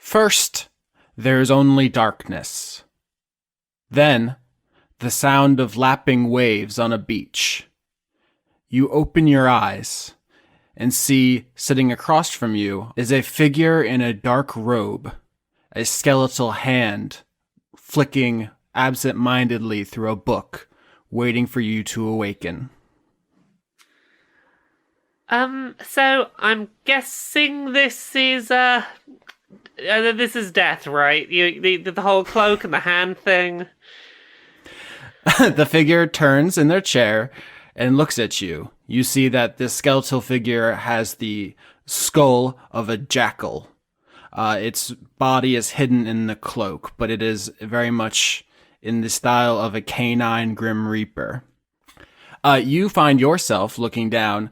First, there is only darkness. Then, the sound of lapping waves on a beach. You open your eyes and see, sitting across from you, is a figure in a dark robe, a skeletal hand flicking absent-mindedly through a book, waiting for you to awaken. So I'm guessing this is death, right? The whole cloak and the hand thing. The figure turns in their chair and looks at you. You see that this skeletal figure has the skull of a jackal. Its body is hidden in the cloak, but it is very much in the style of a canine Grim Reaper. You find yourself looking down,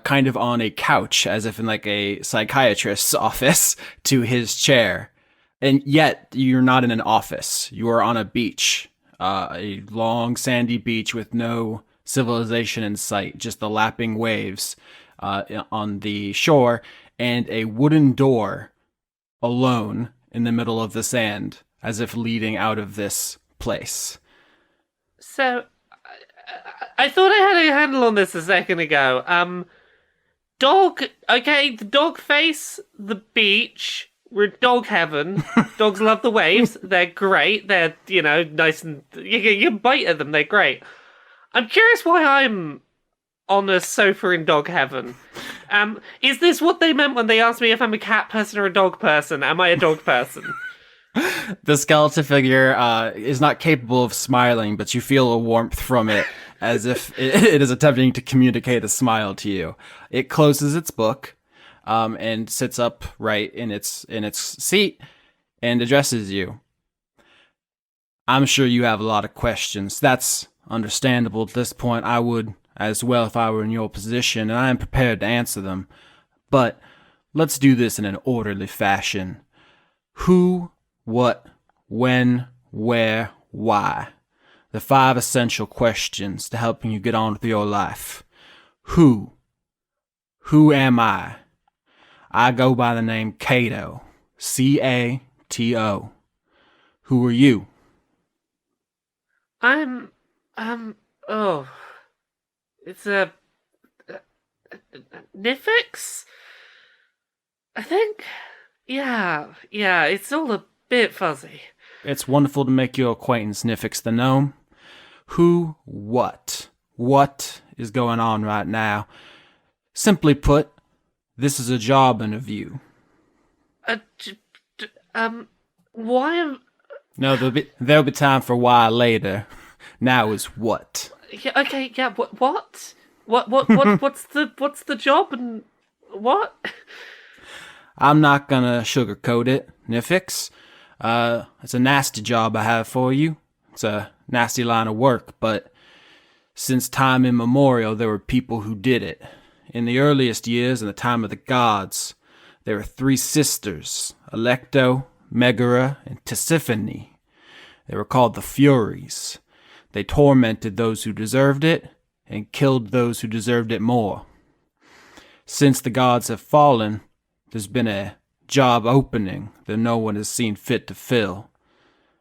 kind of on a couch, as if in like a psychiatrist's office, to his chair. And yet, you're not in an office. You are on a beach. A long, sandy beach with no civilization in sight. Just the lapping waves on the shore, and a wooden door alone in the middle of the sand, as if leading out of this place. So, I thought I had a handle on this a second ago. Dog, okay, the dog face, the beach, we're dog heaven. Dogs love the waves, they're great, they're, nice and, you can bite at them, they're great. I'm curious why I'm on a sofa in dog heaven. Is this what they meant when they asked me if I'm a cat person or a dog person? Am I a dog person? The skeleton figure is not capable of smiling, but you feel a warmth from it, as if it is attempting to communicate a smile to you. It closes its book and sits upright in its seat and addresses you. I'm sure you have a lot of questions. That's understandable at this point. I would as well if I were in your position, and I am prepared to answer them. But let's do this in an orderly fashion. Who, what, when, where, why? The 5 essential questions to helping you get on with your life. Who? Who am I? I go by the name Cato. C-A-T-O. Who are you? It's a Nifix? I think? Yeah, it's all a bit fuzzy. It's wonderful to make your acquaintance, Nifix the Gnome. Who, what? What is going on right now? Simply put, this is a job interview. Why am... No, there'll be time for why later. Now is what? Yeah, okay, yeah, what? What's the job and what? I'm not gonna sugarcoat it, Nifix. It's a nasty job I have for you. It's a nasty line of work, but since time immemorial, there were people who did it. In the earliest years, in the time of the gods, there were 3 sisters, Alecto, Megara, and Tisiphone. They were called the Furies. They tormented those who deserved it, and killed those who deserved it more. Since the gods have fallen, there's been a job opening that no one has seen fit to fill,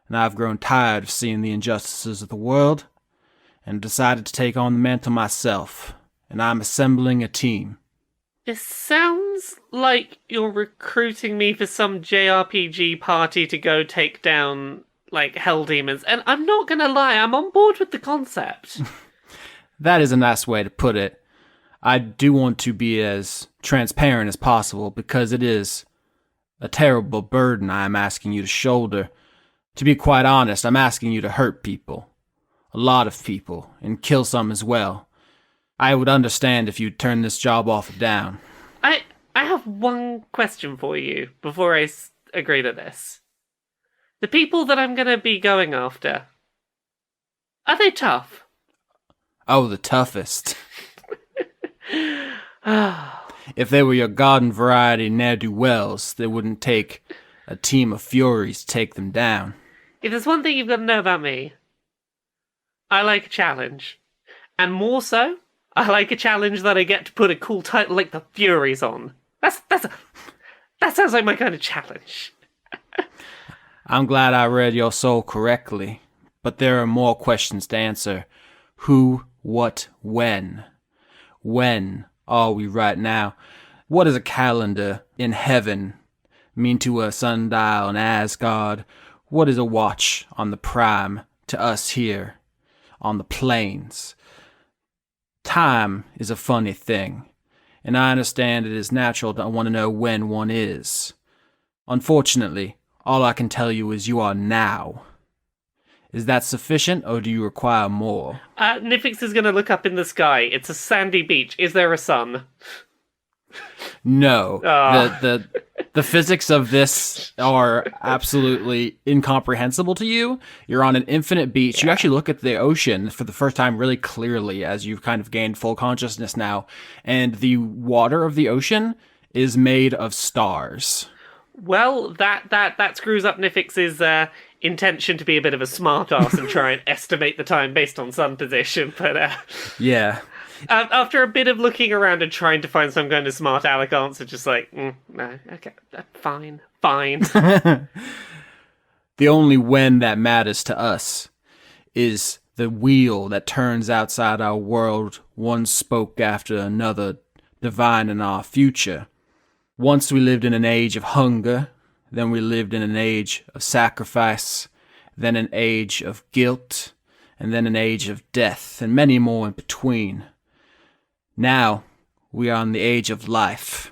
and I've grown tired of seeing the injustices of the world, and decided to take on the mantle myself, and I'm assembling a team. This sounds like you're recruiting me for some JRPG party to go take down, hell demons, and I'm not gonna lie, I'm on board with the concept. That is a nice way to put it. I do want to be as transparent as possible, because it is a terrible burden I am asking you to shoulder. To be quite honest, I'm asking you to hurt people. A lot of people, and kill some as well. I would understand if you'd turn this job offer down. I have one question for you before I agree to this. The people that I'm gonna be going after, are they tough? Oh, the toughest. If they were your garden variety ne'er-do-wells, they wouldn't take a team of furies to take them down. If there's one thing you've got to know about me, I like a challenge. And more so, I like a challenge that I get to put a cool title like the Furies on. That sounds like my kind of challenge. I'm glad I read your soul correctly, but there are more questions to answer. Who, what, when? When are we right now? What does a calendar in heaven mean to a sundial in Asgard? What is a watch on the prime to us here on the plains? Time is a funny thing, and I understand it is natural to want to know when one is. Unfortunately, all I can tell you is you are now. Is that sufficient, or do you require more? Nifix is going to look up in the sky. It's a sandy beach. Is there a sun? No. The physics of this are absolutely incomprehensible to you. You're on an infinite beach. Yeah. You actually look at the ocean for the first time really clearly as you've kind of gained full consciousness now. And the water of the ocean is made of stars. Well, that screws up Nifix's intention to be a bit of a smartass and try and estimate the time based on sun position. But yeah. After a bit of looking around and trying to find some kind of smart aleck answer, just like, no, okay, fine. The only when that matters to us is the wheel that turns outside our world, one spoke after another, divine in our future. Once we lived in an age of hunger, then we lived in an age of sacrifice, then an age of guilt, and then an age of death, and many more in between. Now, we are in the age of life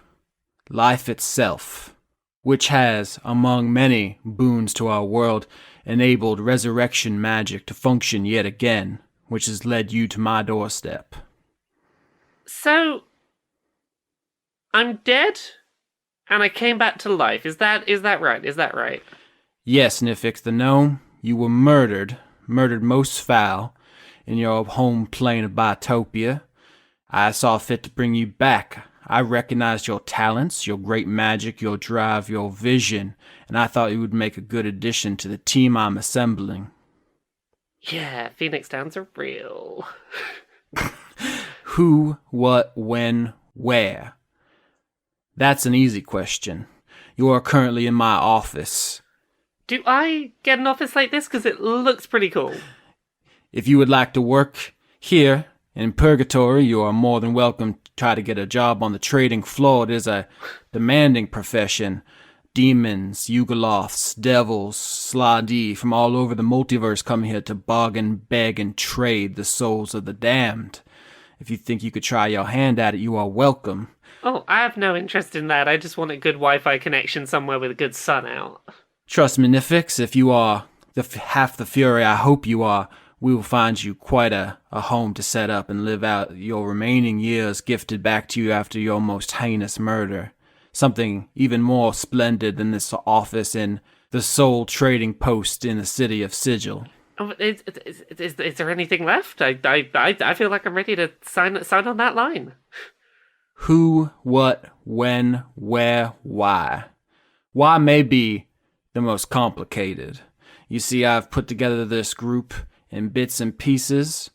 itself, which has, among many boons to our world, enabled resurrection magic to function yet again, which has led you to my doorstep. So, I'm dead, and I came back to life. Is that right? Yes, Nifix the gnome, you were murdered most foul, in your home plane of Biotopia. I saw fit to bring you back. I recognized your talents, your great magic, your drive, your vision, and I thought you would make a good addition to the team I'm assembling. Yeah, Phoenix Downs are real. Who, what, when, where? That's an easy question. You are currently in my office. Do I get an office like this? Because it looks pretty cool. If you would like to work here, in Purgatory, you are more than welcome to try to get a job on the trading floor. It is a demanding profession. Demons, Yugoloths, devils, Sladi from all over the multiverse come here to bargain, beg, and trade the souls of the damned. If you think you could try your hand at it, you are welcome. Oh, I have no interest in that. I just want a good Wi-Fi connection somewhere with a good sun out. Trust me, Nifix, if you are half the fury I hope you are, we will find you quite a home to set up and live out your remaining years gifted back to you after your most heinous murder. Something even more splendid than this office in the sole trading post in the city of Sigil. Oh, is there anything left? I feel like I'm ready to sign on that line. Who, what, when, where, why. Why may be the most complicated. You see, I've put together this group in bits and pieces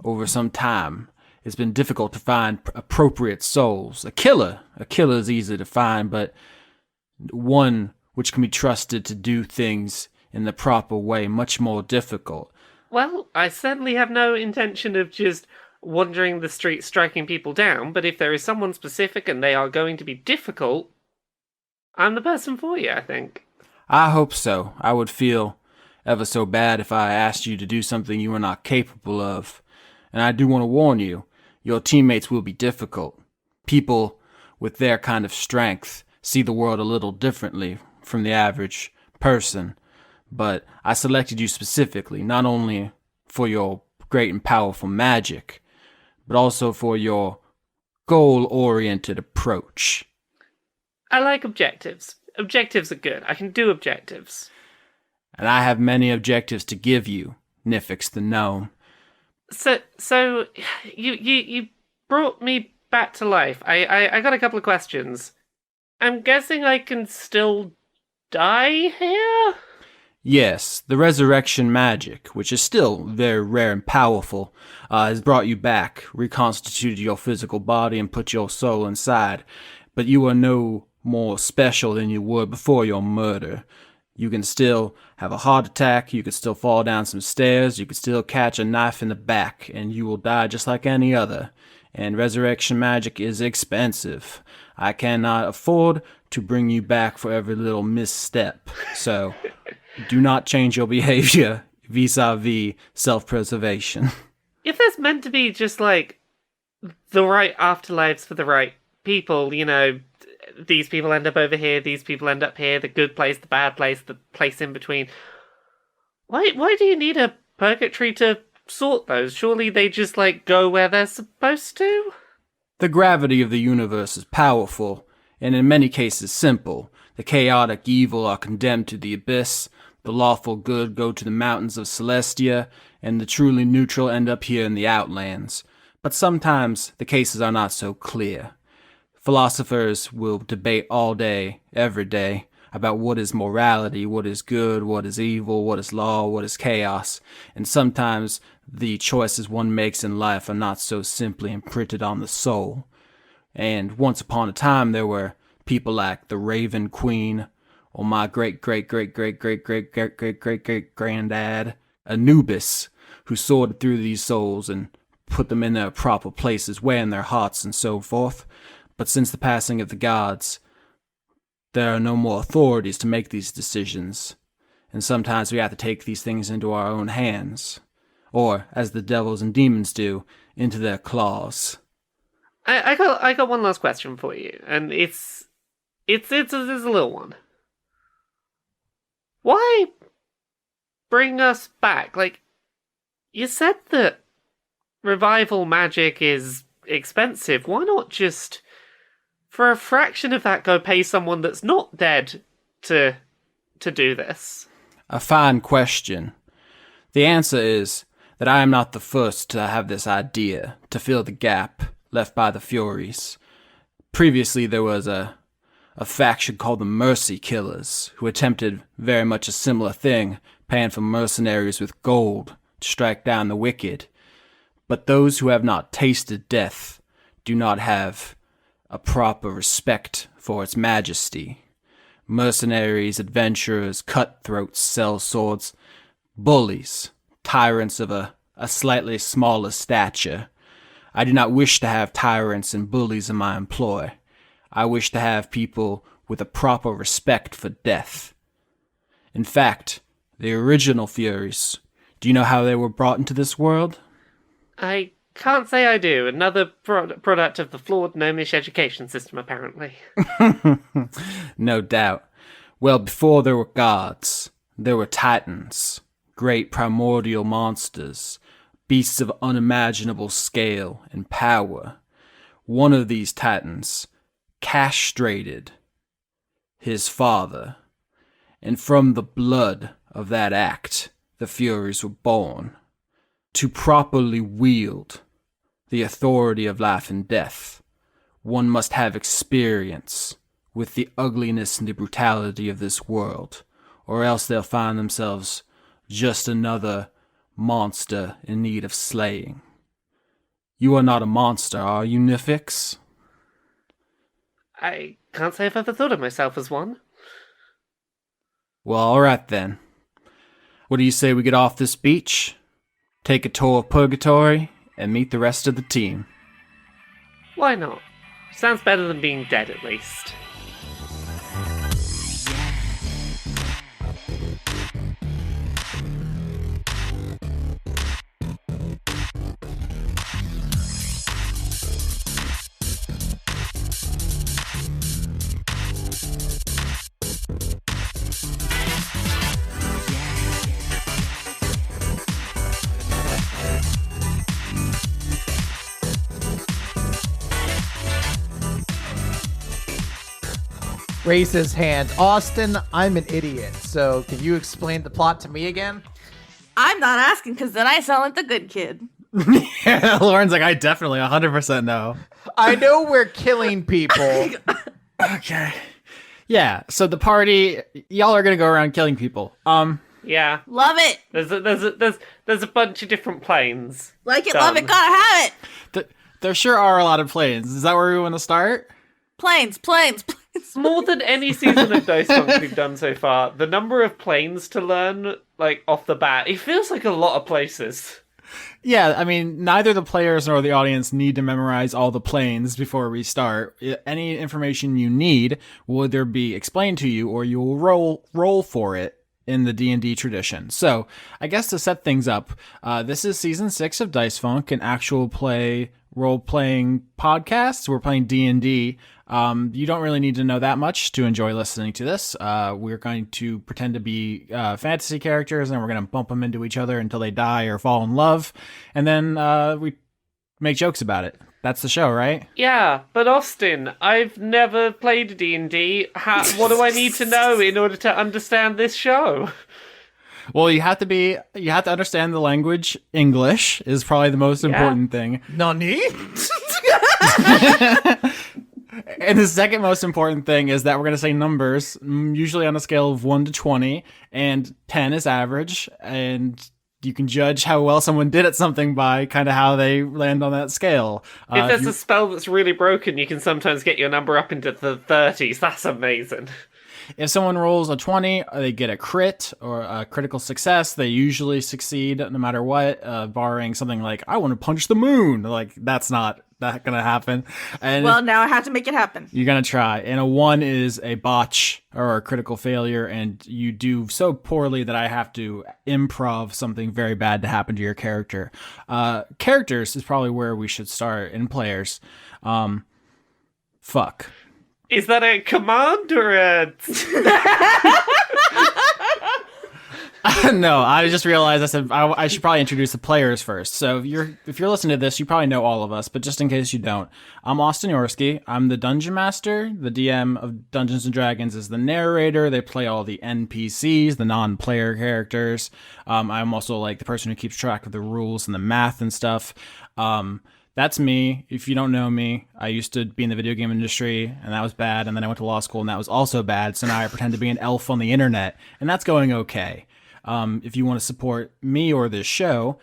over some time. It's been difficult to find appropriate souls. A killer is easy to find, but one which can be trusted to do things in the proper way, much more difficult. Well, I certainly have no intention of just wandering the streets striking people down, but if there is someone specific and they are going to be difficult, I'm the person for you, I think. I hope so. I would feel ever so bad if I asked you to do something you were not capable of. And I do want to warn you, your teammates will be difficult. People with their kind of strength see the world a little differently from the average person. But I selected you specifically, not only for your great and powerful magic, but also for your goal-oriented approach. I like objectives. Objectives are good. I can do objectives. And I have many objectives to give you, Nifix the gnome. So you brought me back to life. I got a couple of questions. I'm guessing I can still die here? Yes, the resurrection magic, which is still very rare and powerful, has brought you back, reconstituted your physical body, and put your soul inside. But you are no more special than you were before your murder. You can still have a heart attack, you can still fall down some stairs, you can still catch a knife in the back, and you will die just like any other. And resurrection magic is expensive. I cannot afford to bring you back for every little misstep. So, do not change your behavior vis-a-vis self-preservation. If there's meant to be just, like, the right afterlives for the right people, you know, these people end up over here, these people end up here, the good place, the bad place, the place in between. Why do you need a purgatory to sort those? Surely they just, like, go where they're supposed to? The gravity of the universe is powerful, and in many cases simple. The chaotic evil are condemned to the abyss, the lawful good go to the mountains of Celestia, and the truly neutral end up here in the Outlands. But sometimes the cases are not so clear. Philosophers will debate all day, every day, about what is morality, what is good, what is evil, what is law, what is chaos, and sometimes the choices one makes in life are not so simply imprinted on the soul. And once upon a time there were people like the Raven Queen, or my great-great-great-great-great-great-great-great-great-granddad, Anubis, who sorted through these souls and put them in their proper places, where in their hearts and so forth. But since the passing of the gods, there are no more authorities to make these decisions, and sometimes we have to take these things into our own hands, or, as the devils and demons do, into their claws. I got one last question for you, and it's a little one. Why bring us back? Like, you said that revival magic is expensive. Why not just, for a fraction of that, go pay someone that's not dead to do this? A fine question. The answer is that I am not the first to have this idea, to fill the gap left by the Furies. Previously there was a faction called the Mercy Killers, who attempted very much a similar thing, paying for mercenaries with gold to strike down the wicked. But those who have not tasted death do not have a proper respect for its majesty. Mercenaries, adventurers, cutthroats, sellswords, bullies, tyrants of a slightly smaller stature. I do not wish to have tyrants and bullies in my employ. I wish to have people with a proper respect for death. In fact, the original Furies, do you know how they were brought into this world? I can't say I do. Another product of the flawed gnomish education system, apparently. No doubt. Well, before there were gods, there were titans, great primordial monsters, beasts of unimaginable scale and power. One of these titans castrated his father, and from the blood of that act, the Furies were born. To properly wield the authority of life and death, one must have experience with the ugliness and the brutality of this world, or else they'll find themselves just another monster in need of slaying. You are not a monster, are you, Nifix? I can't say I've ever thought of myself as one. Well, alright then. What do you say we get off this beach, take a tour of Purgatory, and meet the rest of the team? Why not? Sounds better than being dead, at least. Raise his hand. Austin, I'm an idiot, so can you explain the plot to me again? I'm not asking because then I sound like the good kid. Yeah, Lauren's like, I definitely 100% know. I know we're killing people. Okay. Yeah, so the party, y'all are gonna go around killing people. Yeah. Love it. There's a bunch of different planes. Like it, love it, gotta have it. There sure are a lot of planes. Is that where we want to start? Planes. More than any season of Dice Funk we've done so far, the number of planes to learn, like, off the bat, it feels like a lot of places. Yeah, I mean, neither the players nor the audience need to memorize all the planes before we start. Any information you need will either be explained to you or you will roll for it in the D&D tradition. So, I guess to set things up, this is season 6 of Dice Funk, an actual play role-playing podcast. We're playing D&D. You don't really need to know that much to enjoy listening to this. We're going to pretend to be fantasy characters, and we're going to bump them into each other until they die or fall in love, and then we make jokes about it. That's the show, right? Yeah, but Austin, I've never played D&D. What do I need to know in order to understand this show? Well, you have to understand the language. English is probably the most important thing. Nani? And the second most important thing is that we're going to say numbers, usually on a scale of 1 to 20, and 10 is average, and you can judge how well someone did at something by kind of how they land on that scale. If there's a spell that's really broken, you can sometimes get your number up into the 30s. That's amazing. If someone rolls a 20, they get a crit or a critical success. They usually succeed no matter what, barring something like, I want to punch the moon. Like, that's not going to happen. And Well, now I have to make it happen. you're going to try. And a 1 is a botch or a critical failure, and you do so poorly that I have to improv something very bad to happen to your character. Characters is probably where we should start, in players. Fuck. Is that a command or a... No, I just realized I said I should probably introduce the players first. So if you're listening to this, you probably know all of us, but just in case you don't, I'm Austin Yorsky. I'm the Dungeon Master. The DM of Dungeons and Dragons is the narrator. They play all the NPCs, the non-player characters. I'm also like the person who keeps track of the rules and the math and stuff. That's me. If you don't know me, I used to be in the video game industry, and that was bad. And then I went to law school, and that was also bad. So now I pretend to be an elf on the internet, and that's going okay. If you want to support me or this show,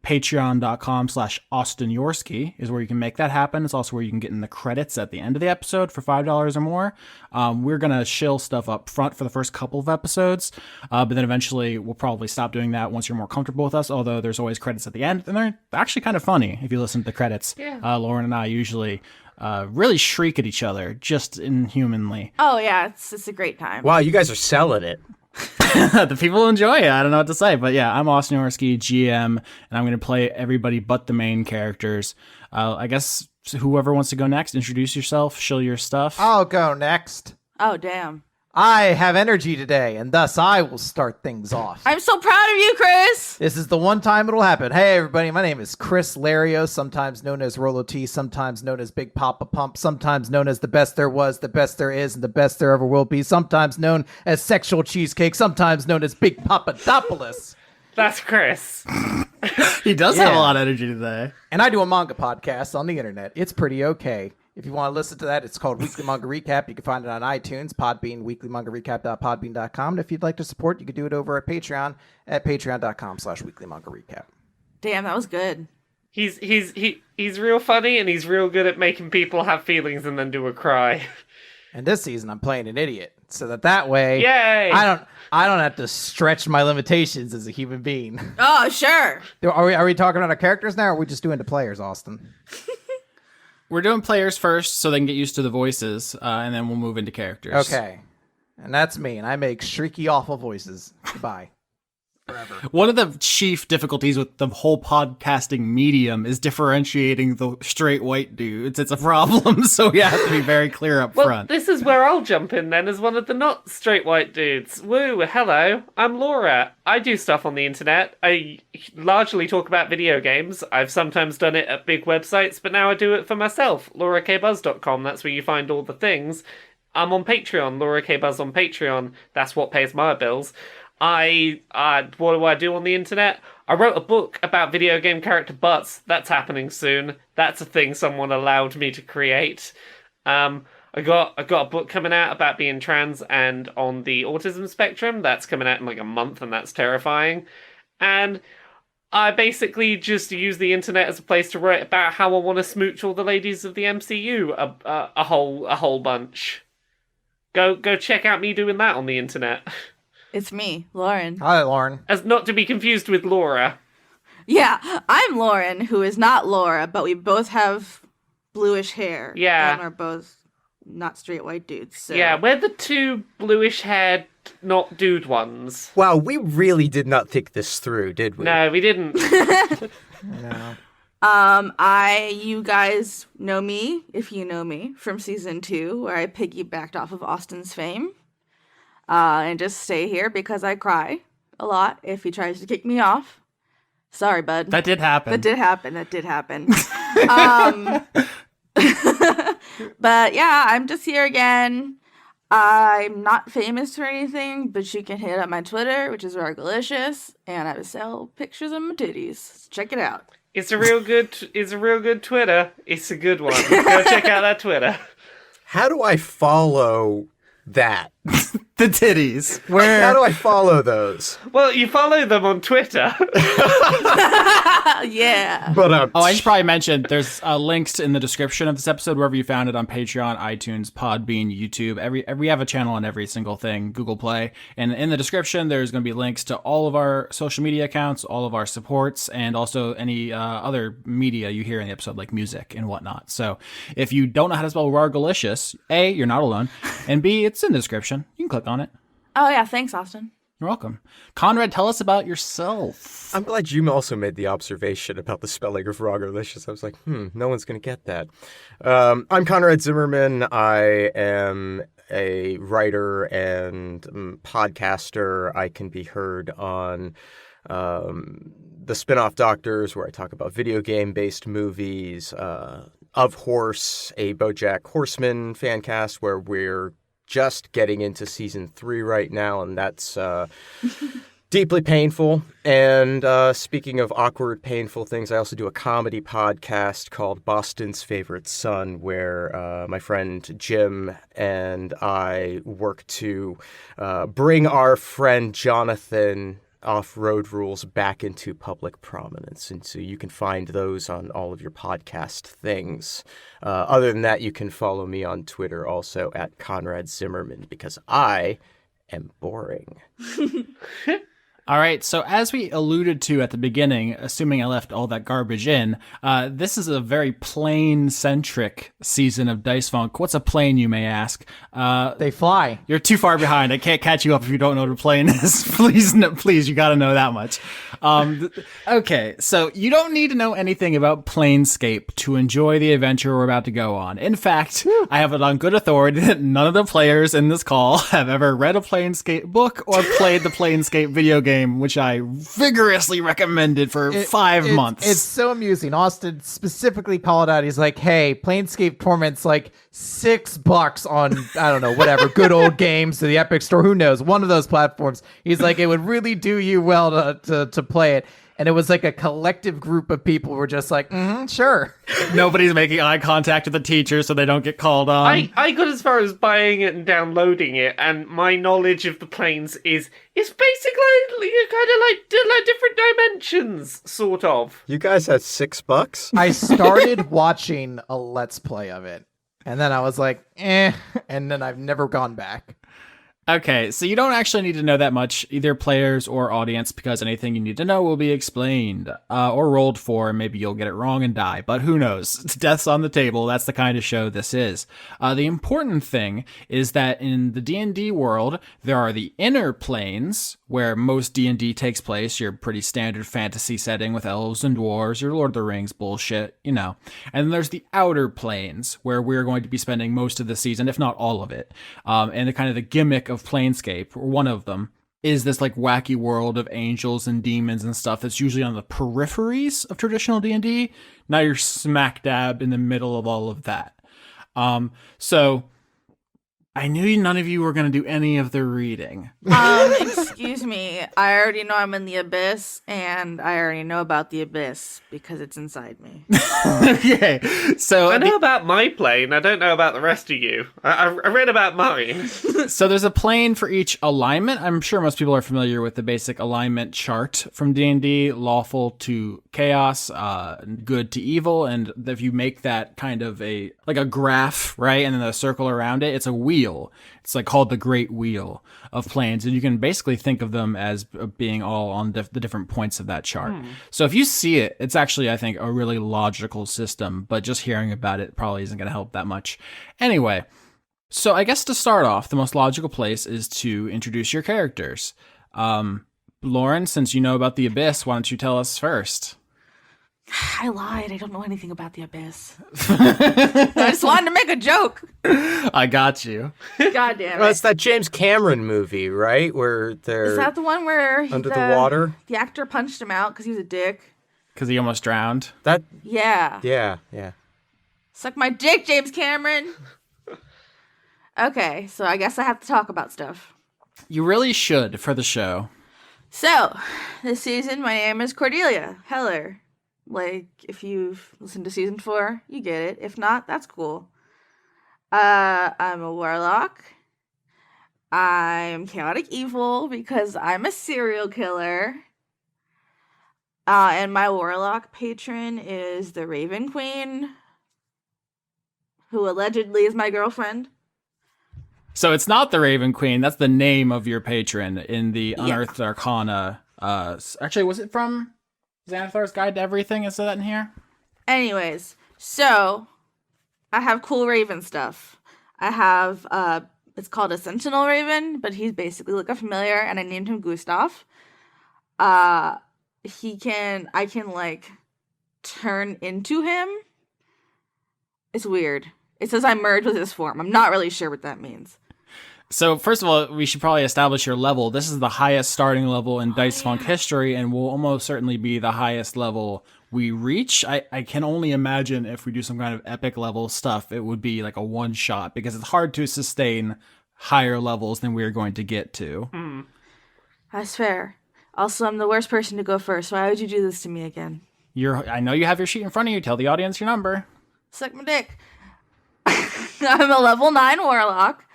patreon.com/Austin Yorsky is where you can make that happen. It's also where you can get in the credits at the end of the episode for $5 or more. We're going to shill stuff up front for the first couple of episodes, but then eventually we'll probably stop doing that once you're more comfortable with us, although there's always credits at the end, and they're actually kind of funny if you listen to the credits. Yeah. Lauren and I usually really shriek at each other, just inhumanly. Oh, yeah, it's a great time. Wow, you guys are selling it. The people enjoy it. I don't know what to say, but yeah, I'm Austin Yorsky, GM, and I'm going to play everybody but the main characters. I guess whoever wants to go next, introduce yourself, shill your stuff. I'll go next. Oh, damn. I have energy today, and thus I will start things off. I'm so proud of you, Chris. This is the one time it'll happen. Hey, everybody, my name is Chris Larios, sometimes known as RolloT, sometimes known as Big Papa Pump, sometimes known as the best there was, the best there is, and the best there ever will be, sometimes known as Sexual Cheesecake, sometimes known as Big Papadopoulos. That's Chris. He does have a Yeah. lot of energy today. And I do a manga podcast on the internet. It's pretty okay. If you want to listen to that, it's called Weekly Manga Recap. You can find it on iTunes, Podbean, weeklymangarecap.podbean.com. And if you'd like to support, you can do it over at Patreon at patreon.com/weeklymangarecap. Damn, that was good. He's real funny, and he's real good at making people have feelings and then do a cry. And this season, I'm playing an idiot, so that way, Yay! I don't have to stretch my limitations as a human being. Oh, sure. Are we talking about our characters now, or are we just doing the players, Austin? We're doing players first so they can get used to the voices, and then we'll move into characters. Okay, and that's me, and I make shrieky, awful voices. Goodbye. Forever. One of the chief difficulties with the whole podcasting medium is differentiating the straight white dudes. It's a problem, so you have to be very clear up Well, front. this is where I'll jump in then as one of the not straight white dudes. Woo, hello, I'm Laura. I do stuff on the internet. I largely talk about video games. I've sometimes done it at big websites, but now I do it for myself. LauraKBuzz.com, that's where you find all the things. I'm on Patreon, Laura K. Buzz on Patreon. That's what pays my bills. What do I do on the internet? I wrote a book about video game character butts. That's happening soon. That's a thing someone allowed me to create. I got a book coming out about being trans and on the autism spectrum. That's coming out in like a month, and that's terrifying. And I basically just use the internet as a place to write about how I want to smooch all the ladies of the MCU a whole bunch. Go check out me doing that on the internet. It's me, Lauren. Hi, Lauren. As not to be confused with Laura. Yeah, I'm Lauren, who is not Laura, but we both have bluish hair. Yeah. And we're both not straight white dudes. So. Yeah, we're the two bluish-haired, not dude ones. Wow, we really did not think this through, did we? No, we didn't. No. You guys know me, if you know me, from season 2, where I piggybacked off of Austin's fame. And just stay here because I cry a lot if he tries to kick me off. Sorry, bud. That did happen. That did happen. But yeah, I'm just here again. I'm not famous or anything, but you can hit up my Twitter, which is Rargalicious, and I sell pictures of my titties. Check it out. It's a real good Twitter. It's a good one. Go check out that Twitter. How do I follow that? The titties. How do I follow those? Well, you follow them on Twitter. Yeah. But Oh, I should probably mention there's links in the description of this episode wherever you found it on Patreon, iTunes, Podbean, YouTube. We have a channel on every single thing, Google Play, and in the description there's going to be links to all of our social media accounts, all of our supports, and also any other media you hear in the episode, like music and whatnot. So if you don't know how to spell Rargalicious, A, you're not alone, and B, it's in the description. You can click on it. Oh yeah, thanks, Austin. You're welcome. Conrad, tell us about yourself. I'm glad you also made the observation about the spelling of Rogerlicious. I was like, no one's going to get that. I'm Conrad Zimmerman. I am a writer and podcaster. I can be heard on the Spin-Off Doctors, where I talk about video game-based movies, Of Horse, a BoJack Horseman fan cast, where we're just getting into season 3 right now, and that's deeply painful. And speaking of awkward, painful things, I also do a comedy podcast called Boston's Favorite Son, where my friend Jim and I work to bring our friend Jonathan off-road rules back into public prominence. And so you can find those on all of your podcast things. Other than that, you can follow me on Twitter also at Conrad Zimmerman, because I am boring. All right, so as we alluded to at the beginning, assuming I left all that garbage in, this is a very plane-centric season of Dice Funk. What's a plane, you may ask? They fly. You're too far behind. I can't catch you up if you don't know what a plane is. Please, no, please, you gotta know that much. Okay, so you don't need to know anything about Planescape to enjoy the adventure we're about to go on. In fact, I have it on good authority that none of the players in this call have ever read a Planescape book or played the Planescape video game, which I vigorously recommended for 5 months. It's so amusing. Austin specifically called out. He's like, hey, Planescape Torment's like $6 on, I don't know, whatever, good old games to the Epic Store. Who knows? One of those platforms. He's like, it would really do you well to play it. And it was like a collective group of people who were just like, sure. Nobody's making eye contact with the teacher so they don't get called on. I got as far as buying it and downloading it, and my knowledge of the planes is basically kind of like different dimensions, sort of. You guys had $6? I started watching a Let's Play of it. And then I was like, and then I've never gone back. Okay, so you don't actually need to know that much, either players or audience, because anything you need to know will be explained, or rolled for, and maybe you'll get it wrong and die, but who knows? Death's on the table, that's the kind of show this is. The important thing is that in the D&D world, there are the inner planes, where most D&D takes place, your pretty standard fantasy setting with elves and dwarves, your Lord of the Rings bullshit, you know. And then there's the outer planes, where we're going to be spending most of the season, if not all of it, and the kind of the gimmick of Planescape, or one of them, is this like wacky world of angels and demons and stuff that's usually on the peripheries of traditional D&D. Now you're smack dab in the middle of all of that. So I knew none of you were going to do any of the reading. Excuse me. I already know I'm in the abyss, and I already know about the abyss because it's inside me. Okay, so I know about my plane. I don't know about the rest of you. I read about mine. So there's a plane for each alignment. I'm sure most people are familiar with the basic alignment chart from D&D, lawful to chaos, good to evil, and if you make that kind of a graph, right, and then a circle around it, it's a wheel. wheel. It's like called the Great Wheel of planes, and you can basically think of them as being all on the different points of that chart. So if you see it, it's actually, I think, a really logical system, but just hearing about it probably isn't going to help that much. Anyway, so I guess to start off, the most logical place is to introduce your characters. Lauren, since you know about the Abyss, why don't you tell us first? I lied. I don't know anything about the Abyss. I just wanted to make a joke. I got you. God damn Well, it. it's that James Cameron movie, right? Where they're Is that the one where under the water. the actor punched him out because he was a dick? Because he almost drowned. That Yeah. yeah. Suck my dick, James Cameron. Okay, so I guess I have to talk about stuff. You really should for the show. So, this season, my name is Cordelia Heller. Like, if you've listened to season 4, you get it. If not, that's cool. I'm a warlock. I'm chaotic evil because I'm a serial killer. And my warlock patron is the Raven Queen, who allegedly is my girlfriend. So it's not the Raven Queen. That's the name of your patron in the Yeah. Unearthed Arcana. Actually, was it from Xanathar's Guide to Everything? Is that in here? Anyways, so I have cool raven stuff. I have it's called a sentinel raven, but he's basically like a familiar, and I named him Gustav. I can like turn into him. It's weird. It says I merge with his form. I'm not really sure what that means. So first of all, we should probably establish your level. This is the highest starting level in Dice Funk history, and will almost certainly be the highest level we reach. I can only imagine if we do some kind of epic level stuff, it would be like a one shot, because it's hard to sustain higher levels than we're going to get to. That's fair. Also, I'm the worst person to go first. Why would you do this to me again? I know you have your sheet in front of you. Tell the audience your number. Suck my dick. I'm a level 9 warlock,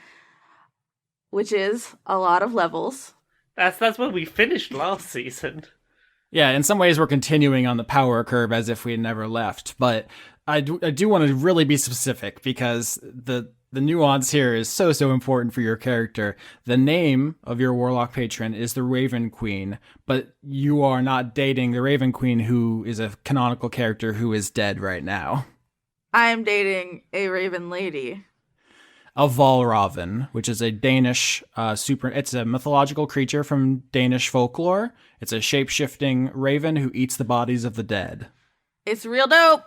which is a lot of levels. That's where we finished last season. Yeah, in some ways we're continuing on the power curve as if we had never left, but I do want to really be specific, because the nuance here is so important for your character. The name of your warlock patron is the Raven Queen, but you are not dating the Raven Queen, who is a canonical character who is dead right now. I'm dating a raven lady. A Valraven, which is a Danish it's a mythological creature from Danish folklore. It's a shape-shifting raven who eats the bodies of the dead. It's real dope.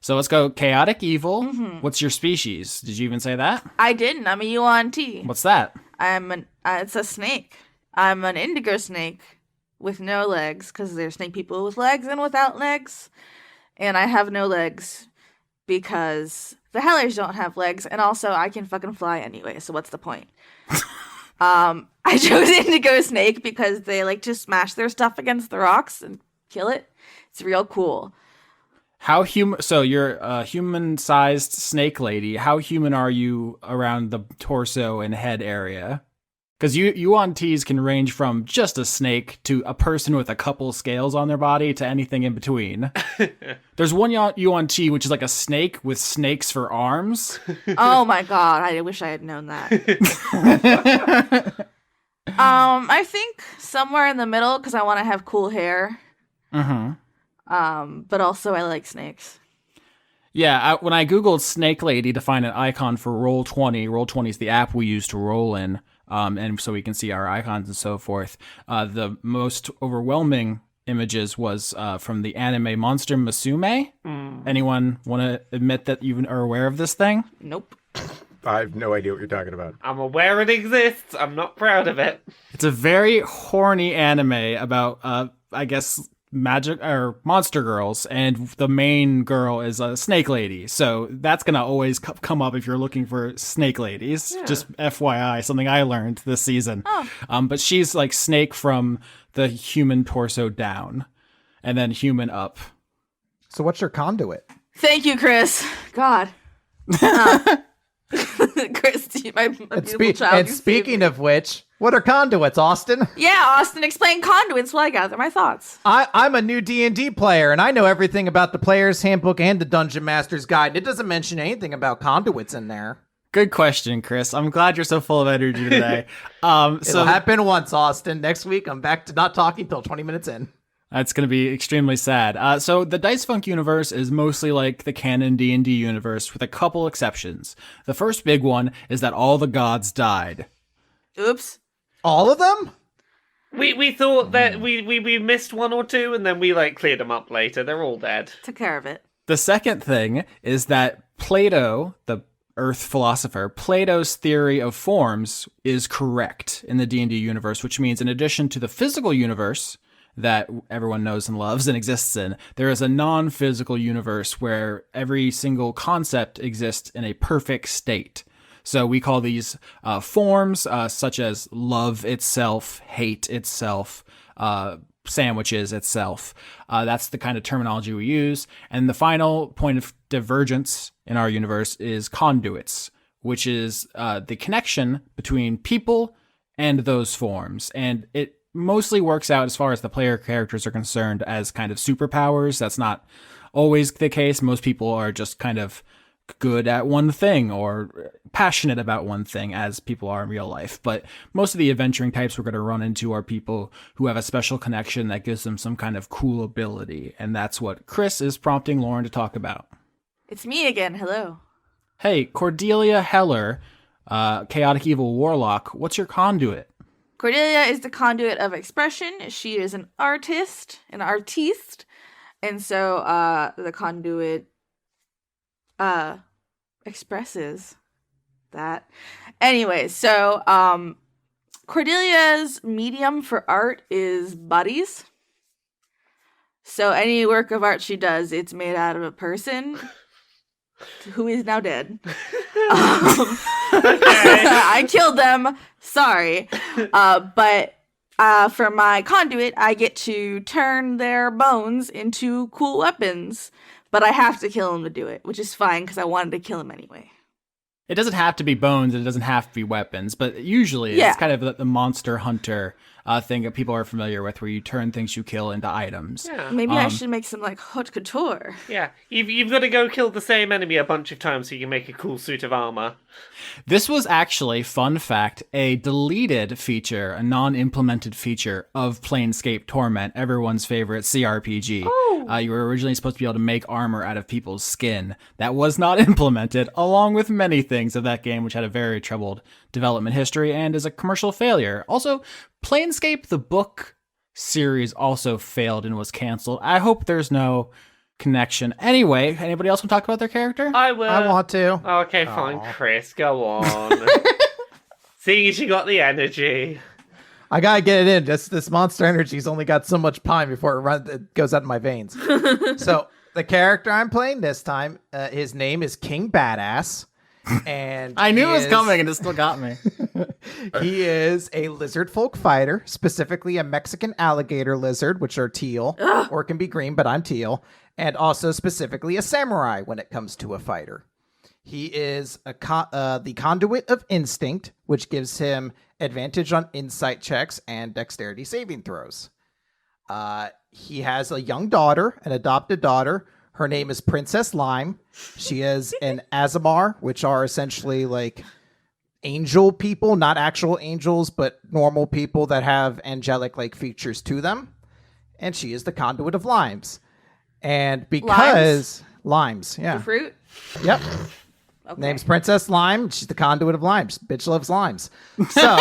So let's go chaotic evil. What's your species? Did you even say that? I didn't. I'm a Yuan-ti. What's that? It's a snake. I'm an indigo snake with no legs, because there's snake people with legs and without legs. And I have no legs because the Hellers don't have legs, and also I can fucking fly anyway, so what's the point? I chose indigo snake because they like to smash their stuff against the rocks and kill it. It's real cool. So you're a human-sized snake lady. How human are you around the torso and head area? Because Yuan-tis can range from just a snake to a person with a couple scales on their body to anything in between. There's one Yuan-ti which is like a snake with snakes for arms. Oh my god, I wish I had known that. I think somewhere in the middle, because I want to have cool hair. But also I like snakes. Yeah, when I googled snake lady to find an icon for Roll20, Roll20 is the app we use to roll in, and so we can see our icons and so forth. The most overwhelming images was from the anime Monster Musume. Anyone want to admit that you are aware of this thing? Nope. I have no idea what you're talking about. I'm aware it exists. I'm not proud of it. It's a very horny anime about, I guess, magic or monster girls, and the main girl is a snake lady. So that's gonna always come up if you're looking for snake ladies. Yeah. Just FYI, something I learned this season. But she's like snake from the human torso down, and then human up. So what's your conduit? Thank you, Chris. God. Chris, my beautiful child. And speaking of which, what are conduits, Austin? Yeah, Austin, explain conduits while I gather my thoughts. I'm a new D&D player, and I know everything about the Player's Handbook and the Dungeon Master's Guide. It doesn't mention anything about conduits in there. Good question, Chris. I'm glad you're so full of energy today. It'll happen once, Austin. Next week, I'm back to not talking till 20 minutes in. That's going to be extremely sad. So the Dicefunk universe is mostly like the canon D&D universe with a couple exceptions. The first big one is that all the gods died. Oops. All of them? We thought that we missed one or two, and then we cleared them up later. They're all dead. Took care of it. The second thing is that Plato, the Earth philosopher, Plato's theory of forms is correct in the D&D universe, which means in addition to the physical universe that everyone knows and loves and exists in, there is a non-physical universe where every single concept exists in a perfect state. So we call these forms such as love itself, hate itself, sandwiches itself. That's the kind of terminology we use. And the final point of divergence in our universe is conduits, which is the connection between people and those forms. And it mostly works out as far as the player characters are concerned as kind of superpowers. That's not always the case. Most people are just kind of good at one thing or passionate about one thing, as people are in real life. But most of the adventuring types we're going to run into are people who have a special connection that gives them some kind of cool ability. And that's what Chris is prompting Lauren to talk about. It's me again. Hello. Hey, Cordelia Heller, Chaotic Evil Warlock, what's your conduit? Cordelia is the conduit of expression. She is an artist, and so the conduit expresses that. Anyway, so Cordelia's medium for art is bodies. So any work of art she does, it's made out of a person who is now dead. I killed them. Sorry. But for my conduit, I get to turn their bones into cool weapons. But I have to kill him to do it, which is fine because I wanted to kill him anyway. It doesn't have to be bones, and it doesn't have to be weapons, but usually it's kind of the monster hunter thing that people are familiar with, where you turn things you kill into items. Yeah. Maybe I should make some haute couture. Yeah, you've got to go kill the same enemy a bunch of times so you can make a cool suit of armor. This was actually, fun fact, a deleted feature, a non-implemented feature of Planescape Torment, everyone's favorite CRPG. Oh. You were originally supposed to be able to make armor out of people's skin. That was not implemented, along with many things of that game, which had a very troubled development history and is a commercial failure. Also, Planescape, the book series, also failed and was canceled. I hope there's no connection. Anyway, anybody else want to talk about their character? I will. I want to. Okay, fine, Chris, go on. Seeing as you got the energy. I gotta get it in. This monster energy's only got so much time before it goes out of my veins. So the character I'm playing this time, his name is King Badass. And I knew it was coming and it still got me. He is a Lizardfolk Fighter, specifically a Mexican alligator lizard, which are teal, or can be green, but I'm teal, and also specifically a samurai when it comes to a fighter. He is the conduit of instinct, which gives him advantage on insight checks and dexterity saving throws. He has a young daughter, an adopted daughter. Her name is Princess Lime. She is an Azamar, which are essentially like angel people, not actual angels, but normal people that have angelic like features to them. And she is the conduit of limes. And because limes, yeah. The fruit? Yep. Okay. Name's Princess Lime. She's the conduit of limes. Bitch loves limes. So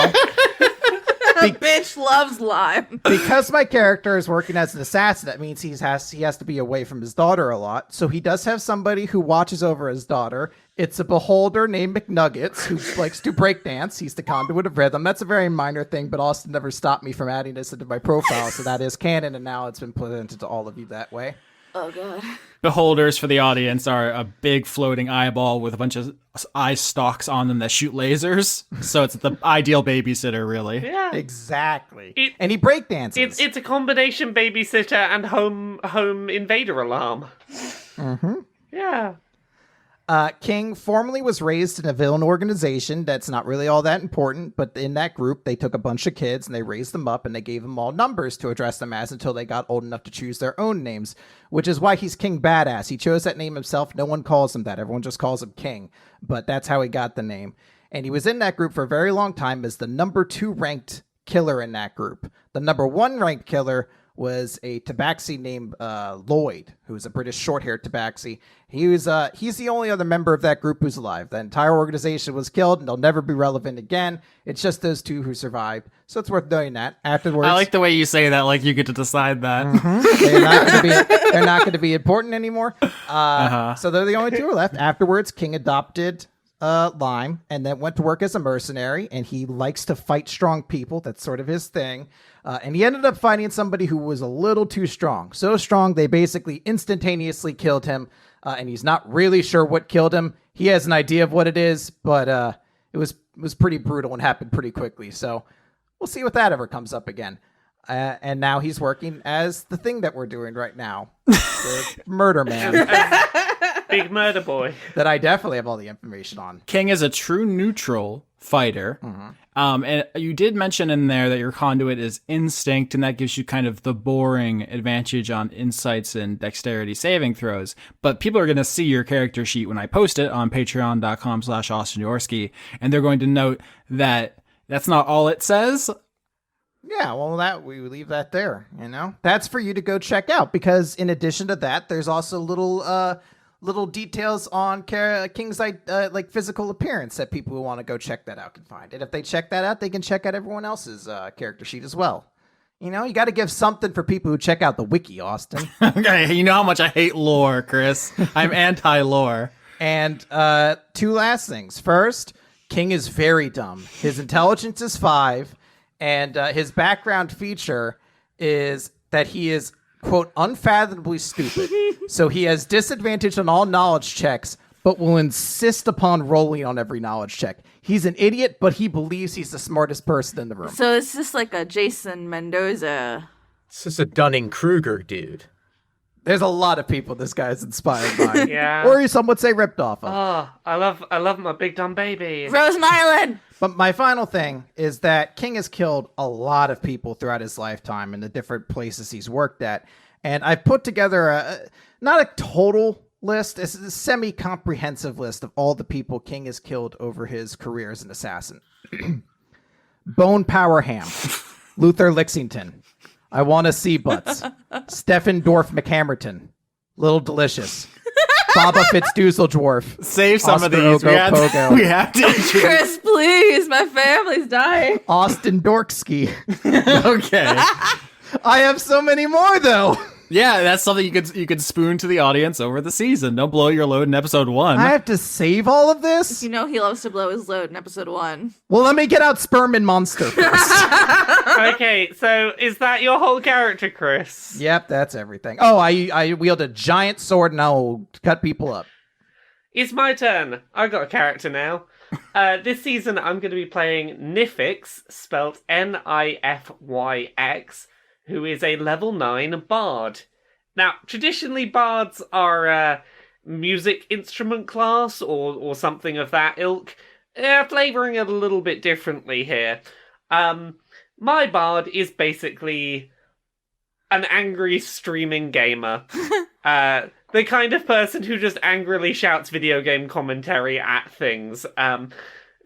Bitch loves lime. because my character is working as an assassin, that means he has to be away from his daughter a lot. So he does have somebody who watches over his daughter. It's a beholder named McNuggets who likes to break dance. He's the conduit of rhythm. That's a very minor thing, but Austin never stopped me from adding this into my profile. So that is canon, and now it's been presented to all of you that way. Oh, God. Beholders for the audience are a big floating eyeball with a bunch of eye stalks on them that shoot lasers. So it's the ideal babysitter, really. Yeah. Exactly. And he break dances. It's a combination babysitter and home invader alarm. Mm-hmm. Yeah. King formerly was raised in a villain organization that's not really all that important, but in that group, they took a bunch of kids and they raised them up and they gave them all numbers to address them as until they got old enough to choose their own names, which is why he's King Badass. He chose that name himself. No one calls him that. Everyone just calls him King, but that's how he got the name. And he was in that group for a very long time as the number 2 ranked killer in that group. The number 1 ranked killer was a tabaxi named Lloyd, who was a British short-haired tabaxi. He's the only other member of that group who's alive. The entire organization was killed, and they'll never be relevant again. It's just those 2 who survived, so it's worth knowing that. Afterwards, I like the way you say that, like you get to decide that. they're not going to be important anymore. So they're the only 2 who are left. Afterwards, King adopted Lime and then went to work as a mercenary, and he likes to fight strong people. That's sort of his thing. And he ended up finding somebody who was a little too strong. So strong, they basically instantaneously killed him. And he's not really sure what killed him. He has an idea of what it is, but it was pretty brutal and happened pretty quickly. So we'll see if that ever comes up again. And now he's working as the thing that we're doing right now, the Murder Man. Big murder boy. That I definitely have all the information on. King is a true neutral fighter. And you did mention in there that your conduit is instinct, and that gives you kind of the boring advantage on insights and dexterity saving throws. But people are going to see your character sheet when I post it on patreon.com/AustinJaworski, and they're going to note that that's not all it says. Yeah, well, that we leave that there, That's for you to go check out, because in addition to that, there's also little details on King's like physical appearance that people who want to go check that out can find. And if they check that out, they can check out everyone else's character sheet as well. You got to give something for people who check out the wiki, Austin. Okay, you know how much I hate lore, Chris. I'm anti-lore. And 2 last things. First, King is very dumb. His intelligence is 5, and his background feature is that he is, quote, unfathomably stupid. So he has disadvantage on all knowledge checks, but will insist upon rolling on every knowledge check. He's an idiot, but he believes he's the smartest person in the room. So it's just like a Jason Mendoza. It's just a Dunning-Kruger dude. There's a lot of people this guy's inspired by. Yeah. Or some would say ripped off of. Oh, I love my big dumb baby. Frozen Island! But my final thing is that King has killed a lot of people throughout his lifetime in the different places he's worked at. And I've put together not a total list, it's a semi-comprehensive list of all the people King has killed over his career as an assassin. Bone Power Ham, Luther Lexington, I Want to See Butts, Stephen Dorff McHammerton, Little Delicious, Baba Fitzdoodledwarf. Save some Oscar of these. Pogo. We have to. Chris, please! My family's dying. Austin Dorksky. Okay. I have so many more, though. Yeah, that's something you could spoon to the audience over the season. Don't blow your load in episode 1. I have to save all of this? He loves to blow his load in episode 1. Well, let me get out Sperm and Monster first. Okay, so is that your whole character, Chris? Yep, that's everything. Oh, I wield a giant sword and I'll cut people up. It's my turn. I've got a character now. This season, I'm going to be playing Nifix, spelled Nifyx, who is a level 9 bard. Now, traditionally, bards are a music instrument class or something of that ilk. Flavoring it a little bit differently here. My bard is basically an angry streaming gamer. The kind of person who just angrily shouts video game commentary at things.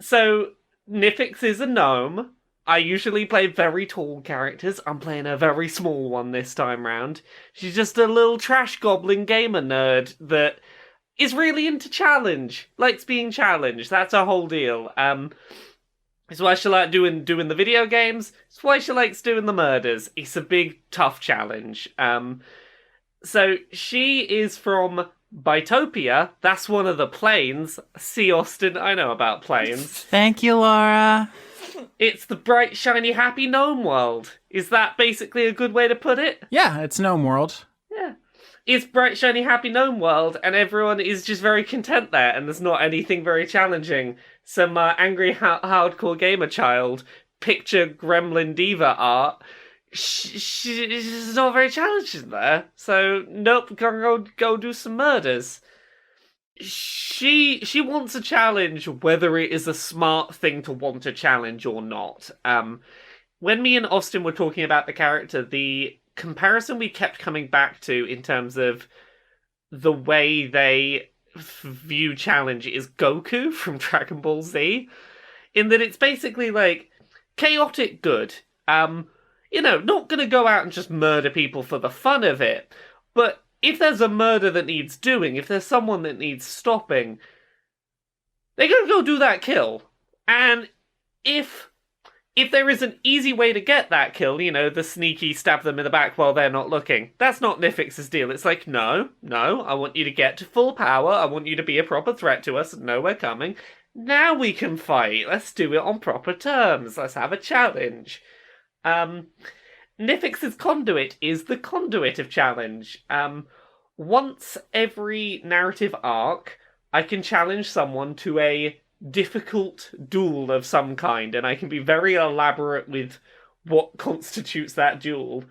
So, Nifix is a gnome. I usually play very tall characters. I'm playing a very small one this time round. She's just a little trash goblin gamer nerd that is really into challenge. Likes being challenged. That's her whole deal. It's why she likes doing the video games. It's why she likes doing the murders. It's a big, tough challenge. So she is from Bytopia. That's one of the planes. See, Austin, I know about planes. Thank you, Laura. It's the bright, shiny, happy gnome world. Is that basically a good way to put it? Yeah, it's Gnome World. Yeah. It's bright, shiny, happy gnome world, and everyone is just very content there, and there's not anything very challenging. Some angry, hardcore gamer child, picture Gremlin D.va art. She's not very challenging there. So, nope, go do some murders. she wants a challenge, whether it is a smart thing to want a challenge or not. When me and Austin were talking about the character, the comparison we kept coming back to in terms of the way they view challenge is Goku from Dragon Ball Z, in that it's basically like chaotic good. Not gonna go out and just murder people for the fun of it, but if there's a murder that needs doing, if there's someone that needs stopping, they're gonna go do that kill. And if there is an easy way to get that kill, the sneaky stab them in the back while they're not looking, that's not Nifix's deal. It's like, no, I want you to get to full power, I want you to be a proper threat to us, know we're coming. Now we can fight, let's do it on proper terms, let's have a challenge. Nifix's conduit is the conduit of challenge. Once every narrative arc, I can challenge someone to a difficult duel of some kind, and I can be very elaborate with what constitutes that duel,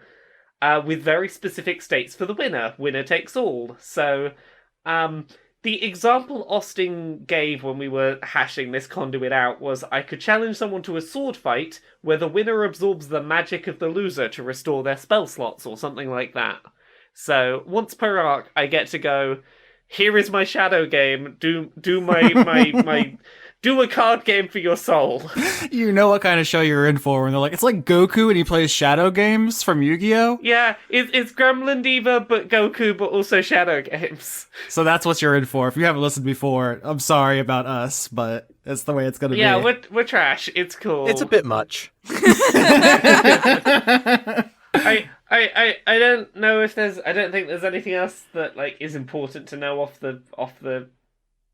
with very specific states for the winner. Winner takes all. So, the example Austin gave when we were hashing this conduit out was I could challenge someone to a sword fight where the winner absorbs the magic of the loser to restore their spell slots or something like that. So once per arc, I get to go, here is my shadow game, do my do a card game for your soul. You know what kind of show you're in for when they're like, it's like Goku and he plays shadow games from Yu-Gi-Oh! Yeah, it's Gremlin D.va, but Goku, but also shadow games. So that's what you're in for. If you haven't listened before, I'm sorry about us, but that's the way it's gonna be. Yeah, we're trash. It's cool. It's a bit much. I don't know if I don't think there's anything else that is important to know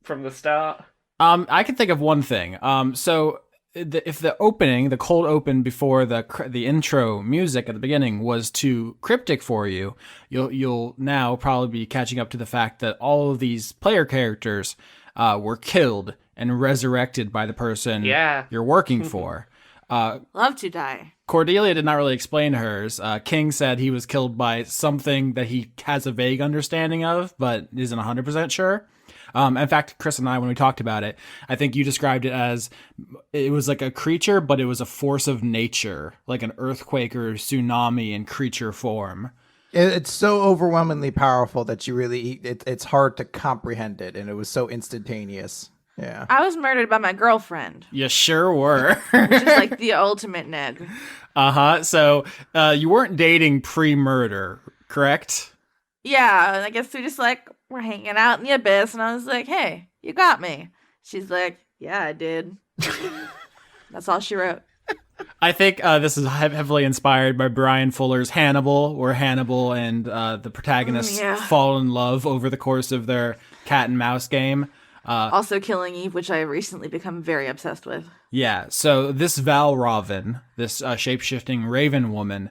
from the start. I can think of one thing. So if the cold open before the intro music at the beginning was too cryptic for you, you'll now probably be catching up to the fact that all of these player characters were killed and resurrected by the person you're working for. Love to die. Cordelia did not really explain hers. King said he was killed by something that he has a vague understanding of, but isn't 100% sure. In fact, Chris and I, when we talked about it, I think you described it as it was like a creature, but it was a force of nature, like an earthquake or tsunami in creature form. It's so overwhelmingly powerful that it's hard to comprehend it, and it was so instantaneous. Yeah. I was murdered by my girlfriend. You sure were. Which is like the ultimate neg. Uh-huh. So you weren't dating pre-murder, correct? Yeah, and I guess we're hanging out in the abyss, and I was like, hey, you got me. She's like, yeah, I did. That's all she wrote. I think this is heavily inspired by Brian Fuller's Hannibal, where Hannibal and the protagonists fall in love over the course of their cat and mouse game. Also Killing Eve, which I have recently become very obsessed with. Yeah, so this Valravn, this shape-shifting raven woman,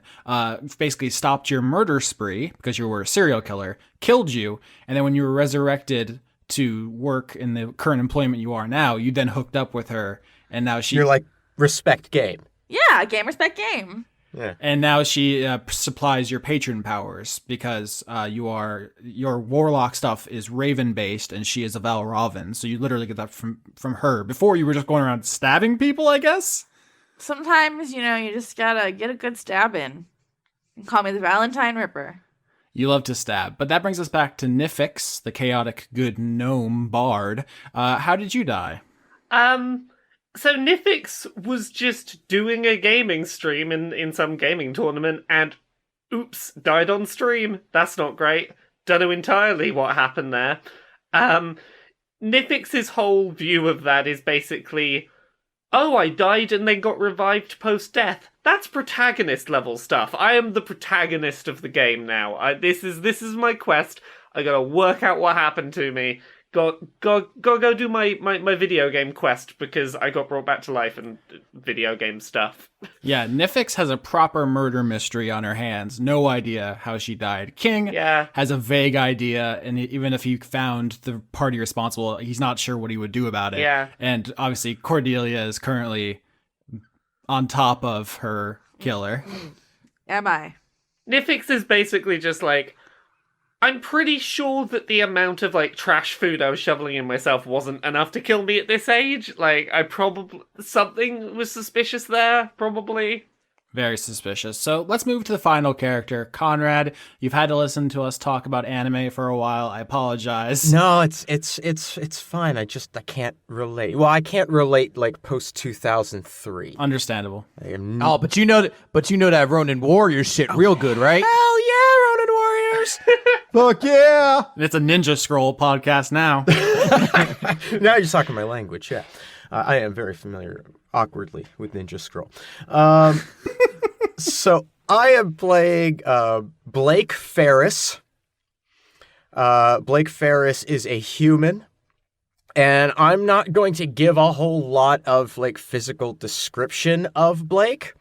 basically stopped your murder spree because you were a serial killer, killed you, and then when you were resurrected to work in the current employment you are now, you then hooked up with her, and now You're like, respect game. Yeah, game, respect, game. Yeah. And now she supplies your patron powers because your warlock stuff is raven based and she is a Valravn, so you literally get that from her. Before you were just going around stabbing people, I guess. Sometimes you just gotta get a good stab in. Call me the Valentine Ripper. You love to stab, but that brings us back to Nifix, the chaotic good gnome bard. How did you die? So Nifix was just doing a gaming stream in some gaming tournament and oops, died on stream. That's not great. Don't know entirely what happened there. Nifix's whole view of that is basically, oh, I died and then got revived post-death. That's protagonist level stuff. I am the protagonist of the game now. This is my quest. I gotta work out what happened to me. Go do my video game quest because I got brought back to life and video game stuff. Yeah, Nifix has a proper murder mystery on her hands. No idea how she died. King has a vague idea, and even if he found the party responsible, he's not sure what he would do about it. Yeah. And obviously Cordelia is currently on top of her killer. Am I? Nifix is basically just like, I'm pretty sure that the amount of, like, trash food I was shoveling in myself wasn't enough to kill me at this age. Like, I probably... Something was suspicious there, probably. Very suspicious. So let's move to the final character, Conrad. You've had to listen to us talk about anime for a while. I apologize. No, it's fine. I can't relate. Well, I can't relate like post 2003. Understandable. Oh, but you know that Ronin Warrior shit real good, right? Hell yeah, Ronin Warriors! Fuck yeah! It's a Ninja Scroll podcast now. Now you're talking my language. Yeah, I am very familiar, awkwardly, with Ninja Scroll. So I am playing Blake Ferris. Blake Ferris is a human, and I'm not going to give a whole lot of like physical description of Blake,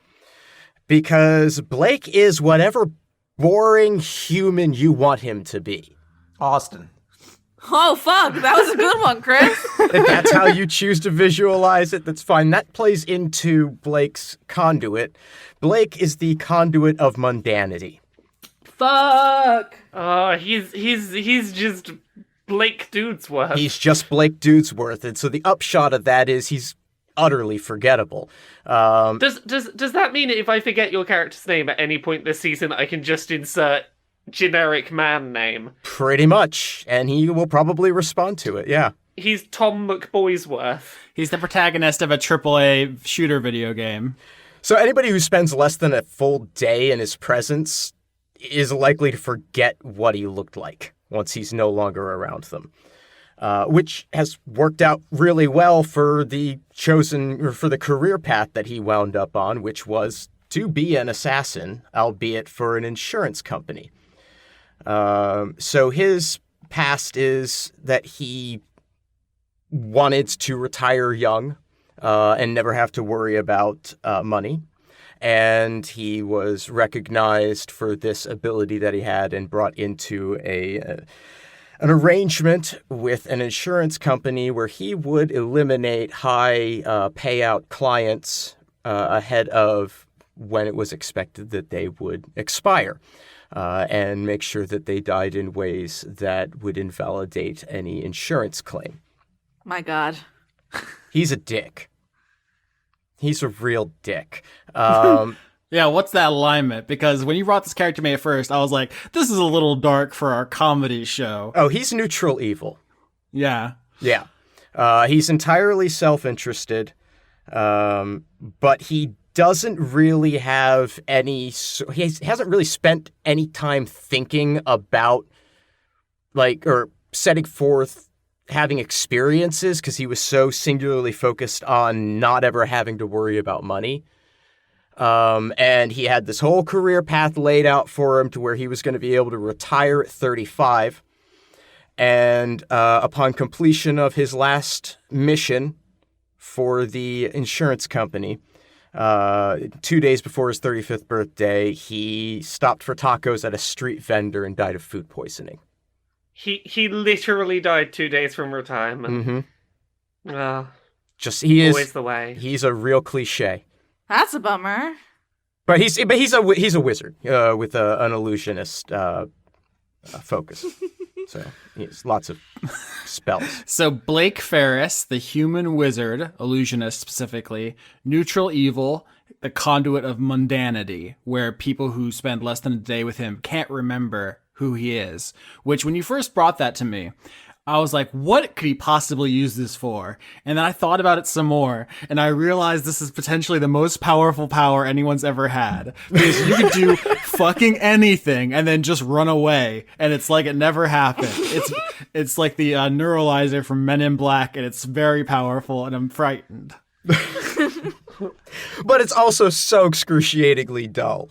because Blake is whatever boring human you want him to be. Austin. Oh, fuck. That was a good one, Chris. If that's how you choose to visualize it, that's fine. That plays into Blake's conduit. Blake is the conduit of mundanity. Fuck. Oh, he's just Blake Dudesworth. He's just Blake Dudesworth, and so the upshot of that is he's utterly forgettable. Does that mean if I forget your character's name at any point this season, I can just insert generic man name? Pretty much, and he will probably respond to it, yeah. He's Tom McBoysworth. He's the protagonist of a AAA shooter video game. So anybody who spends less than a full day in his presence is likely to forget what he looked like once he's no longer around them. Which has worked out really well for the career path that he wound up on, which was to be an assassin, albeit for an insurance company. So his past is that he wanted to retire young and never have to worry about money. And he was recognized for this ability that he had and brought into an arrangement with an insurance company where he would eliminate high payout clients ahead of when it was expected that they would expire. And make sure that they died in ways that would invalidate any insurance claim. My God. He's a dick. He's a real dick. Yeah, what's that alignment? Because when you brought this character to me at first, I was like, this is a little dark for our comedy show. Oh, he's neutral evil. Yeah. Yeah. He's entirely self-interested, but he doesn't really have he hasn't really spent any time thinking about, or setting forth having experiences, because he was so singularly focused on not ever having to worry about money. And he had this whole career path laid out for him to where he was going to be able to retire at 35. And upon completion of his last mission for the insurance company, 2 days before his 35th birthday, he stopped for tacos at a street vendor and died of food poisoning. He literally died 2 days from retirement. Mm-hmm. Just he always is the way. He's a real cliche. That's a bummer. But he's a wizard with an illusionist focus. So he has lots of spells. So Blake Ferris, the human wizard, illusionist specifically, neutral evil, the conduit of mundanity, where people who spend less than a day with him can't remember who he is. Which, when you first brought that to me, I was like, what could he possibly use this for? And then I thought about it some more, and I realized this is potentially the most powerful power anyone's ever had. Because you could do fucking anything and then just run away, and it's like it never happened. It's like the neuralizer from Men in Black, and it's very powerful, and I'm frightened. But it's also so excruciatingly dull.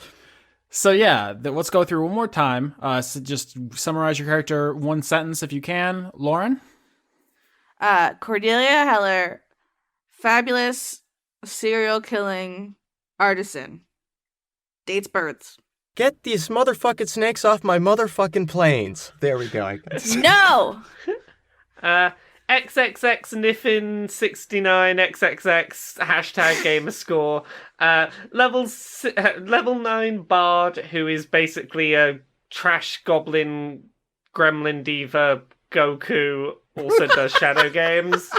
So yeah, let's go through one more time. So just summarize your character one sentence if you can. Lauren? Cordelia Heller, fabulous serial killing artisan. Dates birds. Get these motherfucking snakes off my motherfucking planes. There we go, I guess. No! XXX Niffin 69 XXX hashtag gamerscore. Level 9 bard who is basically a trash goblin Gremlin D.va Goku also does shadow games.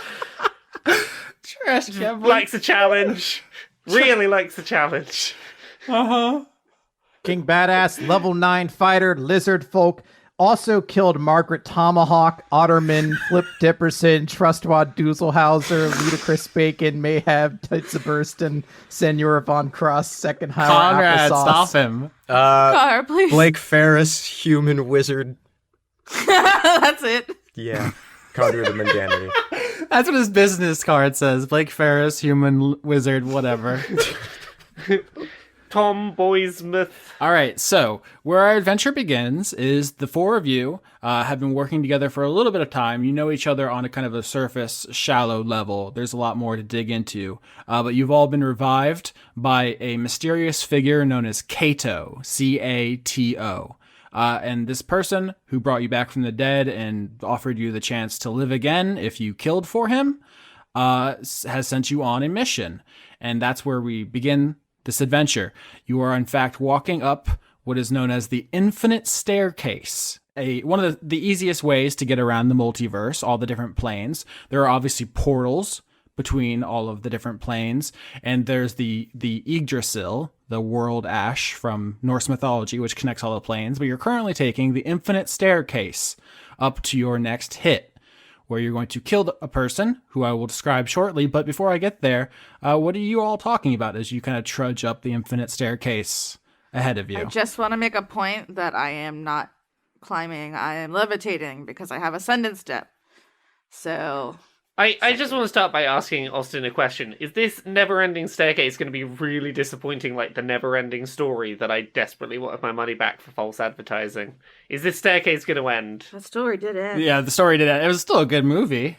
Trash gambling. Likes a challenge. Really likes a challenge. King Badass, level 9 fighter, Lizardfolk. Also killed Margaret Tomahawk, Otterman, Flip Dipperson, Trustwad Doozelhauser, Ludicrous Bacon, Mayhab, Titzabursten, Senor Von Cross, Second Higher Conrad, Applesauce. stop him. Car, please. Blake Ferris, human wizard. That's it. Yeah. Conduit of mundanity. That's what his business card says. Blake Ferris, human wizard, whatever. Tom Boysmouth. All right, so where our adventure begins is the four of you have been working together for a little bit of time. You know each other on a kind of a surface, shallow level. There's a lot more to dig into. But you've all been revived by a mysterious figure known as Cato, C-A-T-O. And this person who brought you back from the dead and offered you the chance to live again if you killed for him has sent you on a mission. And that's where we begin this adventure. You are in fact walking up what is known as the Infinite Staircase, one of the easiest ways to get around the multiverse, all the different planes. There are obviously portals between all of the different planes, and there's the Yggdrasil, the world ash from Norse mythology, which connects all the planes. But you're currently taking the Infinite Staircase up to your next hit, where you're going to kill a person, who I will describe shortly. But before I get there, what are you all talking about as you kind of trudge up the Infinite Staircase ahead of you? I just want to make a point that I am not climbing. I am levitating because I have Ascendant Step. So... I just want to start by asking Austin a question. Is this never-ending staircase going to be really disappointing, like the never-ending story that I desperately wanted my money back for false advertising? Is this staircase going to end? the story did end. Yeah, the story did it. It was still a good movie.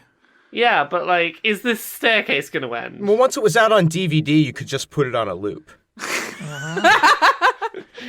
Yeah, but like, is this staircase going to end? Well, once it was out on DVD, you could just put it on a loop.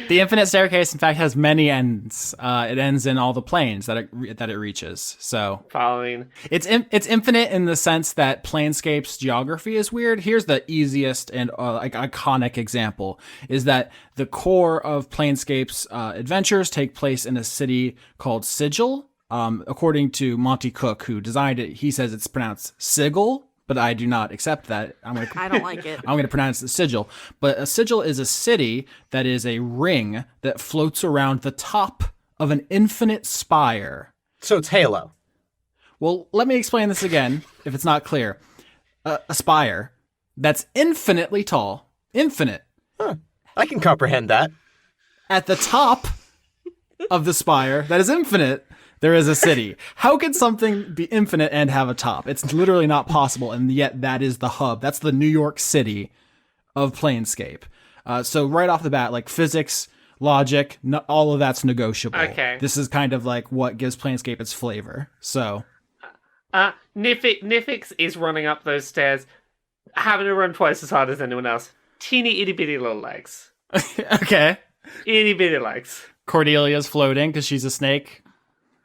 The Infinite Staircase, in fact, has many ends. It ends in all the planes that it reaches. So Following. it's infinite in the sense that Planescape's geography is weird. Here's the easiest and iconic example: is that the core of Planescape's adventures take place in a city called Sigil. According to Monty Cook, who designed it, he says it's pronounced Sigil, but I do not accept that. I don't like it. I'm going to pronounce it Sigil. But a sigil is a city that is a ring that floats around the top of an infinite spire. So it's Halo. Well, let me explain this again, if it's not clear. A spire that's infinitely tall. Infinite. I can comprehend that. At the top of the spire that is infinite, there is a city. How can something be infinite and have a top? It's literally not possible, and yet that is the hub. That's the New York City of Planescape. So right off the bat, like physics, logic, all of that's negotiable. Okay. This is kind of like what gives Planescape its flavor. So Nifix is running up those stairs, having to run twice as hard as anyone else. Teeny itty bitty little legs. okay. Itty bitty legs. Cordelia's floating because she's a snake.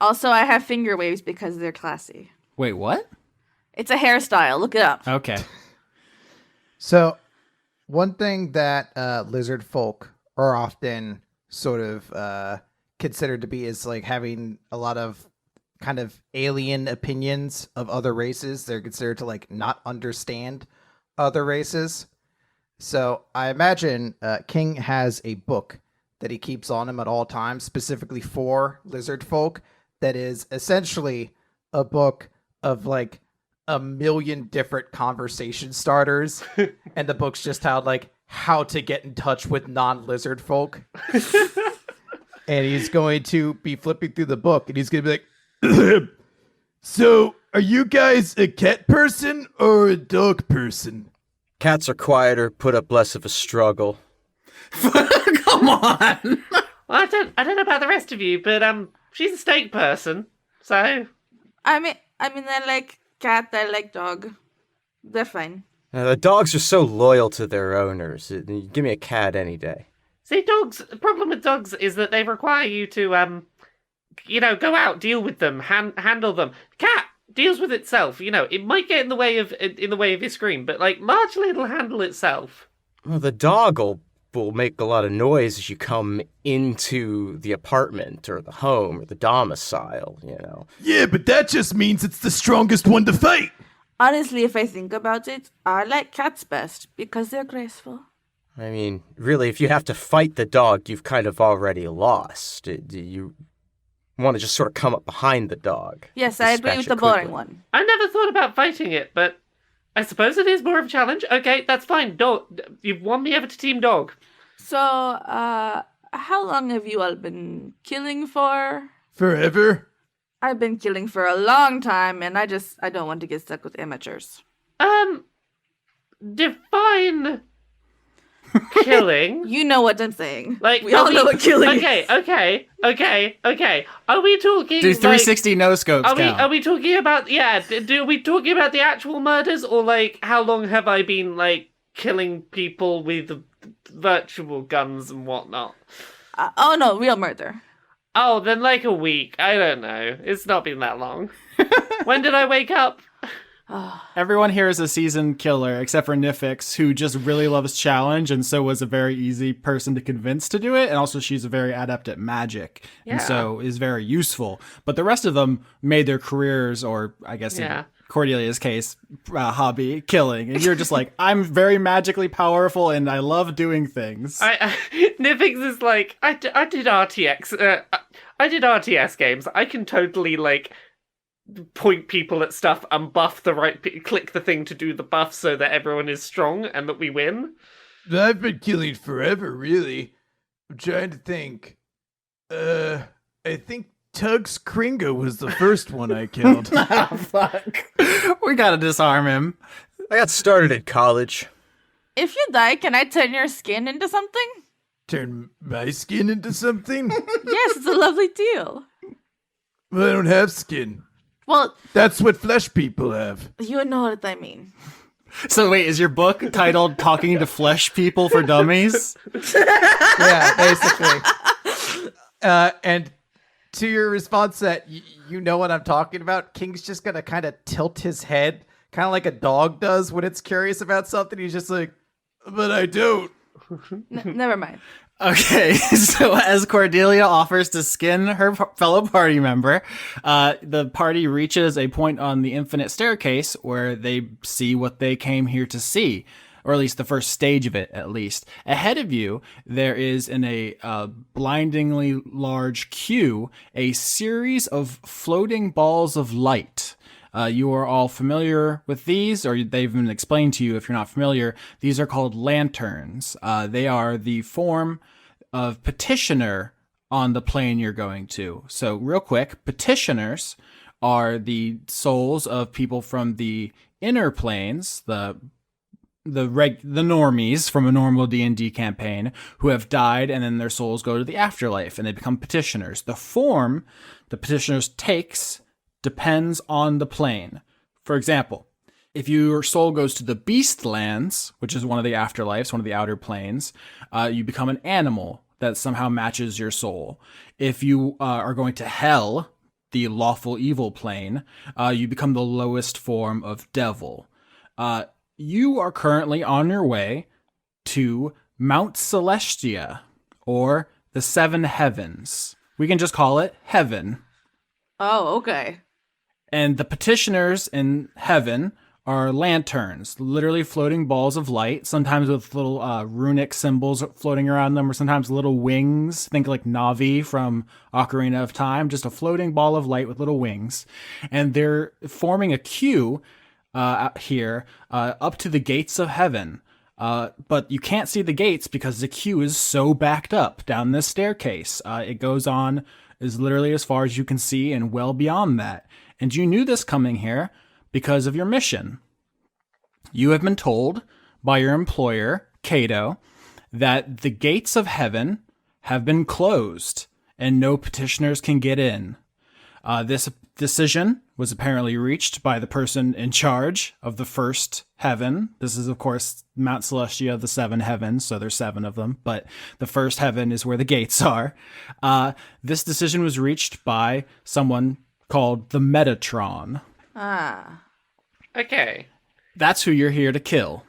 Also, I have finger waves because they're classy. Wait, what? It's a hairstyle. Look it up. Okay. So, one thing that lizard folk are often sort of considered to be is like having a lot of kind of alien opinions of other races. They're considered to like not understand other races. So, I imagine King has a book that he keeps on him at all times, specifically for lizard folk. That is essentially a book of like a million different conversation starters. And the book's just how to get in touch with non-lizard folk. And he's going to be flipping through the book and he's going to be like, so are you guys a cat person or a dog person? Cats are quieter, put up less of a struggle. Come on. Well, I don't know about the rest of you, but she's a steak person, so I mean, they're like cat, they're like dog. They're fine. The dogs are so loyal to their owners. Give me a cat any day. see, dogs. The problem with dogs is that they require you to go out, deal with them, handle them. Cat deals with itself. It might get in the way of your screen, but like largely it'll handle itself. Well, the dog will will make a lot of noise as you come into the apartment or the home or the domicile, you know. Yeah, but that just means it's the strongest one to fight. Honestly, if I think about it, I like cats best because they're graceful. I mean, really, if you have to fight the dog, you've kind of already lost. Do you want to just sort of come up behind the dog? Yes, I agree with the boring one. I never thought about fighting it, but I suppose it is more of a challenge. Okay, that's fine. Dog, you've won me over to Team Dog. So, how long have you all been killing for? Forever? I've been killing for a long time, and I don't want to get stuck with amateurs. Define killing. You know what I'm saying. Like, we all know what killing is. Okay. Are we talking? Do 360 no scopes count? Are we talking about? Yeah. Do we talking about the actual murders, or like how long have I been like killing people with virtual guns and whatnot? Oh no, real murder. Oh, then like a week. I don't know. It's not been that long. When did I wake up? Everyone here is a seasoned killer, except for Nifix, who just really loves challenge, and so was a very easy person to convince to do it. And also, she's a very adept at magic, and so is very useful. But the rest of them made their careers, or I guess in Cordelia's case, hobby killing. And you're just like, I'm very magically powerful, and I love doing things. Nifix is like, I did RTX. I did RTS games. I can totally like point people at stuff and buff the click the thing to do the buff so that everyone is strong and that we win. I've been killing forever, really. I'm trying to think. I think Tugs Kringo was the first one I killed. Oh, fuck. We gotta disarm him. I got started at college. If you die, can I turn your skin into something? Turn my skin into something? Yes, it's a lovely deal. Well, I don't have skin. Well, that's what flesh people have. You know what I mean. So wait, is your book titled Talking to Flesh People for Dummies? Yeah, basically. And to your response that you know what I'm talking about, King's just going to kind of tilt his head, kind of like a dog does when it's curious about something. He's just like, but I don't. Never mind. Okay, so as Cordelia offers to skin her fellow party member, the party reaches a point on the infinite staircase where they see what they came here to see, or at least the first stage of it, at least. Ahead of you, there is in a blindingly large queue a series of floating balls of light. You are all familiar with these, or they've been explained to you if you're not familiar. These are called lanterns. They are the form of petitioner on the plane you're going to. So real quick, petitioners are the souls of people from the inner planes, the normies from a normal D&D campaign who have died, and then their souls go to the afterlife and they become petitioners. The form the petitioners takes depends on the plane. For example, if your soul goes to the Beastlands, which is one of the afterlives, one of the outer planes, you become an animal that somehow matches your soul. If you are going to Hell, the lawful evil plane, you become the lowest form of devil. You are currently on your way to Mount Celestia, or the Seven Heavens. We can just call it Heaven. Oh, okay. And the petitioners in Heaven are lanterns, literally floating balls of light, sometimes with little runic symbols floating around them, or sometimes little wings. Think like Navi from Ocarina of Time, just a floating ball of light with little wings. And they're forming a queue here up to the gates of Heaven. But you can't see the gates because the queue is so backed up down this staircase. It goes on as literally as far as you can see and well beyond that. And you knew this coming here because of your mission. You have been told by your employer, Cato, that the gates of Heaven have been closed and no petitioners can get in. This decision was apparently reached by the person in charge of the first heaven. This is, of course, Mount Celestia, the seven heavens, so there's seven of them, but the first heaven is where the gates are. This decision was reached by someone called the Metatron. Okay. That's who you're here to kill.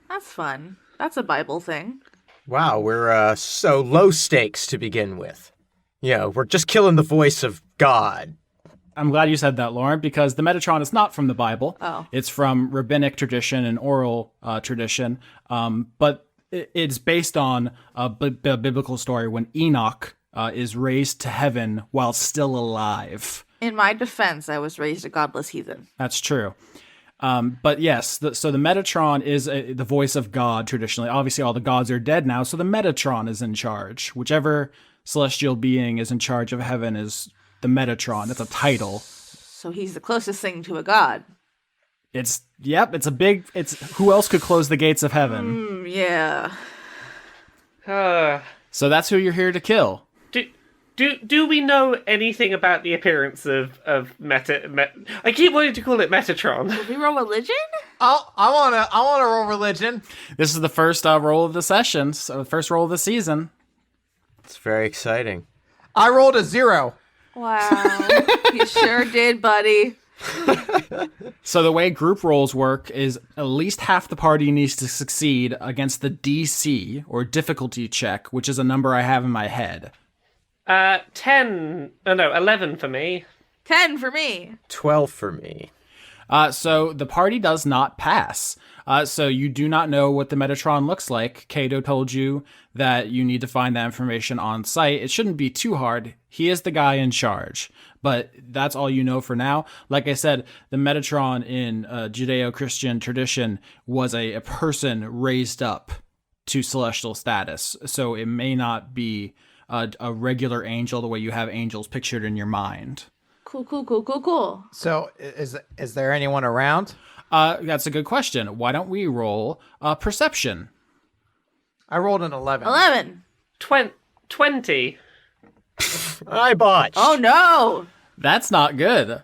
That's fun. That's a Bible thing. Wow, we're so low stakes to begin with. Yeah, we're just killing the voice of God. I'm glad you said that, Lauren, because the Metatron is not from the Bible. Oh. It's from rabbinic tradition and oral tradition, but it's based on a biblical story when Enoch is raised to heaven while still alive. In my defense, I was raised a godless heathen. That's true. But yes, so the Metatron is the voice of God traditionally. Obviously, all the gods are dead now, so the Metatron is in charge. Whichever celestial being is in charge of heaven is the Metatron. That's a title. So he's the closest thing to a god. It's who else could close the gates of heaven? Yeah. So that's who you're here to kill. Do we know anything about the appearance of I keep wanting to call it Metatron. Did we roll religion? Oh, I wanna roll religion. This is the first roll of the session, so the first roll of the season. It's very exciting. I rolled a 0. Wow. You sure did, buddy. So the way group rolls work is at least half the party needs to succeed against the DC, or difficulty check, which is a number I have in my head. 11 for me. 10 for me. 12 for me. So the party does not pass. So you do not know what the Metatron looks like. Kato told you that you need to find that information on site. It shouldn't be too hard. He is the guy in charge. But that's all you know for now. Like I said, the Metatron in Judeo-Christian tradition was a person raised up to celestial status. So it may not be a regular angel the way you have angels pictured in your mind. Cool. So is there anyone around? That's a good question. Why don't we roll perception? I rolled an 11. 11. 20. I botched. Oh no. That's not good.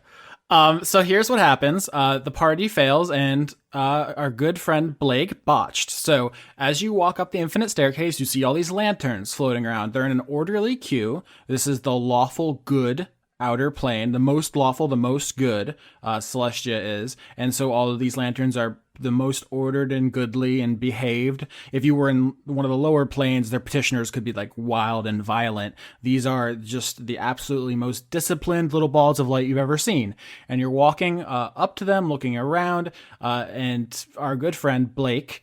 So here's what happens. The party fails and our good friend Blake botched. So as you walk up the infinite staircase, you see all these lanterns floating around. They're in an orderly queue. This is the lawful good outer plane. The most lawful, the most good Celestia is. And so all of these lanterns are the most ordered and goodly and behaved. If you were in one of the lower planes, their petitioners could be like wild and violent. These are just the absolutely most disciplined little balls of light you've ever seen. And you're walking up to them, looking around, and our good friend Blake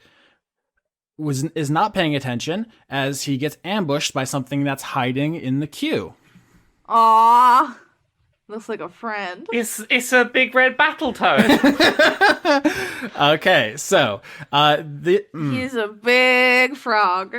is not paying attention as he gets ambushed by something that's hiding in the queue. Aww. Looks like a friend. It's a big red battle toad. Okay, so He's a big frog.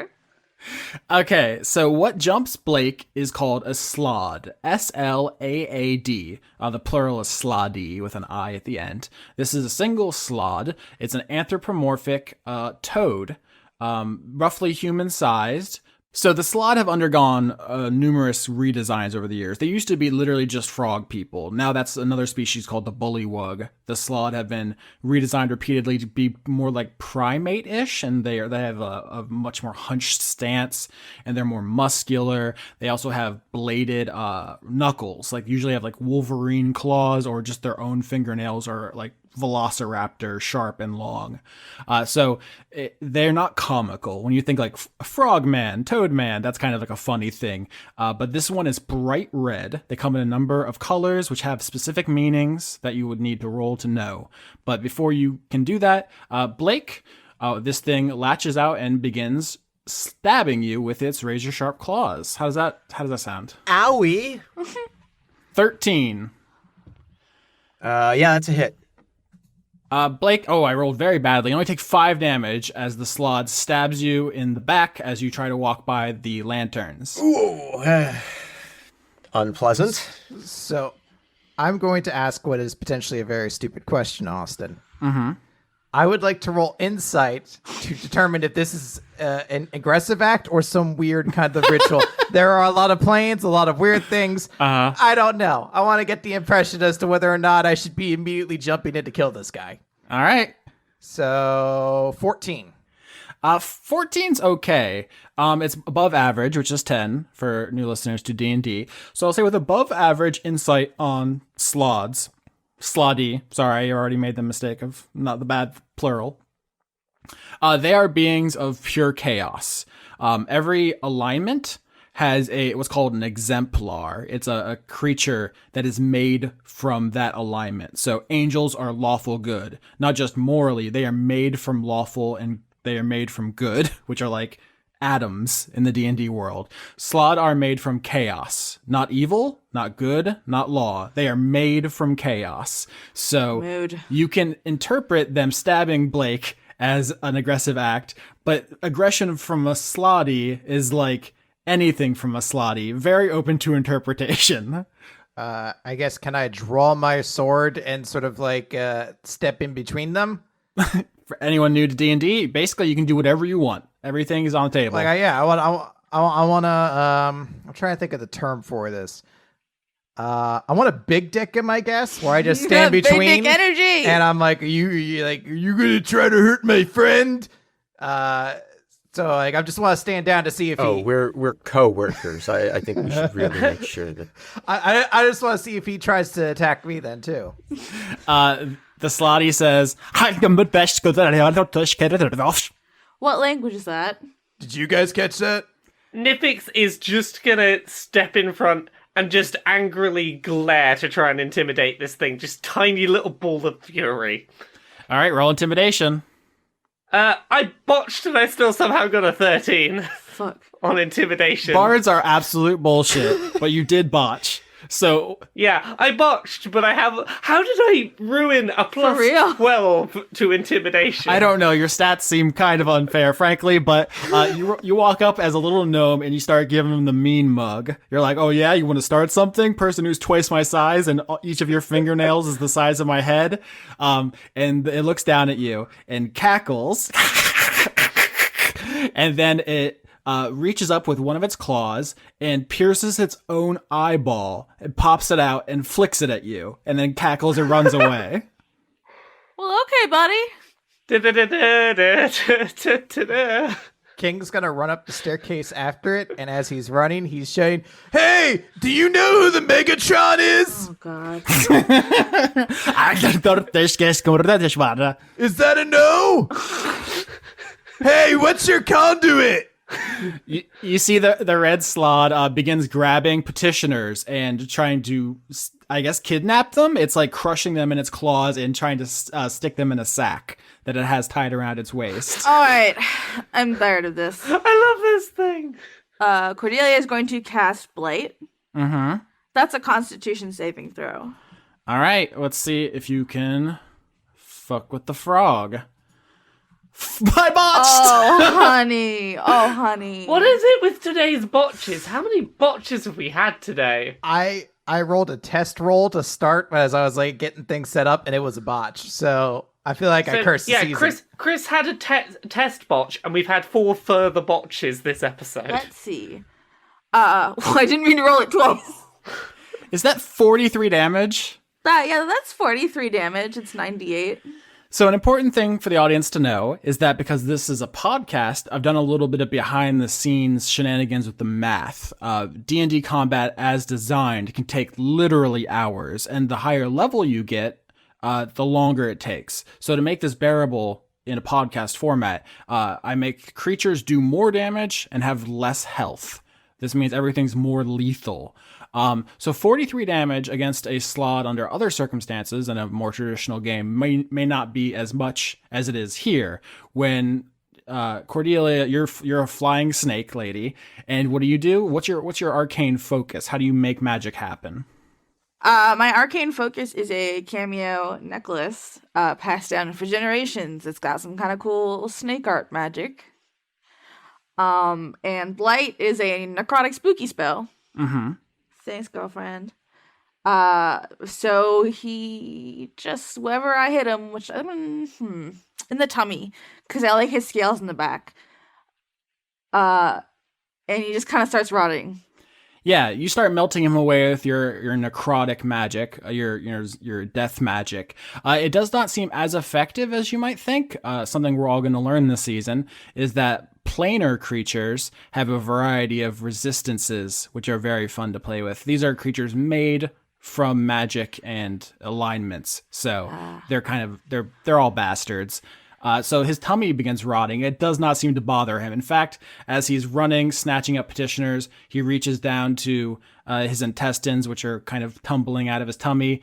Okay, so what jumps Blake is called a slod. S-L-A-A-D. The plural is sloddy with an I at the end. This is a single slod. It's an anthropomorphic toad, roughly human-sized. So the slod have undergone numerous redesigns over the years. They used to be literally just frog people. Now that's another species called the bullywug. The slod have been redesigned repeatedly to be more like primate-ish, and they have a much more hunched stance, and they're more muscular. They also have bladed knuckles, like usually have like Wolverine claws, or just their own fingernails are like velociraptor, sharp and long. So they're not comical. When you think like frogman, toadman, that's kind of like a funny thing. But this one is bright red. They come in a number of colors, which have specific meanings that you would need to roll to know. But before you can do that, Blake, this thing latches out and begins stabbing you with its razor sharp claws. How does that sound? Owie. 13. Yeah, that's a hit. Blake, I rolled very badly. You only take 5 damage as the slod stabs you in the back as you try to walk by the lanterns. Ooh. Unpleasant. So I'm going to ask what is potentially a very stupid question, Austin. Mm-hmm. I would like to roll insight to determine if this is an aggressive act or some weird kind of ritual. There are a lot of planes, a lot of weird things. Uh-huh. I don't know. I want to get the impression as to whether or not I should be immediately jumping in to kill this guy. All right. So 14. 14's okay. It's above average, which is 10 for new listeners to D&D. So I'll say with above average insight on slods. Sloddy. Sorry, I already made the mistake of not the bad plural. They are beings of pure chaos. Every alignment has what's called an exemplar. It's a creature that is made from that alignment. So angels are lawful good, not just morally. They are made from lawful and they are made from good, which are like atoms in the D&D world. Slod are made from chaos, not evil, not good, not law. They are made from chaos. So Mood. you can interpret them stabbing Blake as an aggressive act, but aggression from a Slotty is like anything from a Slotty, very open to interpretation. I guess, can I draw my sword and sort of like step in between them? For anyone new to D&D, basically you can do whatever you want. Everything is on the table. Like, I want to. I'm trying to think of the term for this. I want a big dick in my guess, where I just stand Big between, dick energy. and I'm like, are you gonna try to hurt my friend? So like, I just want to stand down to see if he. We're co-workers. I think we should really make sure that. I just want to see if he tries to attack me then too. The Slotty says, What language is that? Did you guys catch that? Nipix is just gonna step in front and just angrily glare to try and intimidate this thing. Just tiny little ball of fury. all right, roll intimidation. I botched and I still somehow got a 13 Fuck. on intimidation. Bards are absolute bullshit, but you did botch. So Yeah, I botched, but I have... How did I ruin a plus real? 12 to intimidation? I don't know. Your stats seem kind of unfair, frankly, but you walk up as a little gnome and you start giving him the mean mug. You're like, oh yeah, you want to start something? Person who's twice my size and each of your fingernails is the size of my head. And it looks down at you and cackles. And then it reaches up with one of its claws and pierces its own eyeball and pops it out and flicks it at you and then cackles and runs away. Well, okay, buddy. Da-da-da-da-da-da-da-da. King's gonna run up the staircase after it, and as he's running, he's shouting, Hey, do you know who the Megatron is? Oh, God. Is that a no? Hey, what's your conduit? You see the red slod begins grabbing petitioners and trying to, I guess, kidnap them. It's like crushing them in its claws and trying to stick them in a sack that it has tied around its waist. All right. I'm tired of this. I love this thing. Cordelia is going to cast Blight. Mm-hmm. That's a Constitution saving throw. All right, let's see if you can fuck with the frog. I botched! Oh, honey. Oh, honey. What is it with today's botches? How many botches have we had today? I rolled a test roll to start as I was like getting things set up, and it was a botch. So I feel like I cursed the yeah, season. Chris had a test botch, and we've had 4 further botches this episode. Let's see. Well, I didn't mean to roll it twice. Is that 43 damage? That's 43 damage. It's 98. So an important thing for the audience to know is that because this is a podcast, I've done a little bit of behind the scenes shenanigans with the math. D&D combat as designed can take literally hours, and the higher level you get, the longer it takes. So to make this bearable in a podcast format, I make creatures do more damage and have less health. This means everything's more lethal. So 43 damage against a slot under other circumstances in a more traditional game may not be as much as it is here. When Cordelia, you're a flying snake lady, and what do? What's your arcane focus? How do you make magic happen? My arcane focus is a cameo necklace passed down for generations. It's got some kind of cool snake art magic. And Blight is a necrotic spooky spell. Mm-hmm. Thanks, girlfriend. So he just, wherever I hit him, which in the tummy, because I like his scales in the back. And he just kind of starts rotting. Yeah, you start melting him away with your necrotic magic, your death magic. It does not seem as effective as you might think. Something we're all going to learn this season is that planar creatures have a variety of resistances, which are very fun to play with. These are creatures made from magic and alignments, so they're all bastards. So his tummy begins rotting. It does not seem to bother him. In fact, as he's running, snatching up petitioners, he reaches down to his intestines, which are kind of tumbling out of his tummy,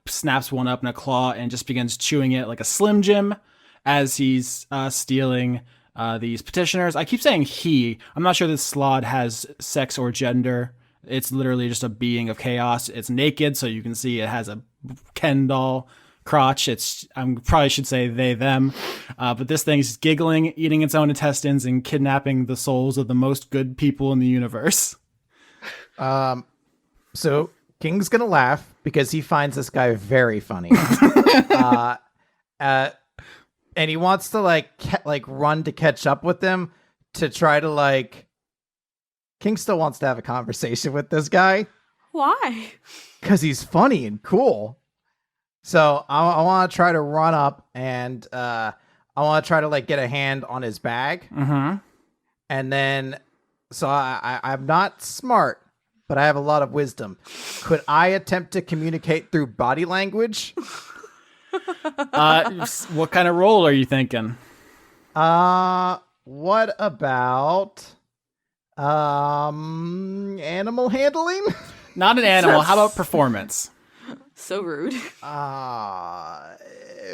snaps one up in a claw, and just begins chewing it like a Slim Jim as he's stealing these petitioners. I keep saying he. I'm not sure this Slod has sex or gender. It's literally just a being of chaos. It's naked, so you can see it has a Ken doll crotch. I probably should say they, them. But this thing's giggling, eating its own intestines, and kidnapping the souls of the most good people in the universe. So King's gonna laugh because he finds this guy very funny. And he wants to run to catch up with him to try to King still wants to have a conversation with this guy. Why? Because he's funny and cool. So I want to try to run up and I want to try to get a hand on his bag. Mm-hmm. And then, so I'm not smart, but I have a lot of wisdom. Could I attempt to communicate through body language? What kind of role are you thinking? What about animal handling? Not an animal. How about performance? So rude.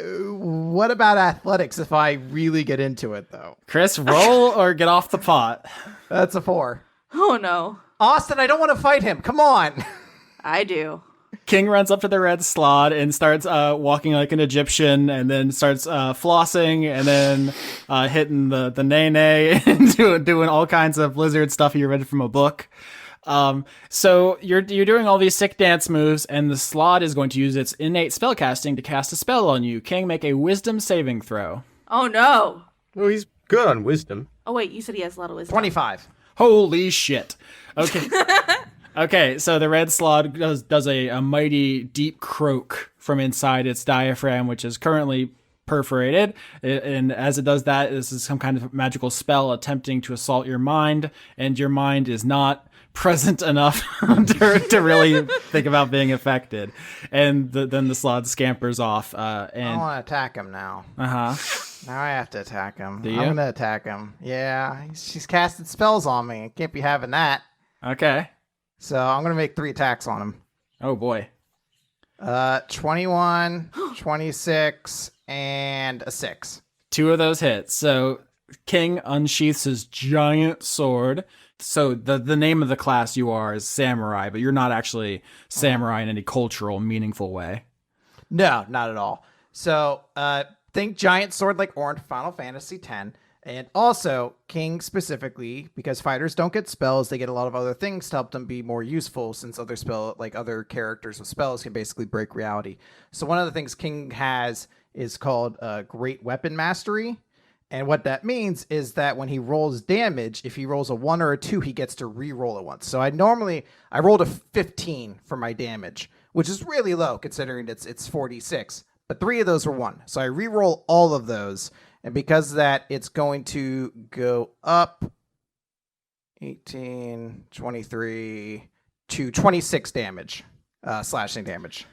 What about athletics if I really get into it, though? Chris, roll or get off the pot. That's a 4. Oh no. Austin, I don't want to fight him. Come on. I do. King runs up to the red Slod and starts walking like an Egyptian, and then starts flossing, and then hitting the nay-nay and doing all kinds of lizard stuff you read from a book. So you're doing all these sick dance moves, and the Slod is going to use its innate spellcasting to cast a spell on you. King, make a wisdom saving throw. Oh no. Well, he's good on wisdom. Oh wait, you said he has a lot of wisdom. 25. Holy shit. Okay. Okay, so the red Slod does a mighty deep croak from inside its diaphragm, which is currently perforated. And as it does that, this is some kind of magical spell attempting to assault your mind, and your mind is not present enough to really think about being affected. And then the Slod scampers off. I want to attack him now. Uh-huh. Now I have to attack him. Do you? I'm going to attack him. Yeah, she's casted spells on me. Can't be having that. Okay. So I'm going to make 3 attacks on him. Oh, boy. 21, 26, and a 6. 2 of those hits. So King unsheaths his giant sword. So the name of the class you are is samurai, but you're not actually samurai in any cultural, meaningful way. No, not at all. So think giant sword like Orange Final Fantasy X. And also, King specifically, because fighters don't get spells, they get a lot of other things to help them be more useful, since other characters with spells can basically break reality. So one of the things King has is called Great Weapon Mastery. And what that means is that when he rolls damage, if he rolls a 1 or a 2, he gets to re-roll it once. So I rolled a 15 for my damage, which is really low considering it's 46. But 3 of those were 1. So I re-roll all of those. And because of that, it's going to go up 18, 23 to 26 damage, slashing damage.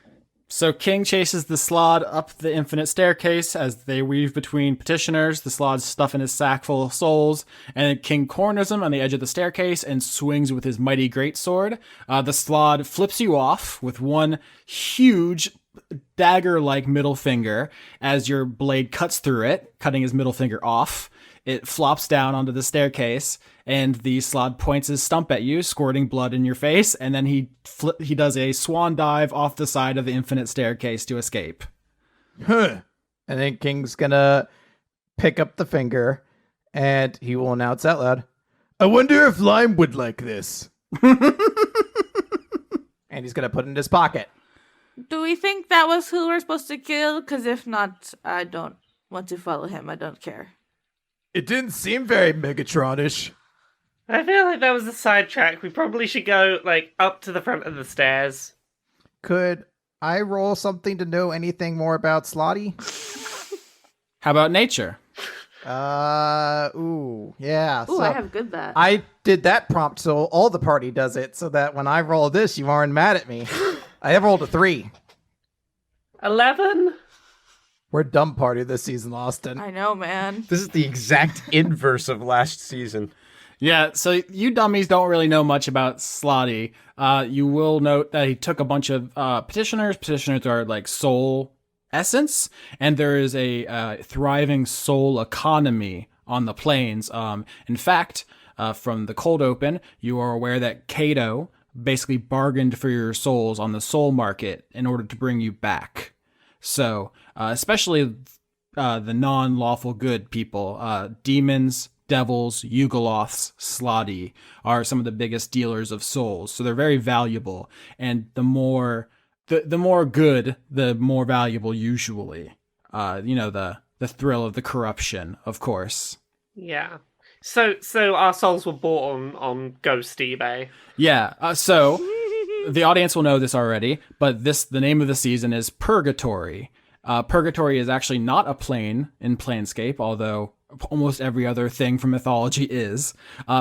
So King chases the Slod up the infinite staircase as they weave between petitioners. The Slod's stuffing his sack full of souls, and King corners him on the edge of the staircase and swings with his mighty greatsword. The Slod flips you off with one huge dagger-like middle finger as your blade cuts through it, cutting his middle finger off. It flops down onto the staircase, and the Slod points his stump at you, squirting blood in your face, and then he does a swan dive off the side of the infinite staircase to escape. Huh. And then King's gonna pick up the finger, and he will announce out loud, I wonder if Lime would like this. and he's gonna put it in his pocket. Do we think that was who we're supposed to kill? Because if not, I don't want to follow him. I don't care. It didn't seem very Megatronish. I feel like that was a sidetrack. We probably should go, up to the front of the stairs. Could I roll something to know anything more about Slotty? How about nature? Yeah. Ooh, So I have good that. I did that prompt so all the party does it, so that when I roll this, you aren't mad at me. I have rolled a 3. 11? We're dumb party this season, Austin. I know, man. This is the exact inverse of last season. Yeah, so you dummies don't really know much about Slotty. You will note that he took a bunch of petitioners. Petitioners are like soul essence, and there is a thriving soul economy on the plains. In fact, from the cold open, you are aware that Kato basically bargained for your souls on the soul market in order to bring you back. So, especially the non-lawful good people, demons, devils, Yugoloths, Slotty are some of the biggest dealers of souls. So they're very valuable, and the more good, the more valuable usually. The thrill of the corruption, of course. Yeah. So our souls were bought on Ghost eBay. Yeah. So the audience will know this already, but the name of the season is Purgatory. Purgatory is actually not a plane in Planescape, although almost every other thing from mythology is.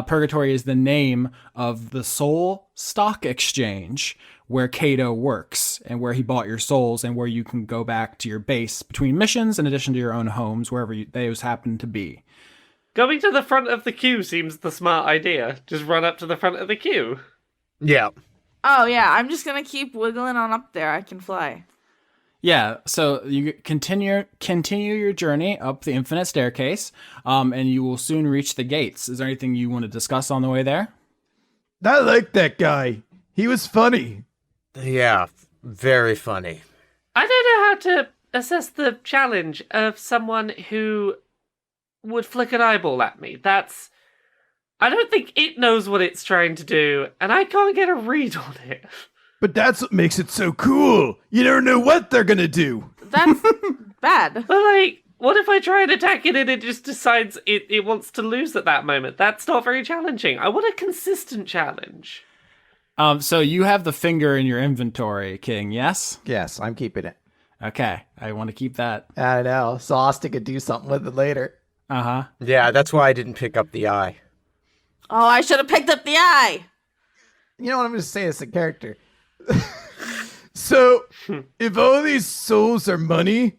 Purgatory is the name of the soul stock exchange where Kato works and where he bought your souls and where you can go back to your base between missions in addition to your own homes, wherever those happen to be. Going to the front of the queue seems the smart idea. Just run up to the front of the queue. Yeah. Oh, yeah, I'm just gonna keep wiggling on up there. I can fly. Yeah, so you continue your journey up the infinite staircase, and you will soon reach the gates. Is there anything you want to discuss on the way there? I like that guy. He was funny. Yeah, very funny. I don't know how to assess the challenge of someone who would flick an eyeball at me. I don't think it knows what it's trying to do, and I can't get a read on it. But that's what makes it so cool. You never know what they're gonna do. That's bad. But, what if I try and attack it and it just decides it wants to lose at that moment? That's not very challenging. I want a consistent challenge. So you have the finger in your inventory, King, yes? Yes, I'm keeping it. Okay, I want to keep that. I know. So Austin could do something with it later. Uh-huh. Yeah, that's why I didn't pick up the eye. Oh, I should have picked up the eye. You know what? I'm going to say this in character. So, if all these souls are money,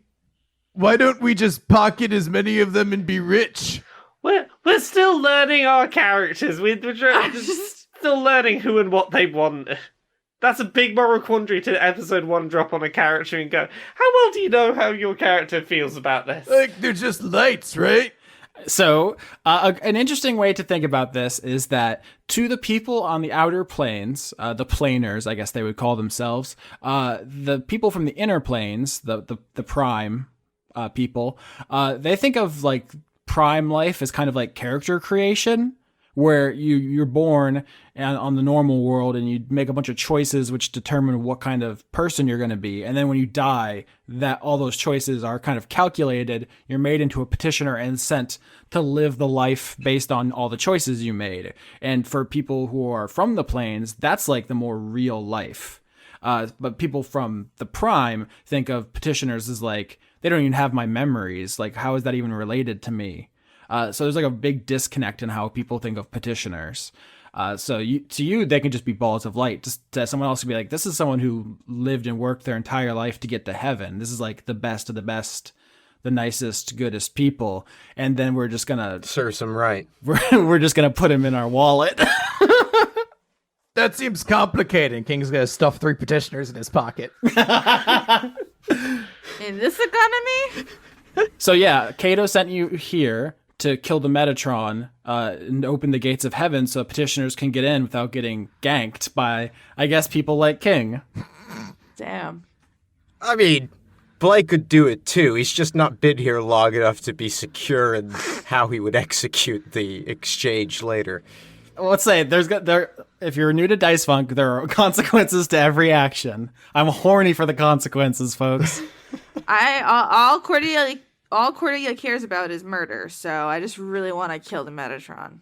why don't we just pocket as many of them and be rich? We're still learning our characters. We're just still learning who and what they want. That's a big moral quandary to episode 1 drop on a character and go, how well do you know how your character feels about this? Like, they're just lights, right? So, an interesting way to think about this is that to the people on the outer planes, the planers, I guess they would call themselves, the people from the inner planes, the prime people, they think of like prime life as kind of like character creation, where you're born on the normal world and you make a bunch of choices which determine what kind of person you're going to be. And then when you die, that all those choices are kind of calculated. You're made into a petitioner and sent to live the life based on all the choices you made. And for people who are from the planes, that's like the more real life. But people from the prime think of petitioners as like, they don't even have my memories. Like, how is that even related to me? So there's like a big disconnect in how people think of petitioners. So to you, they can just be balls of light. Just to someone else could be like, this is someone who lived and worked their entire life to get to heaven. This is like the best of the best, the nicest, goodest people. And then we're just gonna Serves him right. we're just gonna put him in our wallet. That seems complicated. King's going to stuff 3 petitioners in his pocket. In this economy? So yeah, Kato sent you here to kill the Metatron and open the gates of heaven so petitioners can get in without getting ganked by, I guess, people like King. Damn. I mean, Blake could do it too. He's just not been here long enough to be secure in how he would execute the exchange later. Let's say if you're new to Dice Funk, there are consequences to every action. I'm horny for the consequences, folks. All Cordelia cares about is murder, so I just really want to kill the Metatron.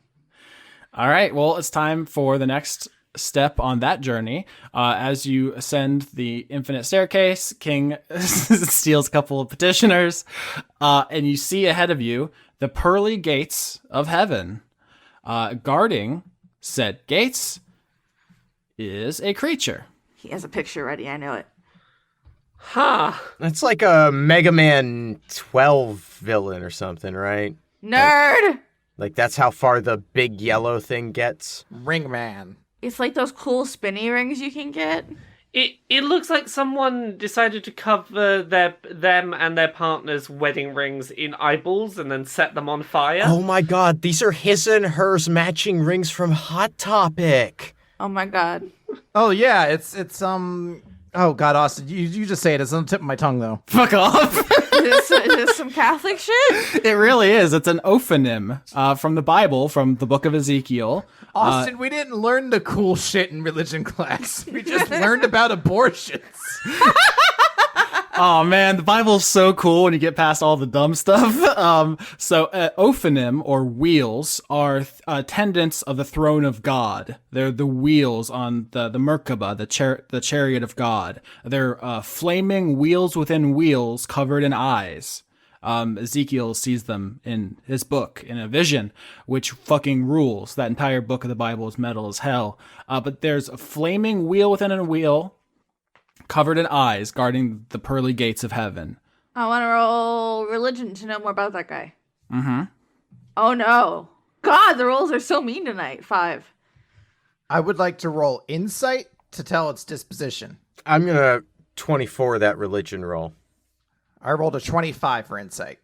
All right, well, it's time for the next step on that journey. As you ascend the infinite staircase, King steals a couple of petitioners, and you see ahead of you the pearly gates of heaven. Guarding said gates is a creature. He has a picture ready, I know it. Huh. That's like a Mega Man 12 villain or something, right? Nerd! Like that's how far the big yellow thing gets. Ring Man. It's like those cool spinny rings you can get. It looks like someone decided to cover them and their partner's wedding rings in eyeballs and then set them on fire. Oh my god, these are his and hers matching rings from Hot Topic. Oh my god. Oh yeah, it's oh god, Austin, you just say it. It's on the tip of my tongue though. Fuck off. Is this some Catholic shit? It really is. It's an ophonym from the Bible, from the book of Ezekiel. Austin, we didn't learn the cool shit in religion class. We just learned about abortions. Oh man, the Bible's so cool when you get past all the dumb stuff. Ophonym, or wheels, are attendants of the throne of God. They're the wheels on the Merkaba, the chariot of God. They're flaming wheels within wheels covered in eyes. Ezekiel sees them in his book, in a vision, which fucking rules. That entire book of the Bible is metal as hell. But there's a flaming wheel within a wheel, covered in eyes, guarding the pearly gates of heaven. I want to roll religion to know more about that guy. Mm-hmm. Oh no. God, the rolls are so mean tonight. 5. I would like to roll insight to tell its disposition. I'm gonna 24 that religion roll. I rolled a 25 for insight.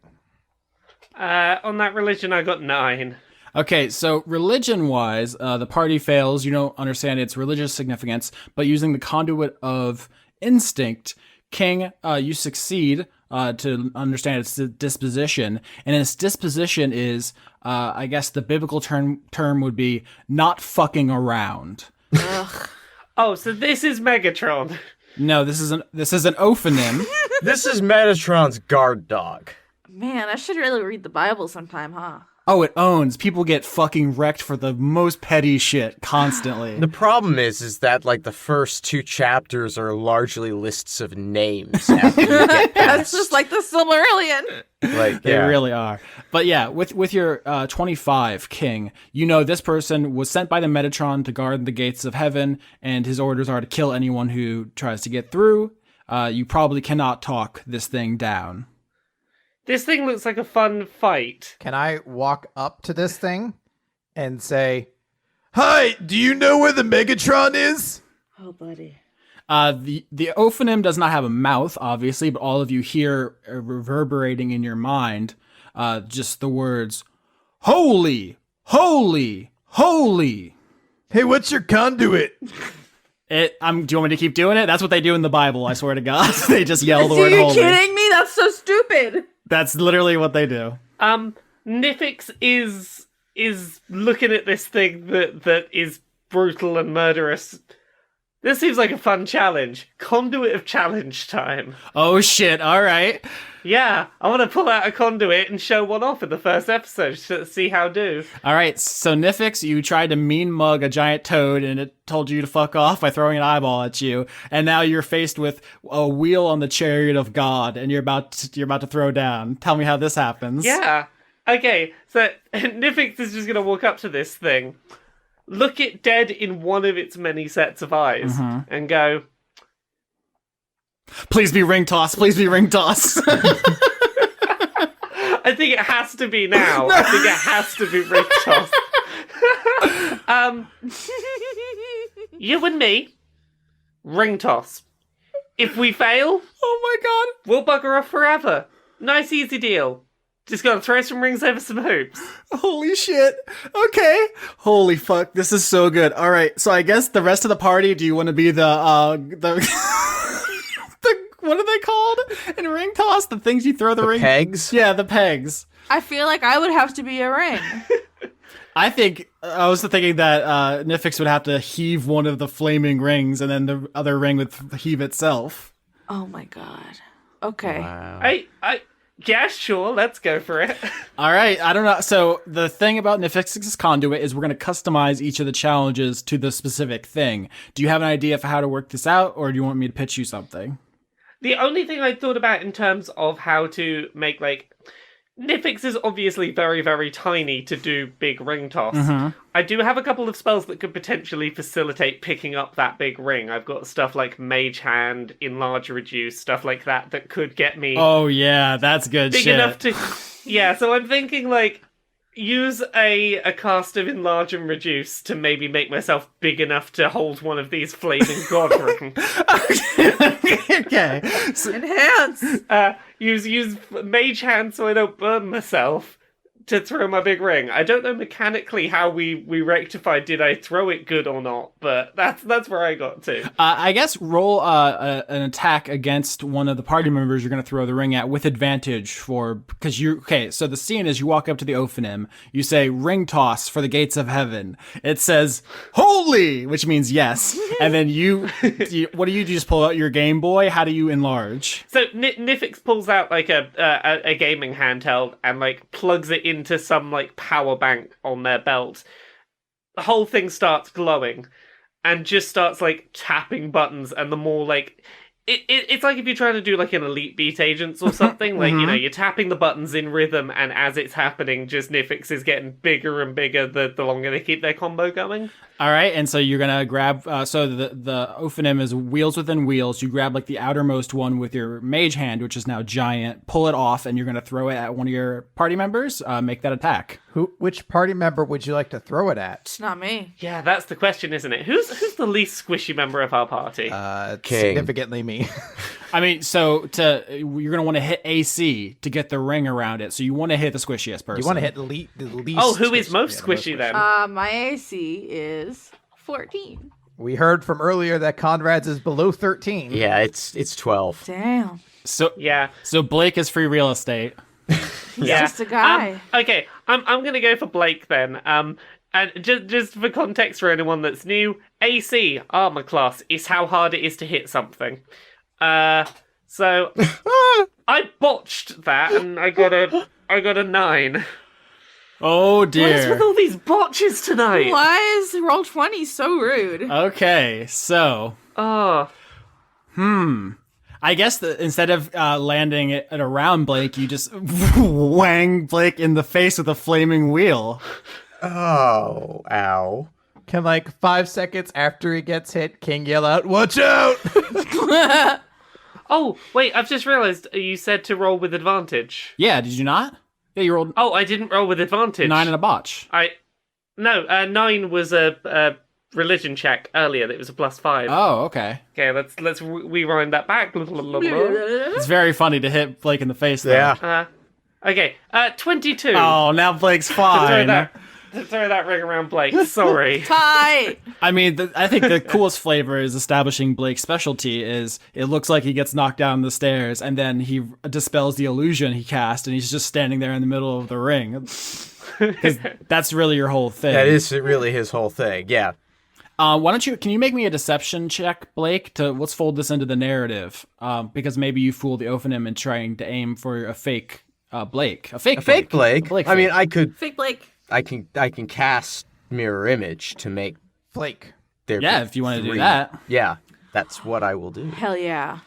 On that religion, I got 9. Okay, so religion-wise, the party fails. You don't understand its religious significance, but using the conduit of instinct, King, you succeed to understand its disposition. And its disposition is, I guess the biblical term would be not fucking around. Ugh. Oh, so this is Megatron. No, this is an ophonym. This is Metatron's guard dog. Man, I should really read the Bible sometime, huh? Oh, it owns. People get fucking wrecked for the most petty shit constantly. The problem is that like the first 2 chapters are largely lists of names. After you get That's past. just like the Silmarillion. Like They yeah. really are. But yeah, with your 25, King, you know this person was sent by the Metatron to guard the gates of heaven, and his orders are to kill anyone who tries to get through. You probably cannot talk this thing down. This thing looks like a fun fight. Can I walk up to this thing and say, Hi, do you know where the Megatron is? Oh, buddy. The ophonym does not have a mouth, obviously, but all of you hear reverberating in your mind just the words, "Holy, holy, holy." Hey, what's your conduit? Do you want me to keep doing it? That's what they do in the Bible, I swear to God. They just yell the Are word you holy. kidding me? That's so stupid. That's literally what they do. Nifix is looking at this thing that is brutal and murderous. This seems like a fun challenge. Conduit of challenge time. Oh shit, alright. Yeah, I want to pull out a conduit and show one off in the first episode to see how do. Alright, so Nifix, you tried to mean mug a giant toad and it told you to fuck off by throwing an eyeball at you, and now you're faced with a wheel on the chariot of God and you're about to throw down. Tell me how this happens. Yeah. Okay, so Nifix is just going to walk up to this thing, look it dead in one of its many sets of eyes, and go, Please be ring toss, please be ring toss. I think it has to be now. I think it has to be ring toss. You and me, ring toss. If we fail, Oh my god. we'll bugger off forever. Nice easy deal. Just gotta throw some rings over some hoops. Holy shit. Okay. Holy fuck, this is so good. Alright, so I guess the rest of the party, do you want to be the what are they called in ring toss? The things you throw the ring. Pegs? Yeah, the pegs. I feel like I would have to be a ring. I think I was thinking that Nifix would have to heave one of the flaming rings, and then the other ring would heave itself. Oh my god. Okay. Yeah, sure, let's go for it. All right, I don't know. So the thing about Nifix's conduit is we're going to customize each of the challenges to the specific thing. Do you have an idea for how to work this out, or do you want me to pitch you something? The only thing I thought about in terms of how to make, like, Nifix is obviously very, very tiny to do big ring toss. Mm-hmm. I do have a couple of spells that could potentially facilitate picking up that big ring. I've got stuff like Mage Hand, Enlarge, Reduce, stuff like that could get me Oh yeah, that's good big shit. enough to... Yeah, so I'm thinking, like, use a cast of Enlarge and Reduce to maybe make myself big enough to hold one of these flaming god rings. Okay. Enhance. Use Mage Hand so I don't burn myself to throw my big ring. I don't know mechanically how we rectified did I throw it good or not, but that's where I got to. I guess roll an attack against one of the party members you're going to throw the ring at with advantage because you okay. So the scene is you walk up to the Ophanim, you say ring toss for the gates of heaven. It says holy, which means yes, and then what do? You just pull out your Game Boy? How do you enlarge? So Nifix pulls out like a gaming handheld and like plugs it into some like power bank on their belt. The whole thing starts glowing and just starts like tapping buttons, and the more like it's like if you're trying to do like an Elite Beat Agents or something, like, you know, you're tapping the buttons in rhythm, and as it's happening, just Nifix is getting bigger and bigger the longer they keep their combo going. All right, and so you're gonna grab. So the Ophanim is wheels within wheels. You grab like the outermost one with your Mage Hand, which is now giant. Pull it off, and you're gonna throw it at one of your party members. Make that attack. Which party member would you like to throw it at? It's not me. Yeah, that's the question, isn't it? Who's the least squishy member of our party? King. Significantly me. I mean, so you're gonna want to hit AC to get the ring around it. So you want to hit the squishiest person. You want to hit the least. Oh, who is most the squishy then? My AC is 14. We heard from earlier that Conrad's is below 13. Yeah, it's 12. Damn. So Yeah. So Blake is free real estate. Yeah. Just a guy. Okay, I'm gonna go for Blake then. And just for context for anyone that's new, AC armor class is how hard it is to hit something. So I botched that, and I got a 9. Oh What is with dear. all these botches tonight? Why is roll 20 so rude? Okay, so Oh, I guess instead of landing it at around Blake, you just wang Blake in the face with a flaming wheel. Oh, ow. Can 5 seconds after he gets hit, King yell out, "Watch out!" oh, wait! I've just realised you said to roll with advantage. Yeah, did you not? Yeah, you rolled Oh, I didn't roll with advantage. 9 and a botch. 9 was a religion check earlier. That was a +5. Oh, okay. Okay, let's rewind that back. It's very funny to hit Blake in the face, though. Yeah. Okay, 22. Oh, now Blake's throw fine. that ring around Blake. Sorry. Tie. I mean, I think the coolest flavor is establishing Blake's specialty is it looks like he gets knocked down the stairs and then he dispels the illusion he cast and he's just standing there in the middle of the ring. Because that's really your whole thing. That is really his whole thing, yeah. Can you make me a deception check, Blake, let's fold this into the narrative. Because maybe you fool the Ophanim in trying to aim for a fake Blake. A fake Blake. Blake I mean, fake. Fake Blake. I can cast mirror image to make Flake. there. Yeah, be if you want to do 3. that. Yeah, that's what I will do. Hell yeah.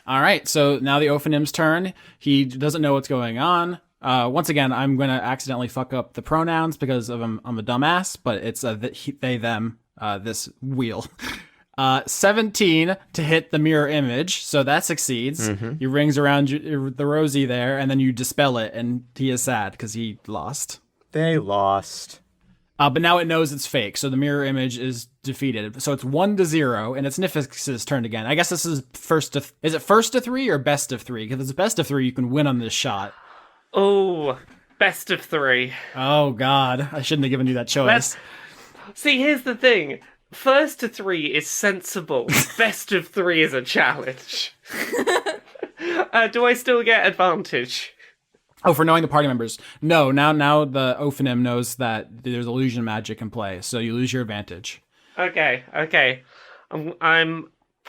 All right, so now the Ophanim's turn. He doesn't know what's going on. Once again, I'm going to accidentally fuck up the pronouns because I'm a dumbass, but it's they, them, this wheel. 17 to hit the mirror image, so that succeeds. He rings around the rosy there, and then you dispel it, and he is sad because he lost. They lost. But now it knows it's fake, so the mirror image is defeated. So it's 1-0, and it's Nifix's turn again. I guess this is is it first to 3 or best of 3? Because if it's best of 3, you can win on this shot. Oh, best of 3. Oh God, I shouldn't have given you that choice. See, here's the thing. First to 3 is sensible. Best of 3 is a challenge. Do I still get advantage? Oh, for knowing the party members. No, now the Ophanim knows that there's illusion magic in play, so you lose your advantage. Okay. I'm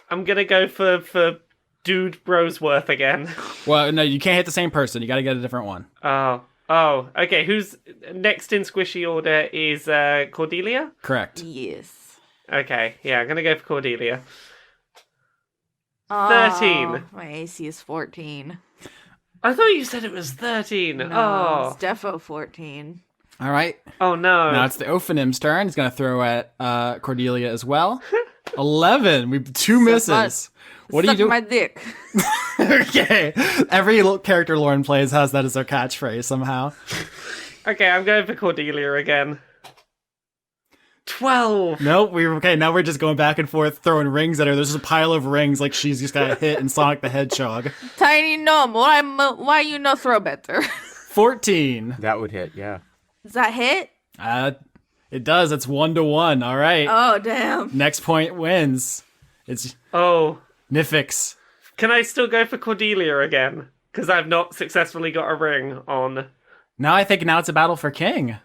gonna go for Dude Brosworth again. Well, no, you can't hit the same person. You got to get a different one. Oh, okay. Who's next in squishy order is Cordelia? Correct. Yes. Okay, yeah, I'm gonna go for Cordelia. Oh, 13. My AC is 14. I thought you said it was 13. No, Oh. it's defo 14. All right. Oh no. Now it's the Ophanim's turn. He's going to throw at Cordelia as well. 11. We've 2 misses. What do you Suck do? my dick. Okay. Every character Lauren plays has that as their catchphrase somehow. Okay, I'm going for Cordelia again. 12. Nope. Now we're just going back and forth throwing rings at her. There's just a pile of rings like she's just got hit in Sonic the Hedgehog. Tiny gnome, why you no throw better? 14. That would hit, yeah. Does that hit? It does. It's 1-1. All right. Oh, damn. Next point wins. It's Oh. Nifix. Can I still go for Cordelia again? Because I've not successfully got a ring on. Now I think it's a battle for King.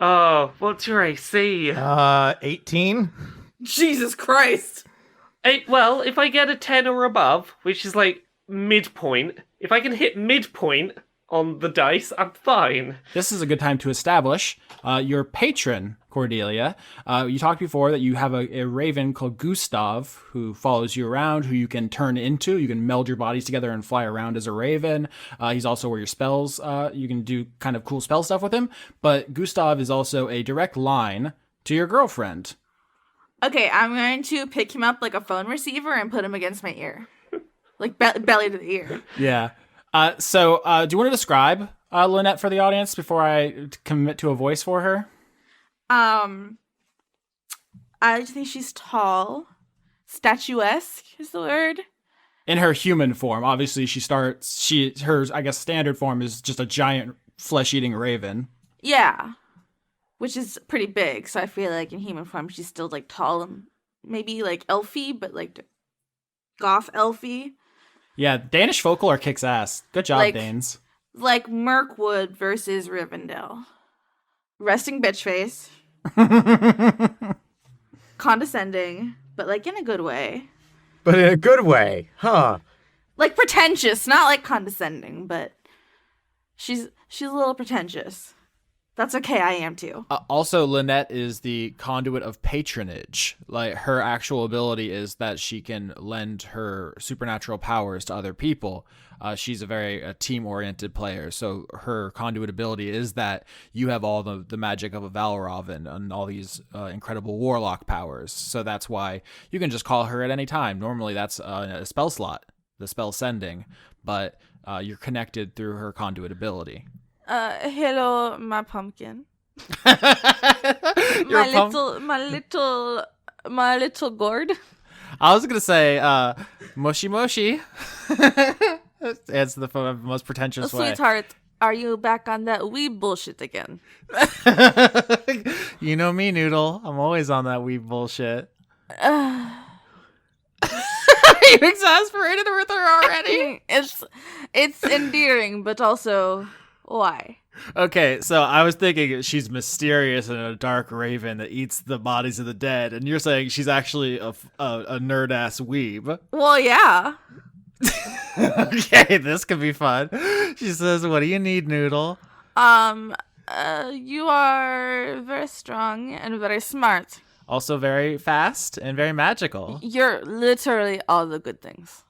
Oh, what's your AC? 18. Jesus Christ. Well, if I get a 10 or above, which is like midpoint, if I can hit midpoint on the dice, I'm fine. This is a good time to establish your patron, Cordelia. You talked before that you have a raven called Gustav who follows you around, who you can turn into. You can meld your bodies together and fly around as a raven. He's also where your spells, you can do kind of cool spell stuff with him. But Gustav is also a direct line to your girlfriend. Okay, I'm going to pick him up like a phone receiver and put him against my ear. Like belly to the ear. Yeah. So do you want to describe Lynette for the audience before I commit to a voice for her? I think she's tall. Statuesque is the word. In her human form, obviously her I guess standard form is just a giant flesh-eating raven. Yeah. Which is pretty big, so I feel like in human form she's still like tall and maybe like elfy, but like goth elfy. Yeah, Danish folklore kicks ass. Good job, Like- Danes. Like Mirkwood versus Rivendell. Resting bitch face. Condescending, but like in a good way. But in a good way, huh? Like pretentious, not like condescending, but she's a little pretentious. That's okay, I am too. Also, Lynette is the conduit of patronage. Like, her actual ability is that she can lend her supernatural powers to other people. She's a very team-oriented player, so her conduit ability is that you have all the magic of a Valorov and all these incredible warlock powers. So that's why you can just call her at any time. Normally, that's a spell slot, the spell sending, but you're connected through her conduit ability. Hello, my pumpkin. You're a My little gourd. I was gonna say, mushy mushy. It's the most pretentious way. Sweetheart, are you back on that weeb bullshit again? You know me, Noodle. I'm always on that weeb bullshit. Are you exasperated with her already? It's endearing, but also why? Okay, so I was thinking she's mysterious and a dark raven that eats the bodies of the dead, and you're saying she's actually a nerd ass weeb. Well, yeah. Okay, this could be fun. She says, "What do you need, Noodle?" You are very strong and very smart. Also very fast and very magical. You're literally all the good things.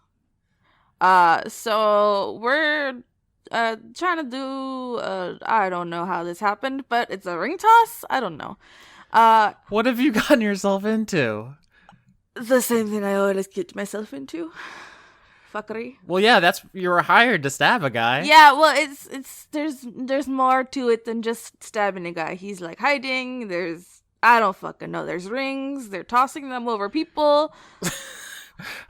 So we're trying to do I don't know how this happened, but it's a ring toss. I don't know. What have you gotten yourself into? The same thing I always get myself into. Fuckery. Well, yeah, you were hired to stab a guy. Yeah, well, it's there's more to it than just stabbing a guy. He's like hiding. I don't fucking know. There's rings. They're tossing them over people.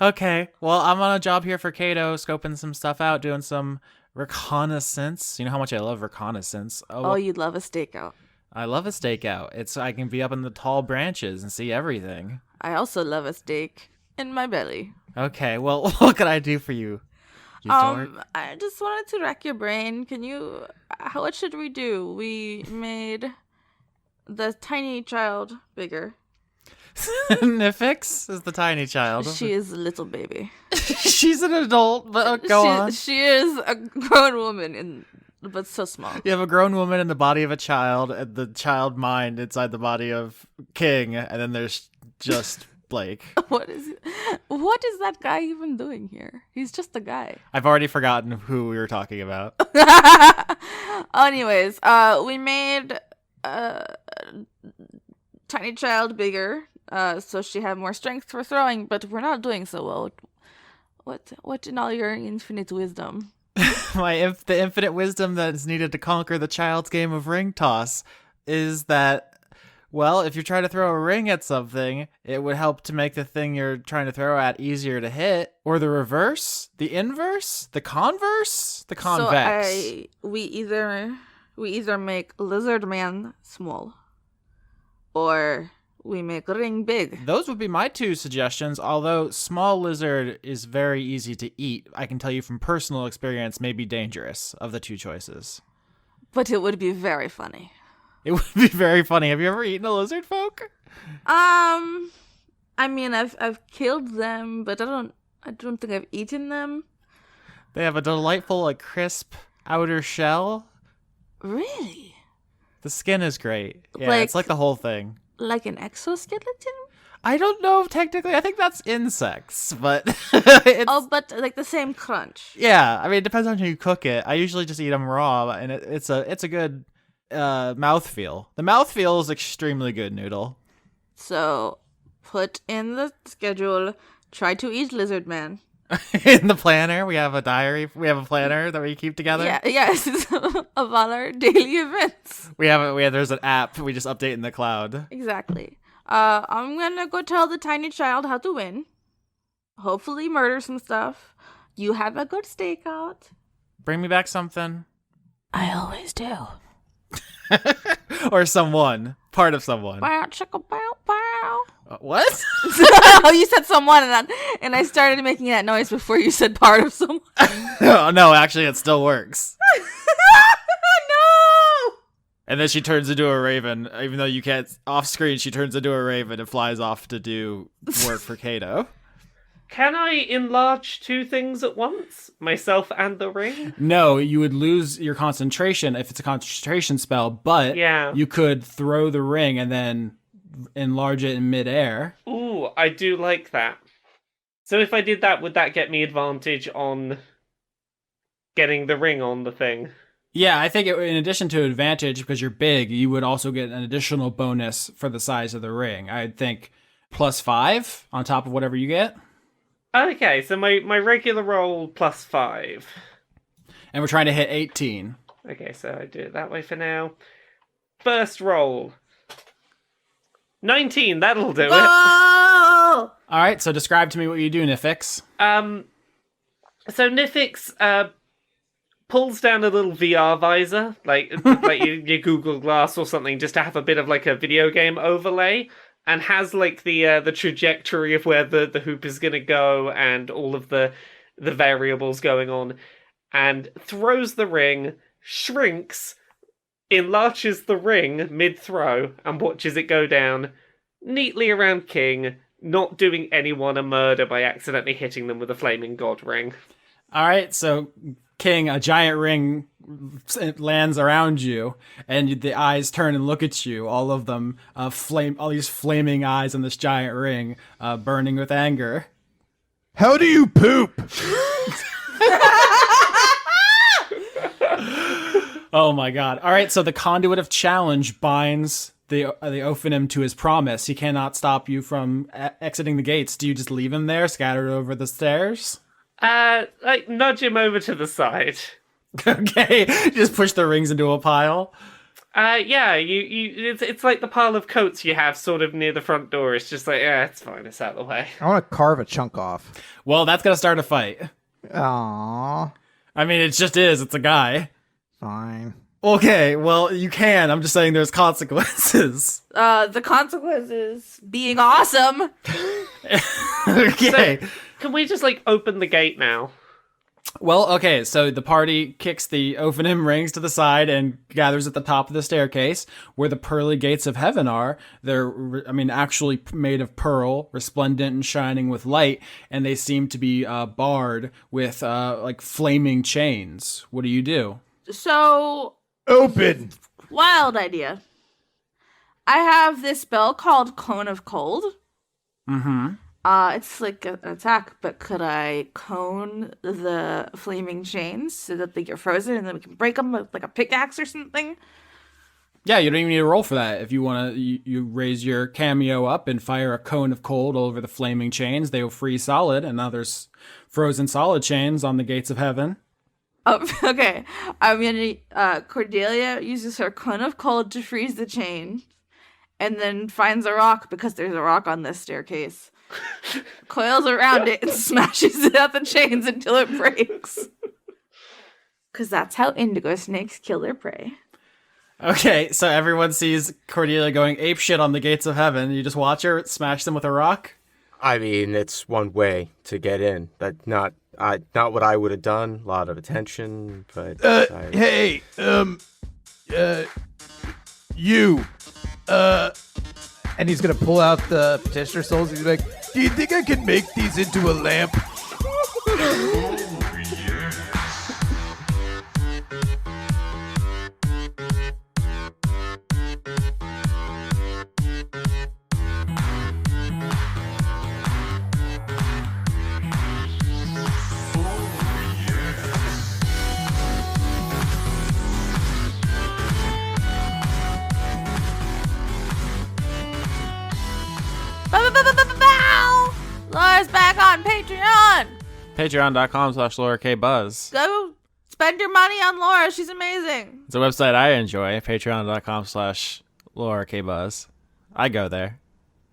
Okay. Well, I'm on a job here for Kato, scoping some stuff out, doing some reconnaissance. You know how much I love reconnaissance. Oh, you'd love a stakeout. I love a stakeout. I can be up in the tall branches and see everything. I also love a steak in my belly. Okay. Well, what can I do for you? You dork? I just wanted to rack your brain. What should we do? We made the tiny child bigger. Nifix is the tiny child. She is a little baby. She's an adult, but go on. She is a grown woman, but so small. You have a grown woman in the body of a child, and the child mind inside the body of King, and then there's just Blake. What is that guy even doing here? He's just a guy. I've already forgotten who we were talking about. Anyways, we made Tiny Child bigger, so she had more strength for throwing, but we're not doing so well. What in all your infinite wisdom? The infinite wisdom that is needed to conquer the child's game of ring toss is that, well, if you try to throw a ring at something, it would help to make the thing you're trying to throw at easier to hit, or the reverse, the inverse, the converse, the convex. So we either make Lizard Man small, or we make ring big. Those would be my two suggestions, although small lizard is very easy to eat. I can tell you from personal experience, may be dangerous of the two choices. But it would be very funny. It would be very funny. Have you ever eaten a lizard folk? I mean, I've killed them, but I don't think I've eaten them. They have a delightful, crisp outer shell. Really? The skin is great. Yeah, Like- it's like the whole thing. Like an exoskeleton? I don't know technically. I think that's insects, but it's, Oh, but like the same crunch. yeah. I mean, it depends on how you cook it. I usually just eat them raw, and it's a good mouthfeel. The mouthfeel is extremely good, Noodle. So, put in the schedule, try to eat Lizard Man. In the planner, we have a diary. We have a planner that we keep together. Yeah, yes, of all our daily events. There's an app we just update in the cloud. Exactly. I'm gonna go tell the tiny child how to win. Hopefully murder some stuff. You have a good stakeout. Bring me back something. I always do. Or someone. Part of someone. Bow, chicka, bow, bow. What? Oh, you said someone, and I started making that noise before you said part of someone. No, actually, it still works. No! And then she turns into a raven. Even though you can't off screen, she turns into a raven and flies off to do work for Kato. Can I enlarge two things at once? Myself and the ring? No, you would lose your concentration if it's a concentration spell, but Yeah. you could throw the ring and then enlarge it in midair. Ooh, I do like that. So if I did that, would that get me advantage on getting the ring on the thing? Yeah, I think in addition to advantage, because you're big, you would also get an additional bonus for the size of the ring. I'd think +5 on top of whatever you get. Okay, so my regular roll +5. And we're trying to hit 18. Okay, so I do it that way for now. First roll. 19, that'll do it. Oh! All right, so describe to me what you do, Nifix. So Nifix pulls down a little VR visor, like your Google Glass or something, just to have a bit of like a video game overlay, and has like the trajectory of where the hoop is gonna go and all of the variables going on, and throws the ring, shrinks, enlarges the ring mid-throw, and watches it go down neatly around King, not doing anyone a murder by accidentally hitting them with a flaming god ring. All right, so King, a giant ring lands around you, and the eyes turn and look at you. All of them all these flaming eyes on this giant ring, burning with anger. How do you poop? Oh my god! All right, so the conduit of challenge binds the Ophanim to his promise. He cannot stop you from exiting the gates. Do you just leave him there, scattered over the stairs? Like nudge him over to the side. Okay, just push the rings into a pile. Yeah, it's like the pile of coats you have sort of near the front door. It's just like, yeah, it's fine, it's out of the way. I want to carve a chunk off. Well, that's gonna start a fight. Aww. I mean, it just is. It's a guy. Fine. Okay, well, you can. I'm just saying there's consequences. The consequences being awesome. Okay. So, can we just like open the gate now? Well, okay, so the party kicks the Ophanim rings to the side and gathers at the top of the staircase where the pearly gates of heaven are. They're, actually made of pearl, resplendent and shining with light, and they seem to be barred with, flaming chains. What do you do? So, Open. wild idea. I have this spell called Cone of Cold. Mm-hmm. It's like an attack, but could I cone the flaming chains so that they get frozen and then we can break them with like a pickaxe or something? Yeah, you don't even need to roll for that. If you want to, you raise your cameo up and fire a cone of cold over the flaming chains. They will freeze solid, and now there's frozen solid chains on the gates of heaven. Oh, okay. I'm gonna. Cordelia uses her cone of cold to freeze the chain, and then finds a rock because there's a rock on this staircase. Coils around it and smashes it at the chains until it breaks. Because that's how indigo snakes kill their prey. Okay, so everyone sees Cordelia going apeshit on the gates of heaven. You just watch her smash them with a rock? I mean, it's one way to get in. That's not what I would have done. A lot of attention, but Hey, you, And he's gonna pull out the petitioner souls. He's like, do you think I can make these into a lamp? Laura's back on Patreon. Patreon.com/LauraKBuzz. Go spend your money on Laura. She's amazing. It's a website I enjoy. Patreon.com/LauraKBuzz. I go there.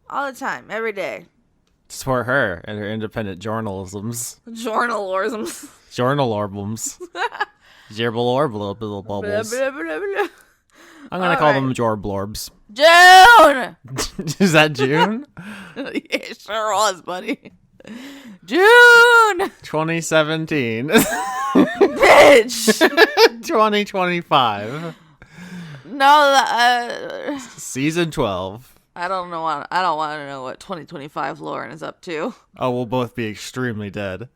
All the time, every day. Support her and her independent journalisms. Journalisms. Journalorbums. Gerbilorblubbles. I'm going to call them Jorblorbs. June! Is that June? It sure was, buddy. June! 2017. Bitch! 2025. No, Season 12. I don't know. I don't want to know what 2025 Lauren is up to. Oh, we'll both be extremely dead.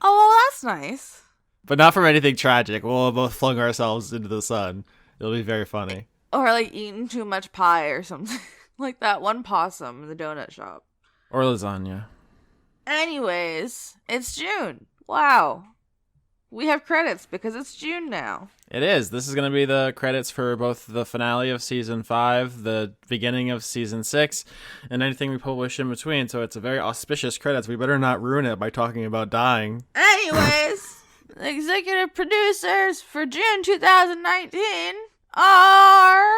Oh, well, that's nice. But not from anything tragic. We'll have both flung ourselves into the sun. It'll be very funny. Or like eating too much pie or something. Like that one possum in the donut shop. Or lasagna. Anyways, it's June. Wow. We have credits because it's June now. It is. This is going to be the credits for both the finale of Season 5, the beginning of Season 6, and anything we publish in between. So it's a very auspicious credits. We better not ruin it by talking about dying. Anyways, the executive producers for June 2019 are...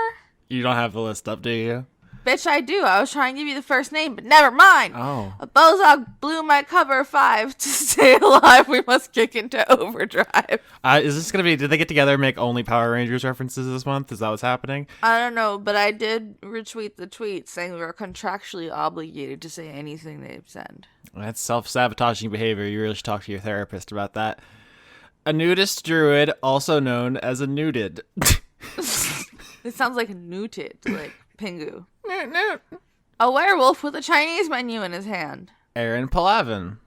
You don't have the list up, do you? Bitch, I do. I was trying to give you the first name, but never mind. Oh. A Bozog blew my cover 5. To stay alive, we must kick into overdrive. Is this going to be... Did they get together and make only Power Rangers references this month? Is that what's happening? I don't know, but I did retweet the tweet saying we were contractually obligated to say anything they send. That's self-sabotaging behavior. You really should talk to your therapist about that. A nudist druid, also known as a nudid. It sounds like newted, like Pingu. A werewolf with a Chinese menu in his hand. Aaron Palavin.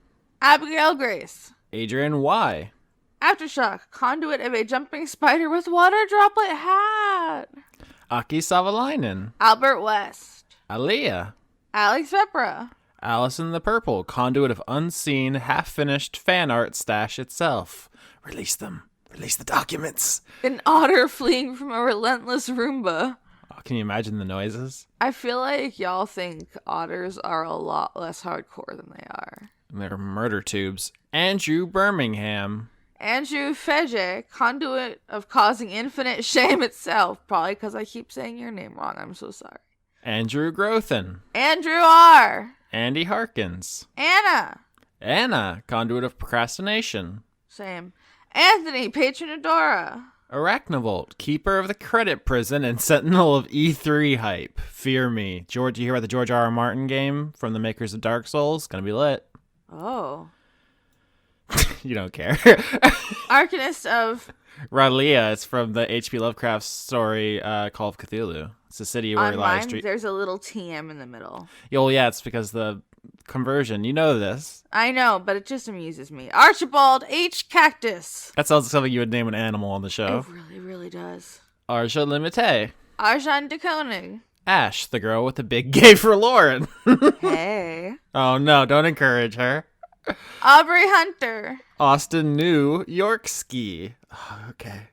Abigail Grace. Adrian Y. Aftershock, conduit of a jumping spider with water droplet hat. Aki Savalainen. Albert West. Aaliyah. Alex Vepra. Allison the Purple, conduit of unseen, half-finished fan art stash itself. Release them. Release the documents. An otter fleeing from a relentless Roomba. Oh, can you imagine the noises? I feel like y'all think otters are a lot less hardcore than they are. They're murder tubes. Andrew Birmingham. Andrew Feje, conduit of causing infinite shame itself. Probably because I keep saying your name wrong. I'm so sorry. Andrew Grothin. Andrew R. Andy Harkins. Anna. Anna, conduit of procrastination. Same. Anthony, patron Adora. Arachnivolt, keeper of the credit prison and sentinel of E3 hype. Fear me. George, you hear about the George R. R. Martin game from the makers of Dark Souls? Gonna be lit. Oh. You don't care. Arcanist of... Raulia, it's from the H.P. Lovecraft story Call of Cthulhu. It's a city where On mine, Street. there's a little TM in the middle. Well, yeah, it's because the conversion. You know this. I know, but it just amuses me. Archibald H. Cactus. That sounds like something you would name an animal on the show. It really, really does. Arja Limite. Arjan de Koning. Ash, the girl with the big gay for Lauren. Hey. Oh no, don't encourage her. Aubrey Hunter. Austin New Yorkski. Okay.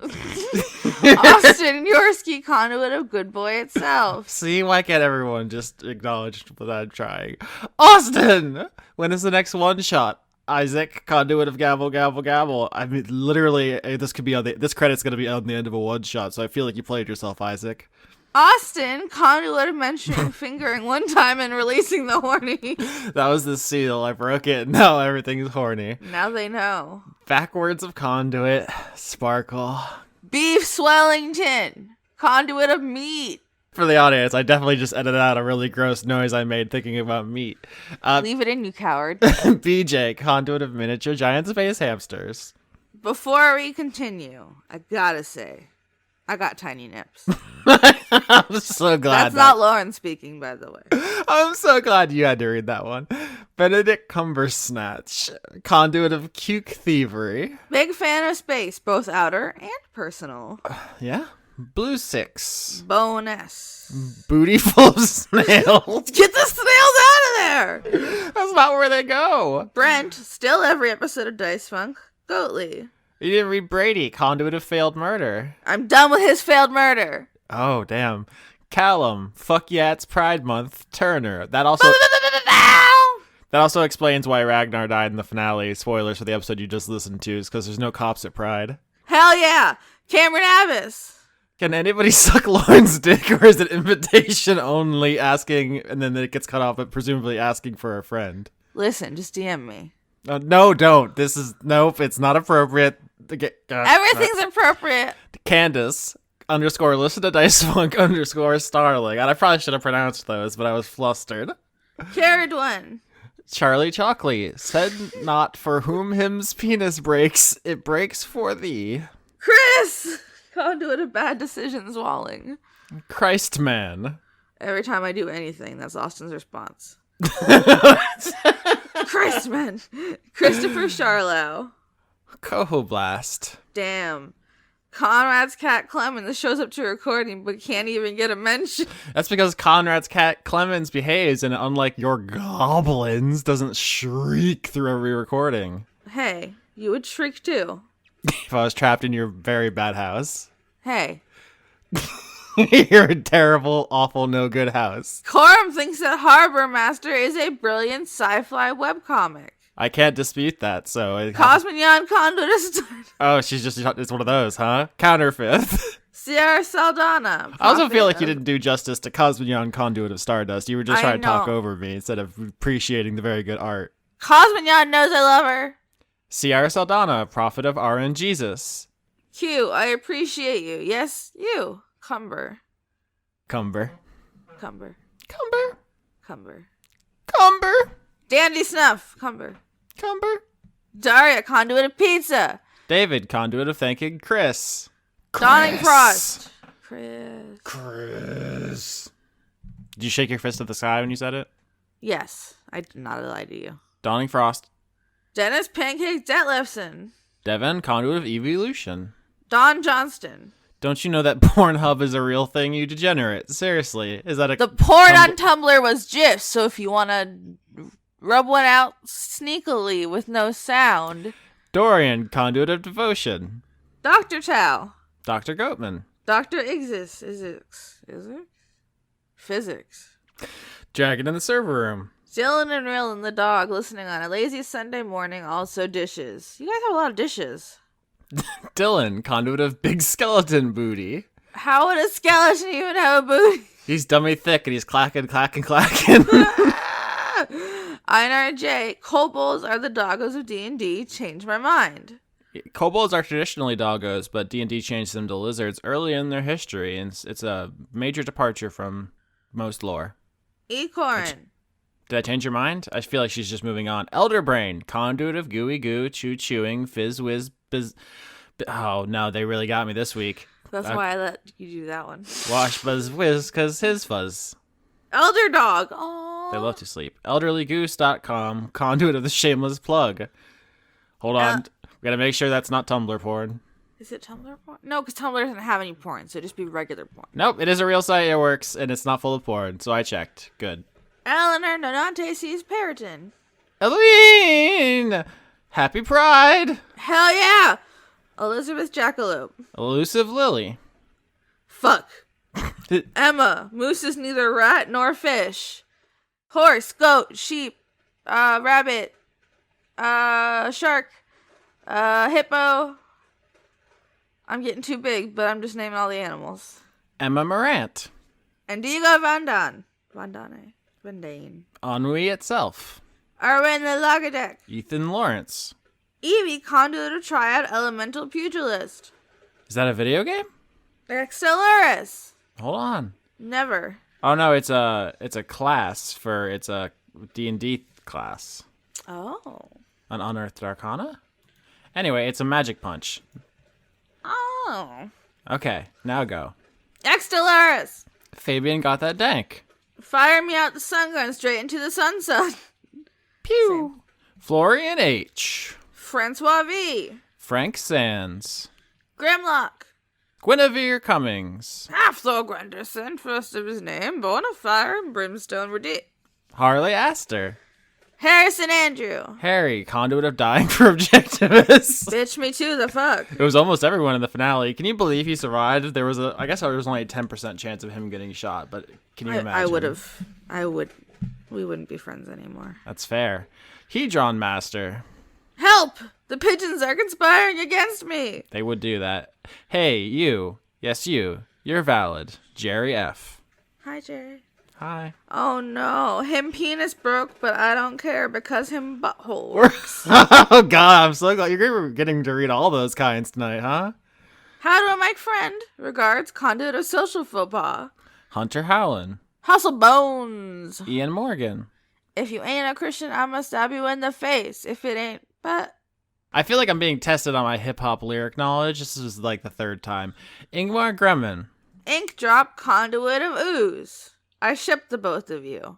Austin Yorsky, conduit of Good Boy itself. See, why can't everyone just acknowledge without trying? Austin! When is the next one shot? Isaac, conduit of Gabble, Gabble, Gabble. I mean, literally, this credit's gonna be on the end of a one shot, so I feel like you played yourself, Isaac. Austin, conduit of mentioning fingering one time and releasing the horny. That was the seal. I broke it. Now everything's horny. Now they know. Backwards of conduit. Sparkle. Beef Swellington, conduit of meat. For the audience, I definitely just edited out a really gross noise I made thinking about meat. Leave it in, you coward. BJ, conduit of miniature giant space hamsters. Before we continue, I gotta say, I got tiny nips. I'm so glad. That's not Lauren speaking, by the way. I'm so glad you had to read that one. Benedict Cumbersnatch, conduit of cuke thievery. Big fan of space, both outer and personal. Yeah. Blue 6. Bonus. Booty full of snails. Get the snails out of there! That's not where they go. Brent, still every episode of Dice Funk. Goatly. You didn't read Brady, conduit of failed murder. I'm done with his failed murder. Oh, damn. Callum, fuck yeah, it's Pride Month. Turner. That also explains why Ragnar died in the finale. Spoilers for the episode you just listened to, is because there's no cops at Pride. Hell yeah! Cameron Abbas. Can anybody suck Lauren's dick, or is it invitation only, asking, and then it gets cut off, but presumably asking for a friend? Listen, just DM me. No, don't. Nope, it's not appropriate. Everything's appropriate. Candace, _ listen to Dice Funk _ Starling. And I probably should have pronounced those, but I was flustered. Carried one. Charlie Chalkley, said not for whom him's penis breaks, it breaks for thee. Chris! Conduit of bad decisions, Walling. Christ man. Every time I do anything, that's Austin's response. Christ man. Christopher Charlo. Coho Blast. Damn. Conrad's cat Clemens shows up to recording but can't even get a mention. That's because Conrad's cat Clemens behaves, and unlike your goblins, doesn't shriek through every recording. Hey, you would shriek too. If I was trapped in your very bad house. Hey. You're a terrible, awful, no good house. Corum thinks that Harbor Master is a brilliant sci-fi webcomic. I can't dispute that, so... Cosmignon Conduit is... Oh, it's one of those, huh? Counterfeit. Sierra Saldana. I also feel like you didn't do justice to Cosmignon Conduit of Stardust. You were just trying to talk know. over me instead of appreciating the very good art. Cosmignon knows I love her. Sierra Saldana, prophet of RN Jesus. Q, I appreciate you. Yes, you. Cumber. Cumber. Cumber. Cumber. Cumber. Cumber. Dandy Snuff. Cumber. Cumber. Daria, conduit of pizza. David, conduit of thanking Chris. Dawning Chris. Frost. Chris. Chris. Did you shake your fist at the sky when you said it? Yes, I did not lie to you. Dawning Frost. Dennis Pancake Detlefson. Devin, conduit of evolution. Don Johnston. Don't you know that Pornhub is a real thing, you degenerate? Seriously, is that a... The porn on Tumblr was GIFs, so if you want to rub one out sneakily with no sound. Dorian, conduit of devotion. Dr. Tao. Dr. Goatman. Dr. Exis. Is it? Physics. Dragon in the server room. Dylan and Rill and the dog listening on a lazy Sunday morning, also dishes. You guys have a lot of dishes. Dylan, conduit of big skeleton booty. How would a skeleton even have a booty? He's dummy thick and he's clacking. Einar J. Kobolds are the doggos of D&D. Change my mind. Kobolds are traditionally doggos, but D&D changed them to lizards early in their history, and it's a major departure from most lore. Ecorn. Did I change your mind? I feel like she's just moving on. Elderbrain, conduit of gooey goo, chewing, fizz whiz, biz... Oh, no, they really got me this week. That's why I let you do that one. Wash buzz whiz, cause his fuzz. Elder Dog. Aww. They love to sleep. Elderlygoose.com, conduit of the shameless plug. Hold on. We gotta make sure that's not Tumblr porn. Is it Tumblr porn? No, because Tumblr doesn't have any porn, so it'd just be regular porn. Nope, it is a real site. It works, and it's not full of porn, so I checked. Good. Eleanor Nonante sees Periton. Eileen! Happy Pride! Hell yeah! Elizabeth Jackalope. Elusive Lily. Fuck. Emma. Moose is neither rat nor fish. Horse, goat, sheep, rabbit, shark, hippo. I'm getting too big, but I'm just naming all the animals. Emma Morant. Indigo Vandane. Ennui itself. Arwen the Logitech. Ethan Lawrence. Evie, conduit of triad, elemental pugilist. Is that a video game? Excellaris. Hold on. Never. Oh no, it's a class for it's a D&D class. Oh. An Unearthed Arcana? Anyway, it's a magic punch. Oh. Okay, now go. Extellaris. Fabian got that dank. Fire me out the sun gun straight into the sunset. Pew. Florian H. Francois V. Frank Sands. Grimlock. Guinevere Cummings. Half-Thor Granderson, first of his name, born of fire and brimstone redeemed. Harley Astor. Harrison Andrew. Harry, conduit of dying for objectivists. Bitch, me too, the fuck. It was almost everyone in the finale. Can you believe he survived? I guess there was only a 10% chance of him getting shot, but can you imagine? We wouldn't be friends anymore. That's fair. Hedron Master. Help! The pigeons are conspiring against me. They would do that. Hey, you. Yes, you. You're valid. Jerry F. Hi, Jerry. Hi. Oh no, him penis broke, but I don't care because him butthole works. Oh God, I'm so glad you're getting to read all those kinds tonight, huh? How do I make friend? Regards, conduit of social faux pas. Hunter Howland. Hustle bones. Ian Morgan. If you ain't a Christian, I'ma stab you in the face. If it ain't, but... I feel like I'm being tested on my hip-hop lyric knowledge. This is like the third time. Ingmar Gremlin. Ink drop, conduit of ooze. I ship the both of you.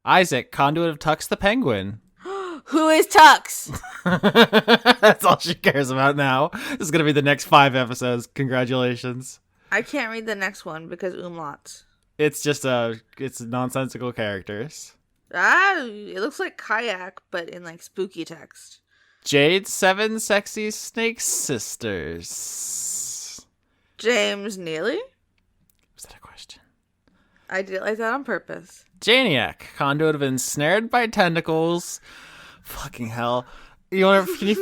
Isaac, conduit of Tux the Penguin. Who is Tux? That's all she cares about now. This is going to be the next 5 episodes. Congratulations. I can't read the next one because umlauts. It's just it's nonsensical characters. It looks like kayak, but in like spooky text. Jade's 7 sexy snake sisters. James Neely? Was that a question? I did it like that on purpose. Janiac, conduit of ensnared by tentacles. Fucking hell. You want to... Can you...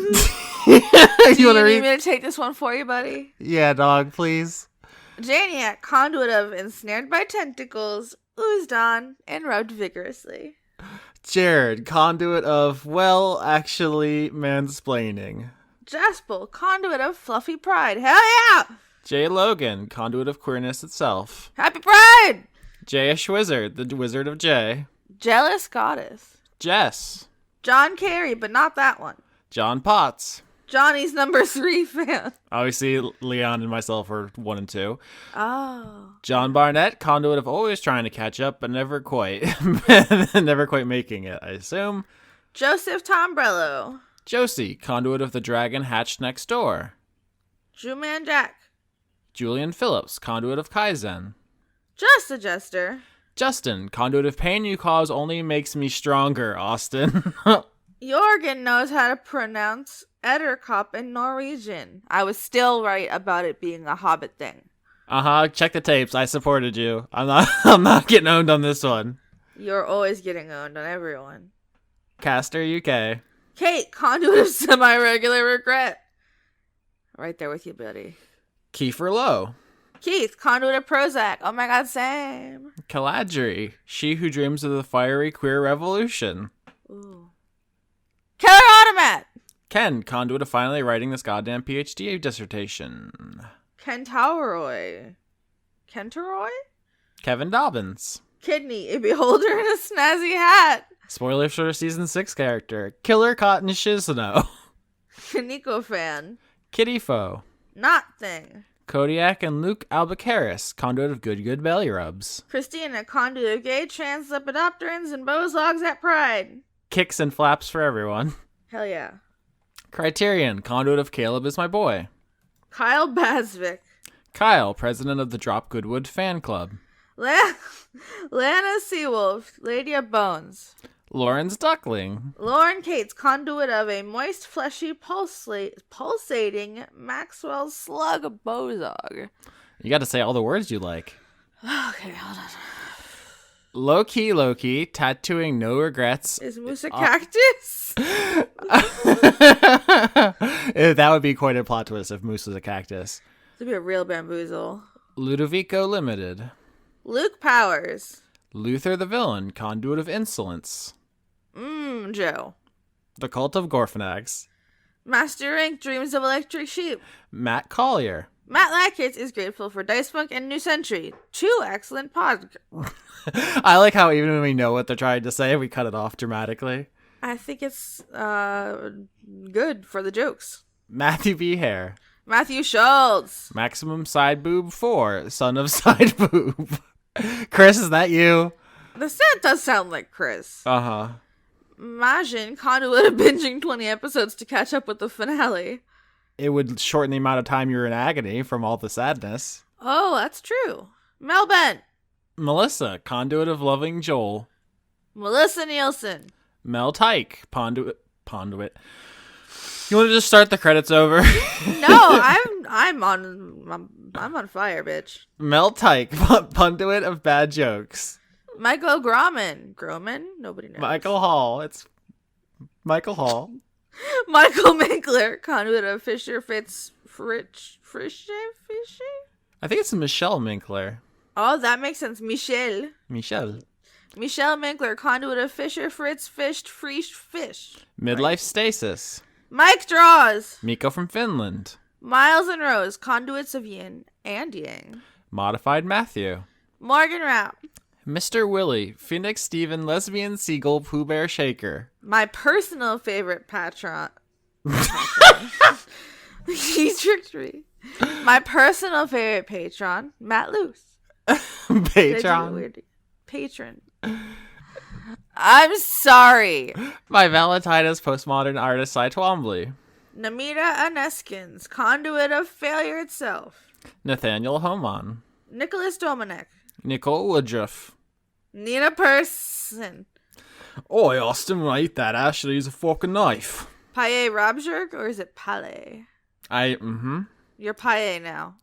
Do you need me to take this one for you, buddy? Yeah, dog, please. Janiac, conduit of ensnared by tentacles, oozed on and rubbed vigorously. Jared, conduit of, well, actually, mansplaining. Jaspel, conduit of fluffy pride. Hell yeah! J. Logan, conduit of queerness itself. Happy Pride! J.ish Wizard, the Wizard of J. Jealous Goddess. Jess. John Kerry, but not that one. John Potts. Johnny's number 3 fan. Obviously, Leon and myself are 1 and 2. Oh. John Barnett, conduit of always trying to catch up, but never quite. Never quite making it, I assume. Joseph Tombrello. Josie, conduit of the dragon hatched next door. Jewman Jack. Julian Phillips, conduit of Kaizen. Just a jester. Justin, conduit of pain you cause only makes me stronger, Austin. Jorgen knows how to pronounce Edderkop in Norwegian. I was still right about it being a Hobbit thing. Check the tapes. I supported you. I'm not getting owned on this one. You're always getting owned on everyone. Caster UK. Kate, conduit of semi-regular regret. Right there with you, buddy. Kiefer Lowe. Keith, conduit of Prozac. Oh my god, same. Caladri, she who dreams of the fiery queer revolution. Ooh. Killer Automat. Ken, conduit of finally writing this goddamn PhD dissertation. Kentauroy. Kentauroy? Kevin Dobbins. Kidney, a beholder in a snazzy hat. Spoilers for season 6 character. Killer Cotton Shizno. Kaneko fan. Kitty Foe. Not thing. Kodiak and Luke Albuquerque, conduit of good belly rubs. Christina, conduit of gay trans lepidopterans and bozlogs at Pride. Kicks and flaps for everyone. Hell yeah. Criterion, conduit of Caleb is my boy. Kyle Basvick. Kyle, president of the Drop Goodwood fan club. Lana Seawolf, Lady of Bones. Lauren's Duckling. Lauren Cates, conduit of a moist, fleshy, pulsating Maxwell slug bozog. You got to say all the words you like. Okay, hold on. Loki, tattooing no regrets. Is Moose a cactus? That would be quite a plot twist if Moose was a cactus. This would be a real bamboozle. Ludovico Limited. Luke Powers. Luther the Villain, conduit of insolence. Joe. The Cult of Gorfanax. Master Rank, Dreams of Electric Sheep. Matt Collier. Matt Lackett is grateful for Dice Funk and New Century. 2 excellent podcasts. I like how even when we know what they're trying to say, we cut it off dramatically. I think it's good for the jokes. Matthew B. Hare. Matthew Schultz. Maximum Side Boob 4, son of Side Boob. Chris, is that you? The set does sound like Chris. Uh-huh. Majin, conduit of binging 20 episodes to catch up with the finale. It would shorten the amount of time you're in agony from all the sadness. Oh, that's true. Mel Bent. Melissa, conduit of loving Joel. Melissa Nielsen. Mel Tyke, conduit. You want to just start the credits over? No, I'm on fire, bitch. Mel Tyke, conduit of bad jokes. Michael Groman? Nobody knows. Michael Hall. It's Michael Hall. Michael Minkler, conduit of Fisher Fisher? I think it's Michelle Minkler. Oh, that makes sense. Michelle Minkler, conduit of Fisher Fritz Fished Fresh Fish. Midlife Stasis. Mike Draws. Miko from Finland. Miles and Rose, conduits of yin and yang. Modified Matthew. Morgan Rapp. Mr. Willie, Phoenix Steven, Lesbian Seagull, Pooh Bear Shaker. My personal favorite patron. He tricked me. My personal favorite patron, Matt Luce. Patron. I'm sorry. My Valentine is postmodern artist Cy Twombly. Namita Aneskins, conduit of failure itself. Nathaniel Homan. Nicholas Domenech. Nicole Woodruff. Nina Person. Oi, Austin, when I eat that, Ashley's a fork and knife. Paye Robjerg, or is it Palais? You're Paye now.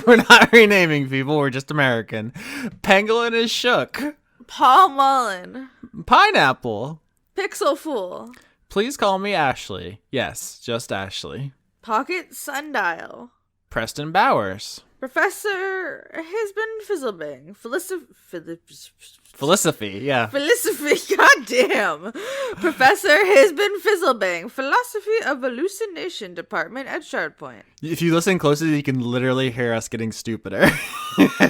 We're not renaming people, we're just American. Pangolin is shook. Paul Mullen. Pineapple. Pixel Fool. Please call me Ashley. Yes, just Ashley. Pocket Sundial. Preston Bowers. Professor Hisbin Fizzlebang. Philosophy, yeah. Philosophy, goddamn. Professor Hisbin Fizzlebang. Philosophy of Hallucination Department at Shardpoint. If you listen closely, you can literally hear us getting stupider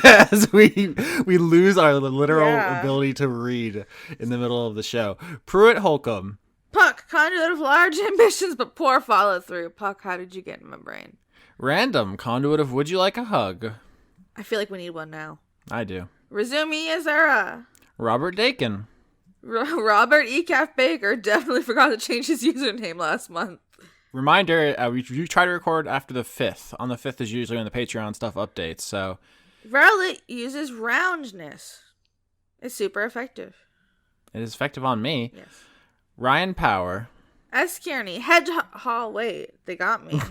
as we lose our literal ability to read in the middle of the show. Pruitt Holcomb. Puck, conduit of large ambitions but poor follow through. Puck, how did you get in my brain? Random, conduit of Would You Like a Hug? I feel like we need one now. I do. Resume Azara. Robert Dakin. Robert E. Baker definitely forgot to change his username last month. Reminder, we try to record after the 5th. On the 5th is usually when the Patreon stuff updates, so... RolloT uses roundness. It's super effective. It is effective on me. Yes. Ryan Power. S. Kearney, wait, they got me.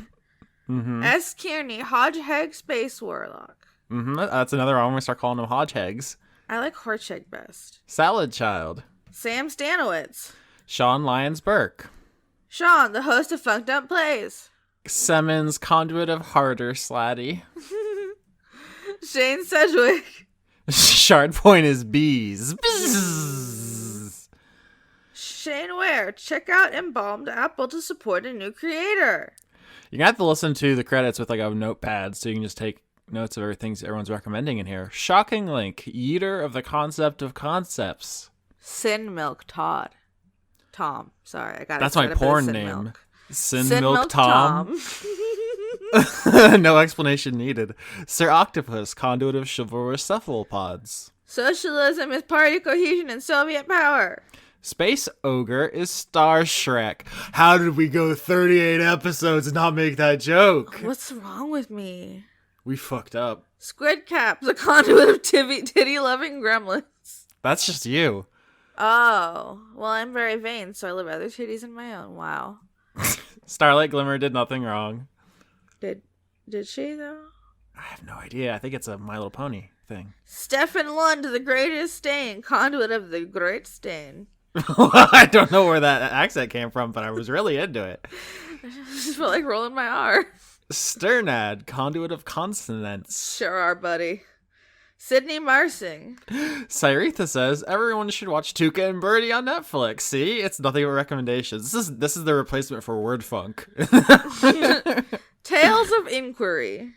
S. Kearney, Hodgeheg Space Warlock. That's another one. I'm going to start calling them Hodgehegs. I like Horcheg best. Salad Child. Sam Stanowitz. Sean Lyons Burke. Sean, the host of Funked Up Plays. Simmons, conduit of Harder Slatty. Shane Sedgwick. Shard Point is bees. Bzzz. Shane Ware, check out Embalmed Apple to support a new creator. You're going to have to listen to the credits with like a notepad so you can just take notes of everything everyone's recommending in here. Shocking Link, Yeater of the Concept of Concepts. Sin Milk Todd. Tom. Sorry, I got it. That's my porn name. Sin Milk Tom. Tom. No explanation needed. Sir Octopus, conduit of chivalrous cephalopods. Socialism is party cohesion and Soviet power. Space Ogre is Star Shrek. How did we go 38 episodes and not make that joke? What's wrong with me? We fucked up. Squid Cap, the conduit of titty-loving gremlins. That's just you. Oh, well, I'm very vain, so I love other titties in my own. Wow. Starlight Glimmer did nothing wrong. Did she, though? I have no idea. I think it's a My Little Pony thing. Stefan Lund, the greatest stain, conduit of the great stain. I don't know where that accent came from, but I was really into it. I just felt like rolling my R. Sternad, conduit of consonants. Sure are, buddy. Sydney Marsing. Cyretha says everyone should watch Tuca and Birdie on Netflix. See, it's nothing but recommendations. This is the replacement for Word Funk. Tales of Inquiry.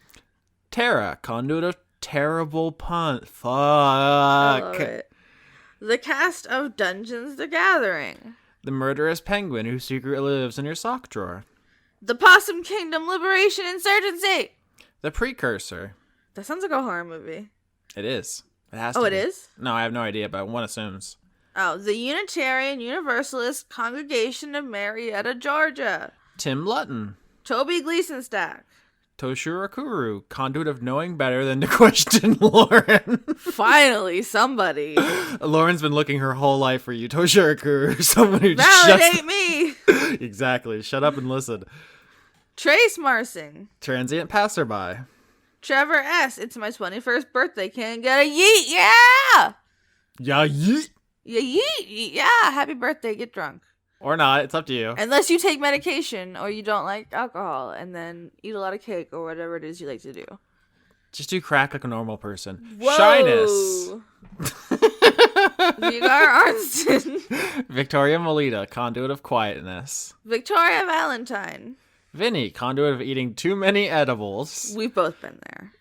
Terra, conduit of terrible pun. Fuck. I love it. The cast of Dungeons the Gathering. The murderous penguin who secretly lives in your sock drawer. The Possum Kingdom Liberation Insurgency. The Precursor. That sounds like a horror movie. It is. It has to Oh, it be. is? No, I have no idea, but one assumes. Oh, the Unitarian Universalist Congregation of Marietta, Georgia. Tim Lutton. Toby Gleason Stack. Toshiro Kuru, conduit of knowing better than to question Lauren. Finally, somebody. Lauren's been looking her whole life for you. Toshiro Kuru, someone who Validate me. Exactly. Shut up and listen. Trace Marsing. Transient passerby. Trevor S. It's my 21st birthday. Can't get a yeet. Yeah. Yeah, yeet. Yeah, yeet. Yeah. Happy birthday. Get drunk. Or not. It's up to you. Unless you take medication or you don't like alcohol and then eat a lot of cake or whatever it is you like to do. Just do crack like a normal person. Whoa. Shyness. Vigar Arnston. Victoria Melita, conduit of quietness. Victoria Valentine. Vinny, conduit of eating too many edibles. We've both been there.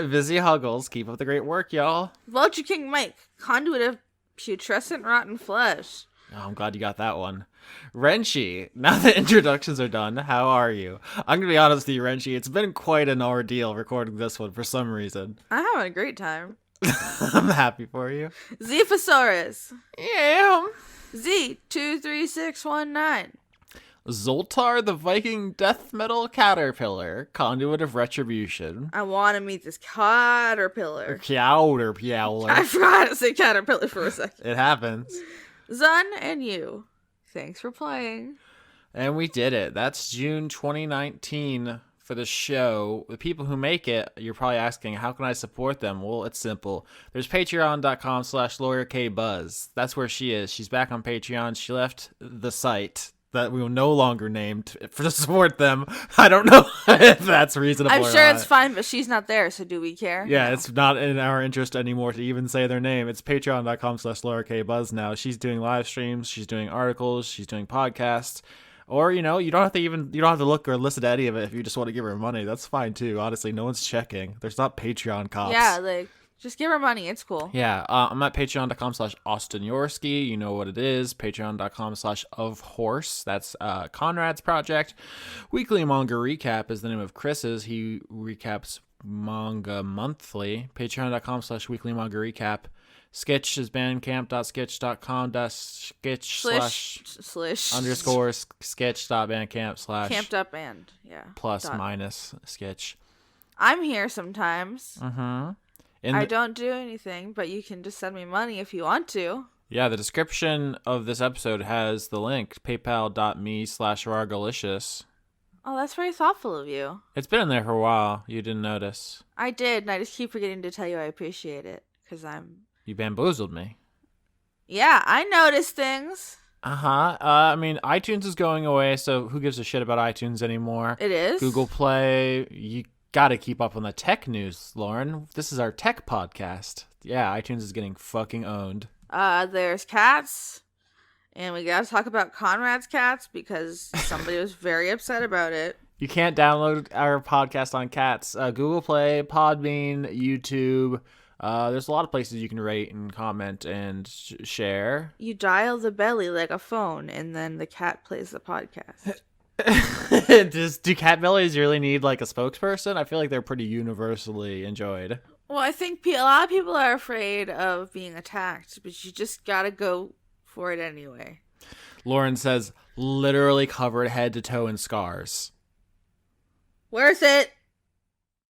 Vizzy Huggles, keep up the great work, y'all. Vulture King Mike, conduit of putrescent rotten flesh. Oh, I'm glad you got that one. Renshi, now that introductions are done, how are you? I'm going to be honest with you, Renshi. It's been quite an ordeal recording this one for some reason. I'm having a great time. I'm happy for you. Zephosaurus. Yeah. Z23619. Zoltar, the Viking death metal caterpillar, conduit of retribution. I want to meet this caterpillar. Powder. I forgot to say caterpillar for a second. It happens. Zun and you. Thanks for playing. And we did it. That's June 2019 for the show. The people who make it, you're probably asking, how can I support them? Well, it's simple. There's patreon.com/LawyerKBuzz. That's where she is. She's back on Patreon. She left the site that we will no longer name to support them. I don't know if that's reasonable I'm or sure not. it's fine, but she's not there, so do we care? Yeah, No. it's not in our interest anymore to even say their name. It's patreon.com/LauraKBuzz now. She's doing live streams, she's doing articles, she's doing podcasts. Or, you don't have to look or listen to any of it if you just want to give her money. That's fine too. Honestly, no one's checking. There's not Patreon cops. Yeah, just give her money. It's cool. Yeah, I'm at patreon.com/Austin Yorsky. You know what it is. Patreon.com/ofhorse. That's Conrad's project. Weekly Manga Recap is the name of Chris's. He recaps manga monthly. Patreon.com/Weekly Manga Recap. Skitch is bandcamp.skitch.com/skitch/_sketch.bandcamp/ Camped up and, yeah. plus dot. minus sketch. I'm here sometimes. Mm-hmm. I don't do anything, but you can just send me money if you want to. Yeah, the description of this episode has the link, paypal.me/Rargalicious. Oh, that's very thoughtful of you. It's been in there for a while. You didn't notice. I did, and I just keep forgetting to tell you I appreciate it, because You bamboozled me. Yeah, I notice things. Uh-huh. I mean, iTunes is going away, so who gives a shit about iTunes anymore? It is? Google Play. You gotta keep up on the tech news, Lauren. This is our tech podcast. Yeah, iTunes is getting fucking owned. There's cats, and we gotta talk about Conrad's cats, because somebody was very upset about it. You can't download our podcast on cats. Google Play, Podbean, YouTube. There's a lot of places you can rate and comment and share. You dial the belly like a phone, and then the cat plays the podcast. Do cat bellies really need like a spokesperson? I feel like they're pretty universally enjoyed. Well, I think a lot of people are afraid of being attacked, but you just gotta go for it anyway. Lauren says, literally covered head to toe in scars. Worth it.